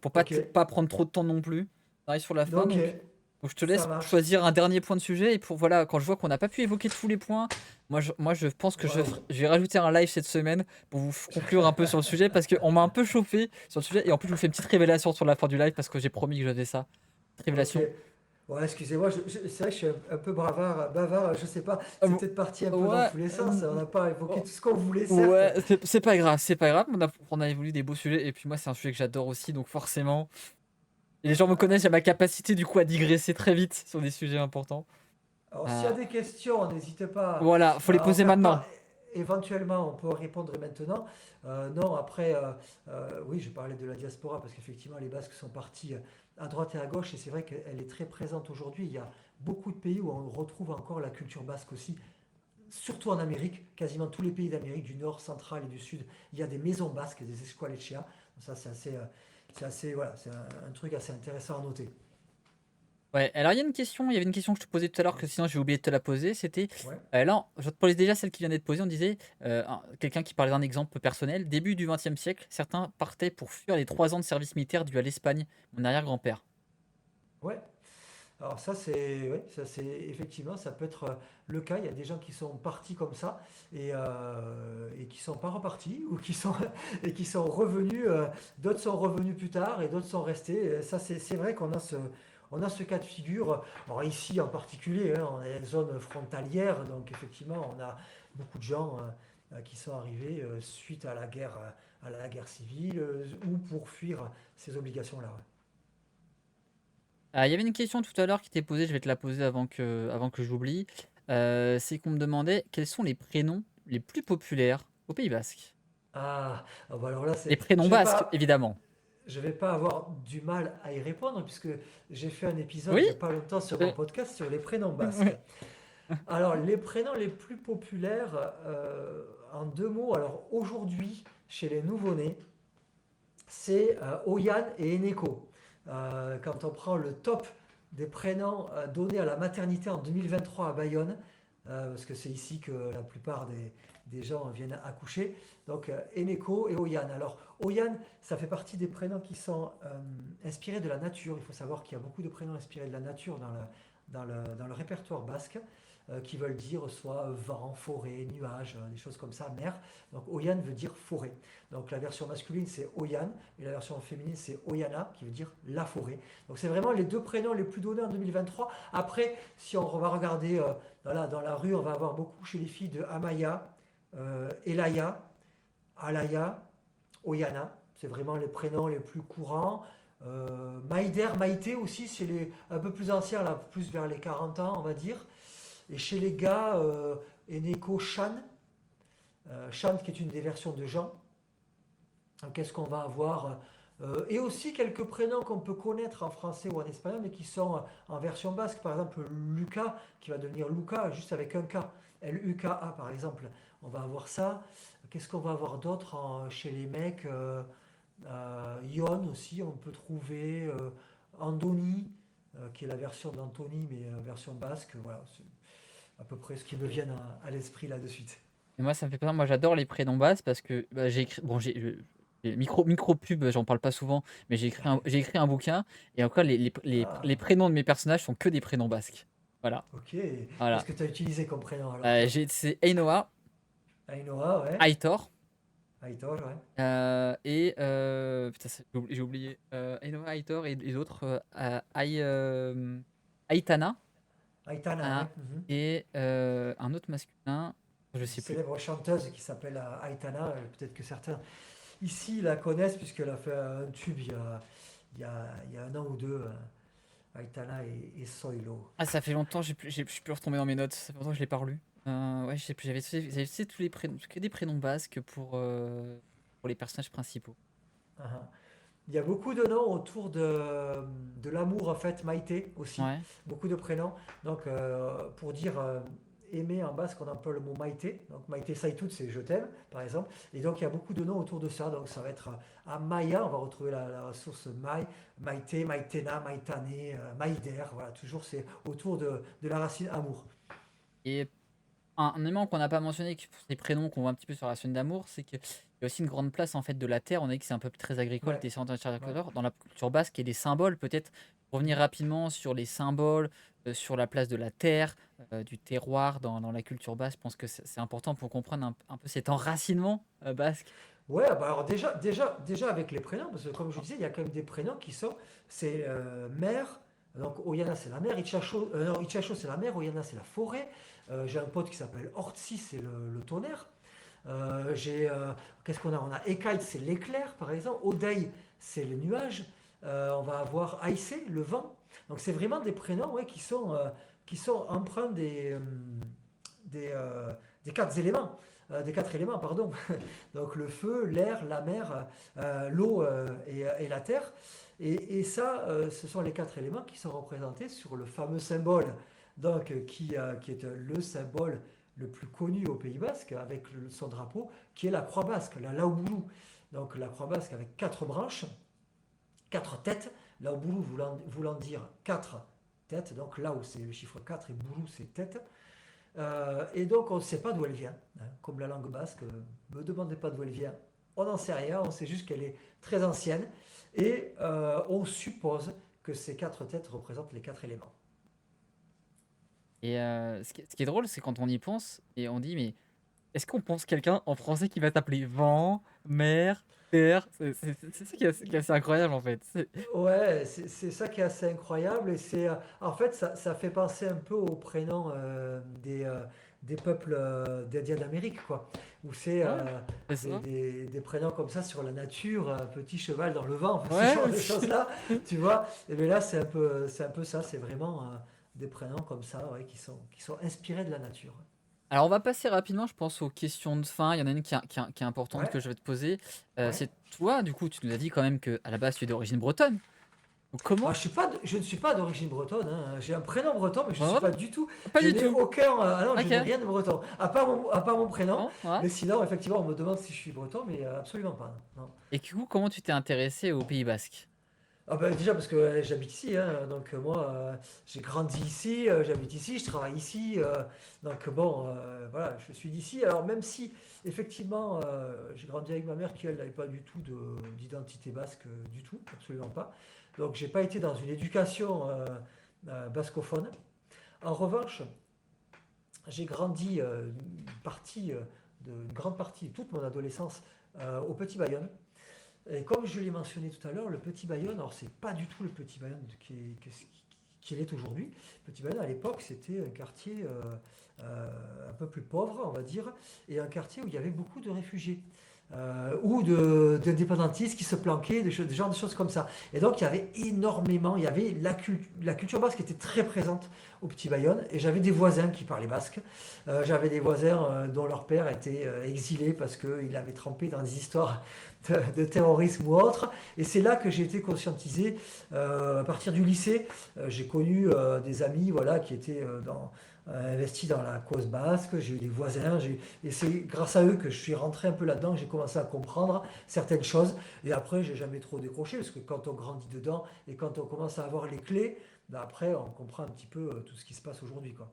Pour pas, Ok. pas prendre trop de temps non plus. On arrive sur la fin, Ok. donc je te Ça laisse marche. choisir un dernier point de sujet. Et pour voilà, quand je vois qu'on n'a pas pu évoquer tous les points, moi je pense que Waouh. je vais rajouter un live cette semaine pour vous conclure un peu sur le sujet parce qu'on m'a un peu chauffé sur le sujet. Et en plus, je vous fais une petite révélation sur la fin du live parce que j'ai promis que je faisais ça. Petite Ok. révélation. Ouais, excusez-moi, c'est vrai que je suis un peu bavard, je sais pas, c'est Euh, peut-être parti un peu dans ouais. tous les sens, on n'a pas évoqué tout ce qu'on voulait, certes. Ouais, c'est pas grave, c'est pas grave. On a évolué des beaux sujets. Et puis moi, c'est un sujet que j'adore aussi. Donc forcément, et les gens me connaissent, j'ai ma capacité du coup à digresser très vite sur des sujets importants. Alors, s'il y a Euh, des questions, n'hésitez pas voilà, faut les à en poser faire maintenant. part. Éventuellement, on peut répondre maintenant. Non, après, oui, je parlais de la diaspora parce qu'effectivement, les Basques sont partis à droite et à gauche et c'est vrai qu'elle est très présente aujourd'hui. Il y a beaucoup de pays où on retrouve encore la culture basque aussi, surtout en Amérique, quasiment tous les pays d'Amérique, du Nord, central et du Sud. Il y a des maisons basques, des escuelechea. Ça, voilà, c'est un truc assez intéressant à noter. Ouais, alors il y avait une question que je te posais tout à l'heure que sinon j'ai oublié de te la poser. C'était, Ouais. là, je te posais déjà celle qui vient d'être posée. On disait, quelqu'un qui parlait d'un exemple personnel. Début du XXe siècle, certains partaient pour fuir les 3 ans de service militaire dû à l'Espagne, mon arrière-grand-père. Ouais. Alors ça c'est ouais, ça c'est effectivement ça peut être le cas. Il y a des gens qui sont partis comme ça et qui sont pas repartis ou qui sont et qui sont revenus. D'autres sont revenus plus tard et d'autres sont restés. Ça c'est vrai qu'on a ce cas de figure. Alors ici en particulier, hein, on est une zone frontalière, donc effectivement on a beaucoup de gens qui sont arrivés suite à la guerre civile ou pour fuir ces obligations-là. Ouais. Il y avait une question tout à l'heure qui t'est posée, je vais te la poser avant que j'oublie. C'est qu'on me demandait quels sont les prénoms les plus populaires au Pays Basque. Bah alors là Les c'est prénoms basques, évidemment. je vais pas avoir du mal à y répondre puisque j'ai fait un épisode Oui? il y a pas longtemps sur mon Euh, podcast sur les prénoms basques. ouais. Alors les prénoms les plus populaires en deux mots, alors aujourd'hui chez les nouveau-nés, c'est Oyan et Eneko. Quand on prend le top des prénoms donnés à la maternité en 2023 à Bayonne, parce que c'est ici que la plupart des gens viennent accoucher. Donc Eneko et Oyan. Alors Oyan, ça fait partie des prénoms qui sont inspirés de la nature. Il faut savoir qu'il y a beaucoup de prénoms inspirés de la nature dans le répertoire basque, qui veulent dire soit vent, forêt, nuage, des choses comme ça, mer. Donc Oyan veut dire forêt. Donc la version masculine c'est Oyan et la version féminine c'est Oyana qui veut dire la forêt. Donc c'est vraiment les deux prénoms les plus donnés en 2023. Après, si on va regarder dans la rue, on va avoir beaucoup chez les filles de Amaya, Elaya, Alaya, Oyana. C'est vraiment les prénoms les plus courants. Maïder, Maïté aussi, c'est un peu plus ancien, là, plus vers les 40 ans, on va dire. Et chez les gars, Eneko Shan, Shan qui est une des versions de Jean. Qu'est-ce qu'on va avoir et aussi quelques prénoms qu'on peut connaître en français ou en espagnol, mais qui sont en version basque. Par exemple, Lucas, qui va devenir Luca, juste avec un K. Luka, par exemple. On va avoir ça. Qu'est-ce qu'on va avoir d'autre chez les mecs Yon aussi, on peut trouver. Andoni, qui est la version d'Anthony, mais version basque. Voilà, c'est à peu près ce qui me vient à l'esprit là de suite. Et moi, ça me fait plaisir. Moi, j'adore les prénoms basques parce que bah, j'ai écrit. Bon, micro pub, j'en parle pas souvent, mais j'ai écrit un bouquin et encore les Ah, prénoms de mes personnages sont que des prénoms basques. Voilà, ok. Qu'est-ce voilà. que tu as utilisé comme prénom alors, toi? C'est Ainoa, Ainhoa, ouais. Aitor Aitor, ouais. putain, j'ai oublié. Ainoa, Aitor et d'autres. Aitana Aitana, hein, ouais. Mhm. et un autre masculin, je Une sais plus. célèbre chanteuse qui s'appelle Aitana. Peut-être que certains ici la connaissent puisqu'elle a fait un tube il y a un an ou deux. Aitana et Soilo. Ah, ça fait longtemps, je suis plus retombé dans mes notes, ça fait longtemps que je l'ai pas relu. Ouais, je sais plus, j'avais fait tous les prénoms, que des prénoms basques pour les personnages principaux. Ah, ah. Il y a beaucoup de noms autour de l'amour, en fait, Maïté aussi. Ouais. Beaucoup de prénoms. Donc, pour dire aimer en basque, on emploie le mot Maïté. Donc, Maïté Saïtout, c'est je t'aime, par exemple. Et donc, il y a beaucoup de noms autour de ça. Donc, ça va être à Maya, on va retrouver la ressource Maï, Maïté, Maïtena, Maïtané, Maïder. Voilà, toujours c'est autour de la racine amour. Et un élément qu'on n'a pas mentionné, que ces prénoms qu'on voit un petit peu sur la chaîne d'amour, c'est qu'il y a aussi une grande place en fait de la terre. On a dit que c'est un peu très agricole, Ouais, descendant de ouais. agriculteur. Dans la culture basque, il y a des symboles, peut-être revenir Mhm. rapidement sur les symboles, sur la place de la terre, du terroir dans la culture basque. Je pense que c'est important pour comprendre un peu cet enracinement basque. Ouais, bah alors déjà avec les prénoms, parce que comme je disais, il y a quand même des prénoms qui sont, c'est mer, donc Oyana c'est la mer, non, Ichacho c'est la mer, Oyana c'est la forêt. J'ai un pote qui s'appelle Ortsi, c'est le tonnerre. J'ai, qu'est-ce qu'on a? On a Ekait, c'est l'éclair par exemple, Odei, c'est le nuage. On va avoir Aïsé, le vent. Donc c'est vraiment des prénoms ouais, qui sont empreints des, euh, des quatre éléments. Des quatre éléments, pardon. Donc le feu, l'air, la mer, l'eau et la terre. Et ça, ce sont les quatre éléments qui sont représentés sur le fameux symbole, donc, qui est le symbole le plus connu au Pays Basque, avec son drapeau, qui est la croix basque, la Laoboulou. Donc la croix basque avec quatre branches, quatre têtes, Laoboulou voulant dire quatre têtes, donc Lao c'est le chiffre 4 et Boulou c'est tête. Et donc on ne sait pas d'où elle vient, hein, comme la langue basque, ne me demandez pas d'où elle vient, on n'en sait rien, on sait juste qu'elle est très ancienne, et on suppose que ces quatre têtes représentent les quatre éléments. Et ce qui est drôle, c'est quand on y pense et on dit, mais est-ce qu'on pense quelqu'un en français qui va t'appeler vent, mer, terre? C'est ça qui est assez incroyable en fait. Ouais, c'est ça qui est assez incroyable, et en fait, ça fait penser un peu aux prénoms des peuples d'Indiens d'Amérique, quoi, où c'est Ouais, c'est ça. des prénoms comme ça sur la nature, un petit cheval dans le vent, enfin, ce Ouais, genre de choses-là, tu vois. Et bien là, c'est un peu ça, c'est vraiment des prénoms comme ça, ouais, qui sont inspirés de la nature. Alors on va passer rapidement, je pense, aux questions de fin. Il y en a une qui est importante Ouais, que je vais te poser. ouais. C'est toi, du coup, tu nous as dit quand même que à la base tu es d'origine bretonne. Donc Ah, comment? je ne suis pas d'origine bretonne, hein. J'ai un prénom breton, mais je ne suis Voilà, pas du tout. pas Je du n'ai tout. aucun. Ah non, je Ok. n'ai rien de breton. À part mon prénom. Non, ouais. Mais sinon, effectivement, on me demande si je suis breton, mais absolument pas. Non. Et du coup, comment tu t'es intéressé au Pays Basque? Ah ben déjà parce que j'habite ici, hein, donc moi j'ai grandi ici, j'habite ici, je travaille ici, donc bon voilà, je suis d'ici. Alors même si effectivement j'ai grandi avec ma mère qui elle n'avait pas du tout d'identité basque du tout, absolument pas. Donc j'ai pas été dans une éducation bascophone. En revanche, j'ai grandi une grande partie, toute mon adolescence au Petit Bayonne. Et comme je l'ai mentionné tout à l'heure, le Petit Bayonne, alors c'est pas du tout le Petit Bayonne qu'il est aujourd'hui. Petit Bayonne à l'époque c'était un quartier un peu plus pauvre, on va dire, et un quartier où il y avait beaucoup de réfugiés. Ou d'indépendantistes qui se planquaient, des genres de choses comme ça. Et donc il y avait énormément, il y avait la culture basque qui était très présente au Petit Bayonne, et j'avais des voisins qui parlaient basque. J'avais des voisins dont leur père était exilé parce qu'il avait trempé dans des histoires de terrorisme ou autre. Et c'est là que j'ai été conscientisé à partir du lycée. J'ai connu des amis voilà, qui étaient investis dans la cause basque. J'ai eu des voisins. Et c'est grâce à eux que je suis rentré un peu là-dedans, que j'ai commencé à comprendre certaines choses. Et après, j'ai jamais trop décroché parce que quand on grandit dedans et quand on commence à avoir les clés, ben après, on comprend un petit peu tout ce qui se passe aujourd'hui, quoi.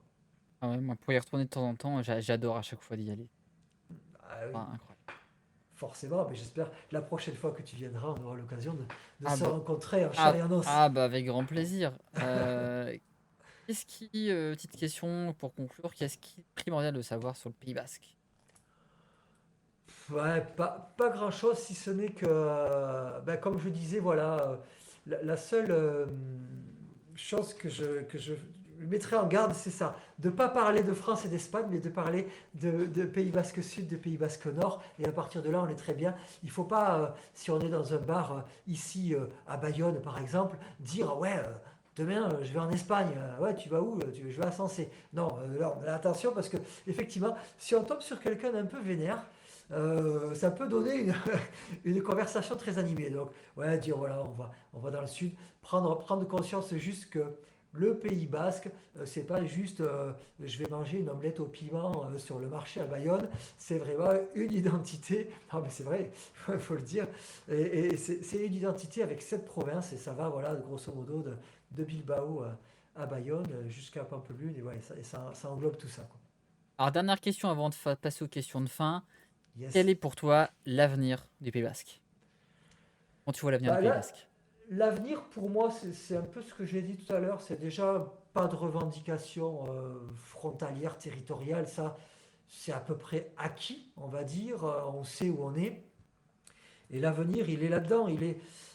Ah ouais, moi, pour y retourner de temps en temps, j'adore à chaque fois d'y aller. Ah oui, Ah, incroyable. forcément, mais j'espère la prochaine fois que tu viendras, on aura l'occasion de Ah se bah, rencontrer en chair et en os. avec grand plaisir. Qu'est-ce qui, petite question pour conclure, qu'est-ce qui est primordial de savoir sur le Pays Basque? Ouais, pas grand-chose, si ce n'est que, ben, comme je disais, voilà, la seule chose que je mettrais en garde, c'est ça, de ne pas parler de France et d'Espagne, mais de parler de Pays Basque Sud, de Pays Basque Nord, et à partir de là, on est très bien. Il ne faut pas, si on est dans un bar ici à Bayonne, par exemple, dire, ouais, demain, je vais en Espagne. Ouais, tu vas où? Je vais à Sensé. Non, alors, attention, parce que effectivement, si on tombe sur quelqu'un d'un peu vénère, ça peut donner une conversation très animée. Donc, ouais, dire voilà, on va dans le sud, prendre conscience juste que le Pays Basque, c'est pas juste je vais manger une omelette au piment sur le marché à Bayonne, c'est vraiment une identité. Non, mais c'est vrai, il faut le dire. Et c'est une identité avec cette province et ça va, voilà, grosso modo, de Bilbao à Bayonne jusqu'à Pampelune et, ouais, ça englobe tout ça, quoi. Alors, dernière question avant de passer aux questions de fin. Quel Yes. est pour toi l'avenir du Pays Basque? Comment tu vois l'avenir du Bah Pays là, Basque? l'avenir, pour moi, c'est un peu ce que j'ai dit tout à l'heure. C'est déjà pas de revendication frontalière, territoriale. Ça, c'est à peu près acquis, on va dire. On sait où on est. Et l'avenir, il est là-dedans.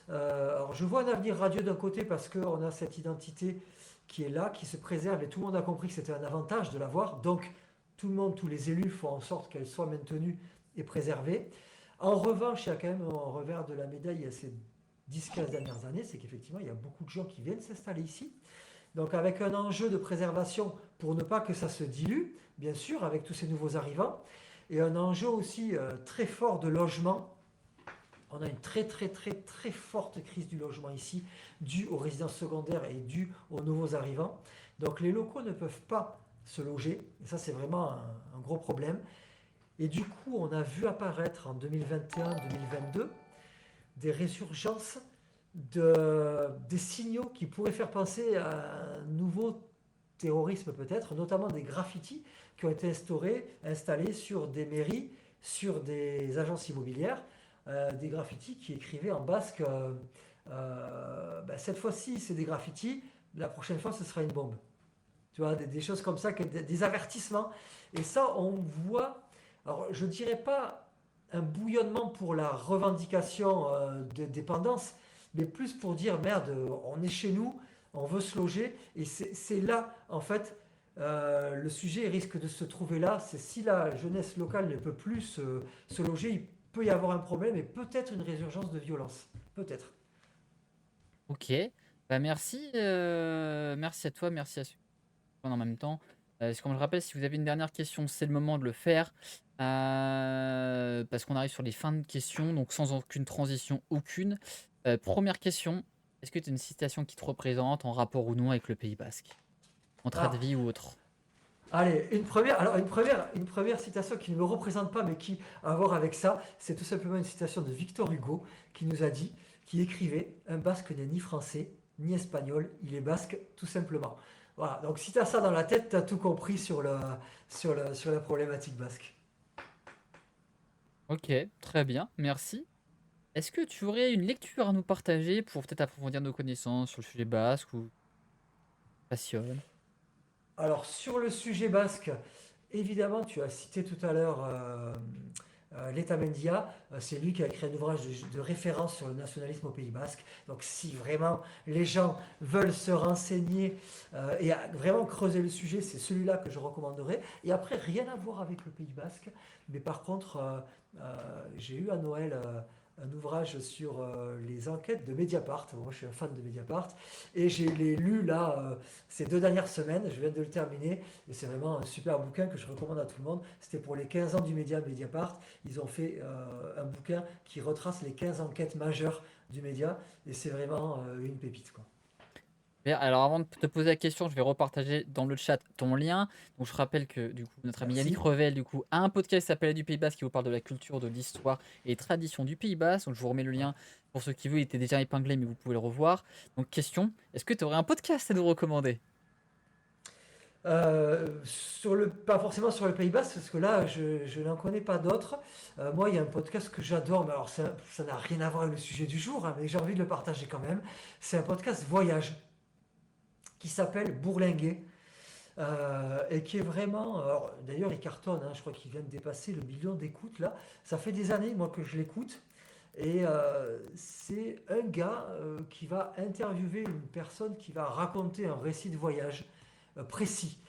Alors, je vois un avenir radieux d'un côté parce qu'on a cette identité qui est là, qui se préserve. Et tout le monde a compris que c'était un avantage de l'avoir. Donc, tout le monde, tous les élus font en sorte qu'elle soit maintenue et préservée. En revanche, il y a quand même un revers de la médaille à ces 10-15 dernières années, c'est qu'effectivement, il y a beaucoup de gens qui viennent s'installer ici. Donc avec un enjeu de préservation pour ne pas que ça se dilue, bien sûr, avec tous ces nouveaux arrivants, et un enjeu aussi très fort de logement. On a une très forte crise du logement ici, due aux résidences secondaires et due aux nouveaux arrivants. Donc les locaux ne peuvent pas se loger, et ça c'est vraiment un gros problème. Et du coup, on a vu apparaître en 2021-2022 des résurgences des signaux qui pourraient faire penser à un nouveau terrorisme peut-être, notamment des graffitis qui ont été installés sur des mairies, sur des agences immobilières, des graffitis qui écrivaient en basque cette fois-ci c'est des graffitis, la prochaine fois ce sera une bombe. Tu vois, des choses comme ça, des avertissements. Et ça, on voit, alors je dirais pas un bouillonnement pour la revendication de dépendance, mais plus pour dire, merde, on est chez nous, on veut se loger. Et c'est là, en fait, le sujet risque de se trouver là. C'est si la jeunesse locale ne peut plus se loger, il peut y avoir un problème et peut-être une résurgence de violence. Peut-être. Ok. Bah merci, merci à toi, merci à ceux en même temps. Comme je rappelle, si vous avez une dernière question, c'est le moment de le faire. Parce qu'on arrive sur les fins de questions, donc sans aucune transition, aucune. Première question, est-ce que tu as une citation qui te représente en rapport ou non avec le Pays Basque? En trait de Ah, vie ou autre? allez, une première citation qui ne me représente pas, mais qui a à voir avec ça, c'est tout simplement une citation de Victor Hugo qui nous a dit qui écrivait: un basque n'est ni français, ni espagnol, il est basque, tout simplement. Voilà, donc si tu as ça dans la tête, tu as tout compris sur la problématique basque. Ok, très bien, merci. Est-ce que tu aurais une lecture à nous partager pour peut-être approfondir nos connaissances sur le sujet basque ou passionne? Alors, sur le sujet basque, évidemment, tu as cité tout à l'heure Leta Mendia. C'est lui qui a écrit un ouvrage de référence sur le nationalisme au Pays basque. Donc, si vraiment les gens veulent se renseigner vraiment creuser le sujet, c'est celui-là que je recommanderais. Et après, rien à voir avec le Pays basque. Mais par contre, j'ai eu à Noël un ouvrage sur les enquêtes de Mediapart. Moi, je suis un fan de Mediapart. Et j'ai l'ai lu là ces 2 dernières semaines. Je viens de le terminer. Et c'est vraiment un super bouquin que je recommande à tout le monde. C'était pour les 15 ans du média Mediapart. Ils ont fait un bouquin qui retrace les 15 enquêtes majeures du média. Et c'est vraiment une pépite, quoi. Bien, alors avant de te poser la question, je vais repartager dans le chat ton lien. Donc je rappelle que du coup notre ami Yannick Merci. Revel du coup a un podcast qui s'appelle Du Pays Basque qui vous parle de la culture, de l'histoire et des traditions du Pays Basque. Donc je vous remets le Ouais. lien pour ceux qui veulent, il était déjà épinglé mais vous pouvez le revoir. Donc question, est-ce que tu aurais un podcast à nous recommander? Pas forcément sur le Pays Basque, parce que là, je n'en connais pas d'autres. Moi, il y a un podcast que j'adore, mais alors ça n'a rien à voir avec le sujet du jour, hein, mais j'ai envie de le partager quand même. C'est un podcast voyage qui s'appelle Bourlinguer. Et qui est vraiment. Alors, d'ailleurs, il cartonne, hein, je crois qu'il vient de dépasser le million d'écoutes là. Ça fait des années, moi, que je l'écoute. Et c'est un gars qui va interviewer une personne qui va raconter un récit de voyage précis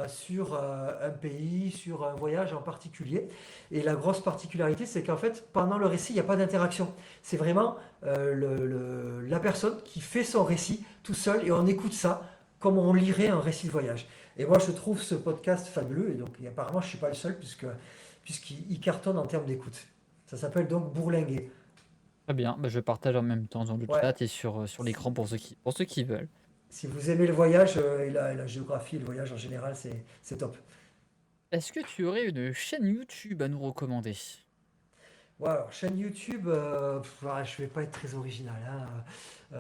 sur un pays, sur un voyage en particulier. Et la grosse particularité, c'est qu'en fait, pendant le récit, il n'y a pas d'interaction. C'est vraiment la personne qui fait son récit tout seul et on écoute ça comme on lirait un récit de voyage. Et moi, je trouve ce podcast fabuleux. Et donc, et apparemment, je ne suis pas le seul puisqu'il cartonne en termes d'écoute. Ça s'appelle donc Bourlinguer. Très bien, bah, je partage en même temps dans le Ouais. chat et sur l'écran pour ceux qui veulent. Si vous aimez le voyage et la géographie et le voyage en général, c'est top. Est-ce que tu aurais une chaîne YouTube à nous recommander? Ouais, alors, chaîne YouTube, ouais, je vais pas être très original, hein.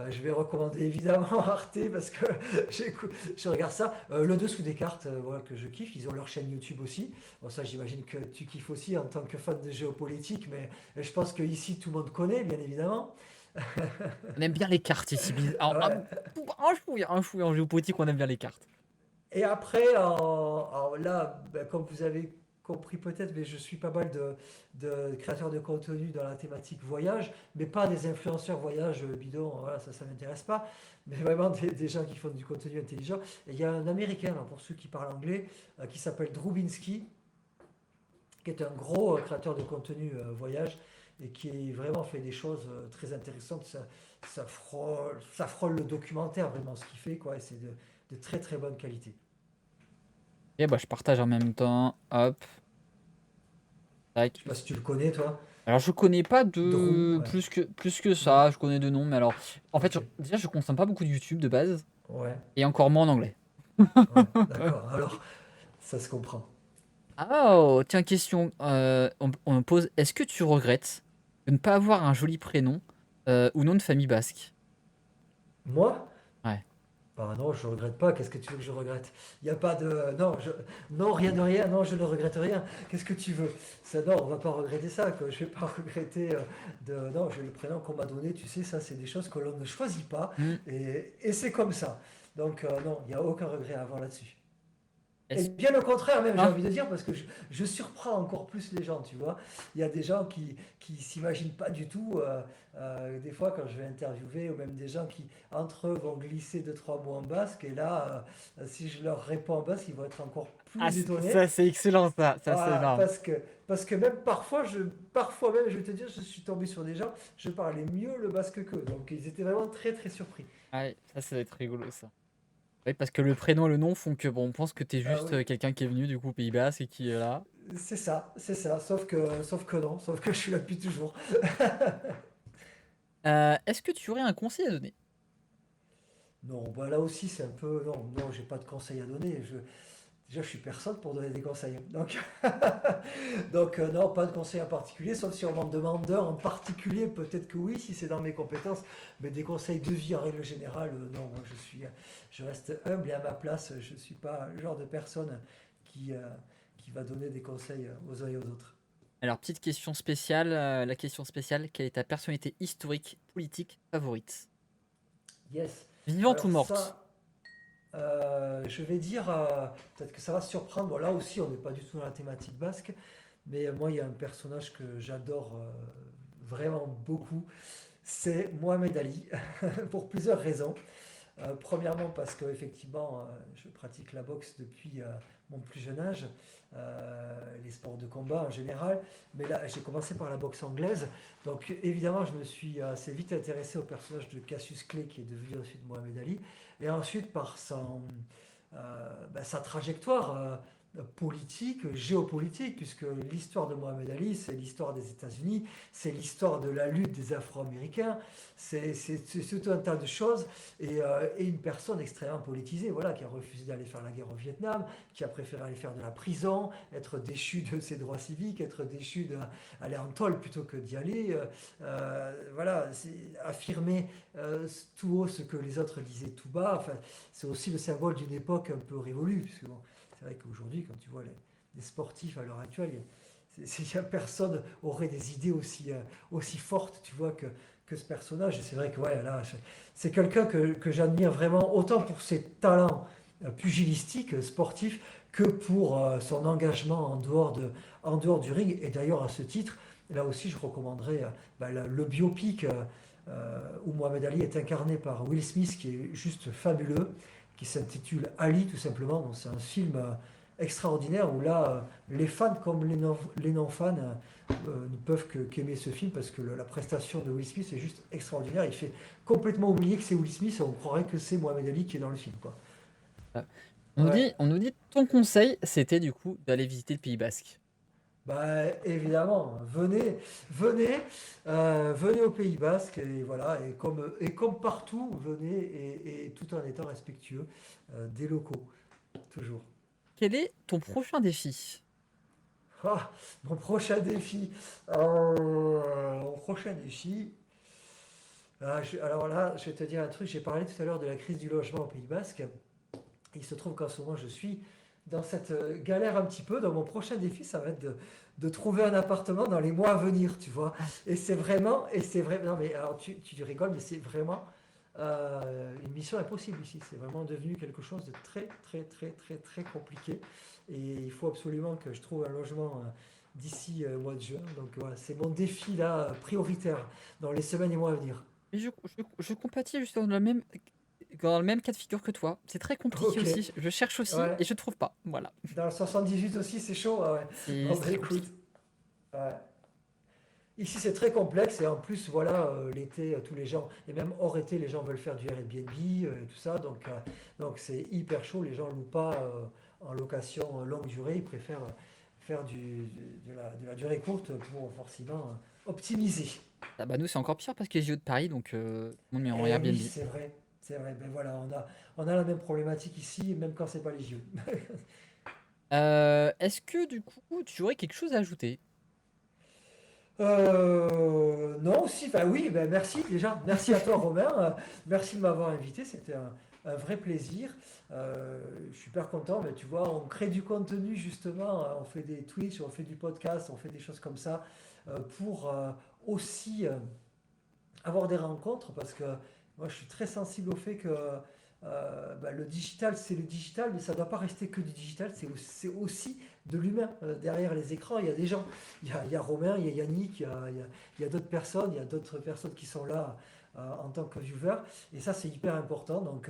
Je vais recommander évidemment Arte parce que je regarde ça. Le dessous des cartes, voilà, que je kiffe. Ils ont leur chaîne YouTube aussi. Bon, ça, j'imagine que tu kiffes aussi en tant que fan de géopolitique, mais je pense que ici tout le monde connaît, bien évidemment. On aime bien les cartes ici. Ouais. Un chouïa en géopolitique, on aime bien les cartes. Et après, alors là, ben, comme vous avez compris peut-être, mais je suis pas mal de créateurs de contenu dans la thématique voyage, mais pas des influenceurs voyage bidon, voilà, ça m'intéresse pas, mais vraiment des gens qui font du contenu intelligent. Et il y a un Américain, alors, pour ceux qui parlent anglais, qui s'appelle Drubinski, qui est un gros créateur de contenu voyage et qui vraiment fait des choses très intéressantes. Ça frôle le documentaire, vraiment, ce qu'il fait, quoi, et c'est de très très bonne qualité. Et bah, je partage en même temps. Hop, Je tac. sais pas si tu le connais, toi. Alors, je connais pas Drew, de ouais. plus que Non. ça. Je connais de noms, mais alors, en fait, Ok. déjà, je consomme pas beaucoup de YouTube de base, Ouais. et encore moins en anglais. Ouais. D'accord. Alors, ça se comprend. Ah, oh, tiens, question. On me pose, est-ce que tu regrettes de ne pas avoir un joli prénom ou nom de famille basque? Moi? Ouais. Bah non, je regrette pas. Qu'est-ce que tu veux que je regrette? Il n'y a pas de. Non, non, rien de rien. Non, je ne regrette rien. Qu'est-ce que tu veux? Ça, non, on va pas regretter ça, quoi. Je vais pas regretter Non, le prénom qu'on m'a donné, tu sais, ça, c'est des choses que l'on ne choisit pas. Hmm. Et c'est comme ça. Donc, non, il n'y a aucun regret à avoir là-dessus. Et Est-ce... bien au contraire, même, j'ai Ah, envie de dire, parce que je surprends encore plus les gens, tu vois. Il y a des gens qui s'imaginent pas du tout, des fois, quand je vais interviewer, ou même des gens qui, entre eux, vont glisser deux, trois mots en basque, et là, si je leur réponds en basque, ils vont être encore plus étonnés. ça, c'est excellent, ça, c'est Voilà, énorme. parce que même parfois même, je vais te dire, je suis tombé sur des gens, je parlais mieux le basque qu'eux. Donc, ils étaient vraiment très, très surpris. Ouais, ça va être rigolo, ça. Oui, parce que le prénom et le nom font que, bon, on pense que t'es Ah juste oui. quelqu'un qui est venu du coup au Pays Basque et qui est là. C'est ça, sauf que non, sauf que je suis là depuis toujours. Est-ce que tu aurais un conseil à donner? Non, bah là aussi c'est un peu. Non, non, j'ai pas de conseils à donner. Déjà, je suis personne pour donner des conseils. Donc, donc non, pas de conseils en particulier, sauf si on m'en demande d'un en particulier, peut-être que oui, si c'est dans mes compétences, mais des conseils de vie en règle générale, non, moi je reste humble et à ma place, je ne suis pas le genre de personne qui, euh, qui va donner des conseils aux uns et aux autres. Alors, petite question spéciale, la question spéciale, quelle est ta personnalité historique, politique favorite? Yes. Vivante ou Alors morte? ça, je vais dire, peut-être que ça va surprendre, bon là aussi on n'est pas du tout dans la thématique basque, mais moi il y a un personnage que j'adore vraiment beaucoup, c'est Mohamed Ali, pour plusieurs raisons. Premièrement parce que effectivement, je pratique la boxe depuis mon plus jeune âge, les sports de combat en général, mais là j'ai commencé par la boxe anglaise, donc évidemment je me suis assez vite intéressé au personnage de Cassius Clay qui est devenu ensuite Mohamed Ali, et ensuite par sa trajectoire politique, géopolitique, puisque l'histoire de Mohamed Ali, c'est l'histoire des États-Unis, c'est l'histoire de la lutte des Afro-Américains, c'est tout un tas de choses, et une personne extrêmement politisée, voilà, qui a refusé d'aller faire la guerre au Vietnam, qui a préféré aller faire de la prison, être déchu de ses droits civiques, être déchu d'aller en tôle plutôt que d'y aller, voilà, affirmer tout haut ce que les autres disaient tout bas, enfin, c'est aussi le symbole d'une époque un peu révolue, puisque bon, c'est vrai qu'aujourd'hui, quand tu vois les sportifs à l'heure actuelle, personne aurait des idées aussi fortes, tu vois, que ce personnage. Et c'est vrai que ouais, là, c'est quelqu'un que j'admire vraiment, autant pour ses talents pugilistiques, sportifs, que pour son engagement en dehors du ring. Et d'ailleurs, à ce titre, là aussi, je recommanderais le biopic où Mohamed Ali est incarné par Will Smith, qui est juste fabuleux, qui s'intitule Ali, tout simplement. Donc, c'est un film extraordinaire où là, les fans comme les non-fans ne peuvent qu'aimer ce film parce que la prestation de Will Smith est juste extraordinaire. Il fait complètement oublier que c'est Will Smith et on croirait que c'est Mohamed Ali qui est dans le film, quoi. Ah. Ouais. On nous dit ton conseil, c'était du coup d'aller visiter le Pays Basque. Bah, évidemment, venez au Pays Basque et voilà, et comme partout, venez et tout en étant respectueux des locaux, toujours. Quel est ton prochain défi? Ah, mon prochain défi. Mon prochain défi. Alors là, je vais te dire un truc. J'ai parlé tout à l'heure de la crise du logement au Pays Basque. Il se trouve qu'en ce moment, je suis dans cette galère un petit peu. Donc, mon prochain défi, ça va être de trouver un appartement dans les mois à venir, tu vois. Ah, Et c'est vrai. Non, mais alors, tu rigoles, mais c'est vraiment une mission impossible ici. C'est vraiment devenu quelque chose de très, très, très, très, très compliqué. Et il faut absolument que je trouve un logement d'ici le mois de juin. Donc, voilà, c'est mon défi là, prioritaire dans les semaines et mois à venir. mais je compatis juste dans le même cas de figure que toi. C'est très compliqué Ok, aussi. Je cherche aussi ouais. et je trouve pas. Voilà. Dans le 78 aussi, c'est chaud. Ah ouais. Bon, C'est bah très écoute. compliqué. Ouais. Ici, c'est très complexe et en plus, voilà, l'été, tous les gens, et même hors été, les gens veulent faire du Airbnb et tout ça. Donc c'est hyper chaud. Les gens ne louent pas en location longue durée. Ils préfèrent faire de la durée courte pour forcément optimiser. Ah bah nous c'est encore pire parce qu'il y a les JO de Paris donc tout le monde met en Et oui, Airbnb. c'est vrai. C'est vrai. Ben voilà, on a la même problématique ici, même quand c'est pas les yeux. Est-ce que du coup tu aurais quelque chose à ajouter? Non, aussi, enfin oui, ben merci déjà. Merci à toi, Romain. Merci de m'avoir invité. C'était un vrai plaisir. Je suis super content. Mais tu vois, on crée du contenu justement. On fait des Twitch, on fait du podcast, on fait des choses comme ça pour aussi avoir des rencontres parce que moi je suis très sensible au fait que le digital c'est le digital mais ça ne doit pas rester que du digital, c'est aussi de l'humain. Derrière les écrans il y a des gens, il y a Romain, il y a Yannick, il y a d'autres personnes, il y a d'autres personnes qui sont là en tant que viewer et ça c'est hyper important donc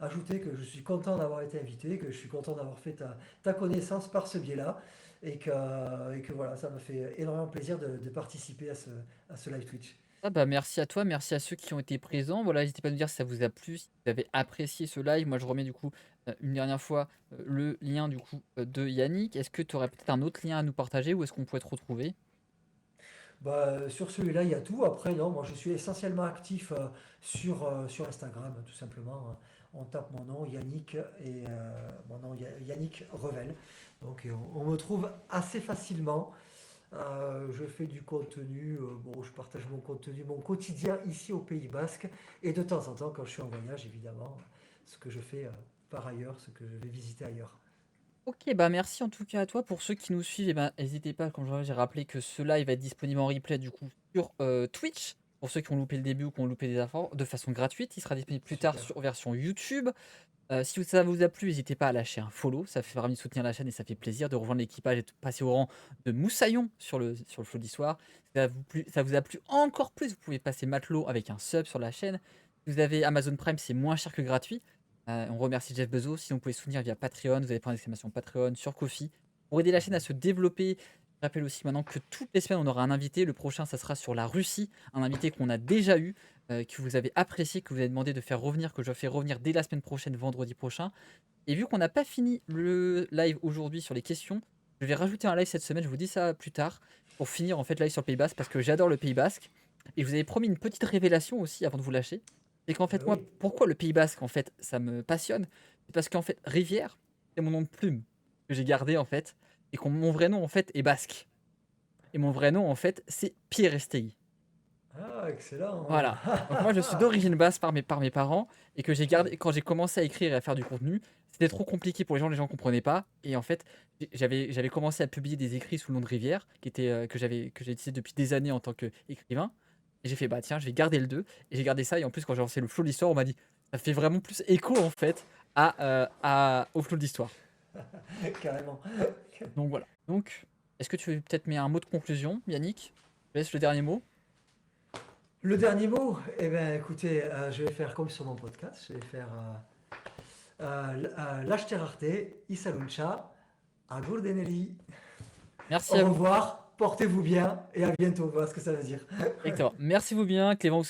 ajouter que je suis content d'avoir été invité, que je suis content d'avoir fait ta connaissance par ce biais là et que voilà ça me fait énormément plaisir de participer à ce live Twitch. Ah bah merci à toi, merci à ceux qui ont été présents. Voilà, n'hésitez pas à nous dire si ça vous a plu, si vous avez apprécié ce live. Moi je remets du coup une dernière fois le lien du coup de Yannick. Est-ce que tu aurais peut-être un autre lien à nous partager ou est-ce qu'on pourrait te retrouver? Sur celui-là, il y a tout. Après, non, moi, je suis essentiellement actif sur Instagram, tout simplement. on tape mon nom Yannick et mon nom Yannick Revel. Donc on me trouve assez facilement. Je fais du contenu, bon, je partage mon contenu, mon quotidien ici au Pays Basque et de temps en temps quand je suis en voyage évidemment, ce que je fais par ailleurs, ce que je vais visiter ailleurs. Ok, bah merci en tout cas à toi. Pour ceux qui nous suivent, eh ben, n'hésitez pas, comme j'ai rappelé, que ce live va être disponible en replay du coup sur Twitch. Pour ceux qui ont loupé le début ou qui ont loupé des infos, de façon gratuite. Il sera disponible plus tard Super. sur version YouTube. Si ça vous a plu, n'hésitez pas à lâcher un follow. Ça fait vraiment soutenir la chaîne et ça fait plaisir de rejoindre l'équipage et de passer au rang de Moussaillon sur le flow d'histoire. Si ça vous a plu encore plus, vous pouvez passer matelot avec un sub sur la chaîne. Si vous avez Amazon Prime, c'est moins cher que gratuit. On remercie Jeff Bezos. Sinon, vous pouvez soutenir via Patreon. Vous avez point d'exclamation Patreon sur Ko-fi. Pour aider la chaîne à se développer, je rappelle aussi maintenant que toutes les semaines, on aura un invité. Le prochain, ça sera sur la Russie. Un invité qu'on a déjà eu, que vous avez apprécié, que vous avez demandé de faire revenir, que je fais revenir dès la semaine prochaine, vendredi prochain. Et vu qu'on n'a pas fini le live aujourd'hui sur les questions, je vais rajouter un live cette semaine, je vous dis ça plus tard, pour finir en fait live sur le Pays Basque, parce que j'adore le Pays Basque. Et je vous avais promis une petite révélation aussi avant de vous lâcher. C'est qu'en Ah fait, moi, oui. pourquoi le Pays Basque, en fait, ça me passionne? C'est parce qu'en fait, Rivière, c'est mon nom de plume que j'ai gardé en fait, et que mon vrai nom en fait est basque. Et mon vrai nom en fait, c'est Pierre Estegui. Ah, excellent. Voilà. Donc moi, je suis d'origine basse par mes parents et que j'ai gardé quand j'ai commencé à écrire et à faire du contenu, c'était trop compliqué pour les gens comprenaient pas. Et en fait, j'avais commencé à publier des écrits sous le nom de Rivière, que j'ai utilisé depuis des années en tant qu'écrivain. Et j'ai fait bah tiens, je vais garder le 2 et j'ai gardé ça. Et en plus, quand j'ai lancé le flow de l'histoire, on m'a dit ça fait vraiment plus écho en fait au flow de l'histoire. Carrément. Donc voilà. Donc, est-ce que tu veux peut-être mettre un mot de conclusion, Yannick? Je laisse le dernier mot. Le dernier mot, eh bien, écoutez, je vais faire comme sur mon podcast, je vais faire L'Acheter Arte, Isaluncha, Agur Deneri. Merci Au à vous. revoir, portez-vous bien et à bientôt. Voilà ce que ça veut dire. Exactement. Merci vous bien, Clément.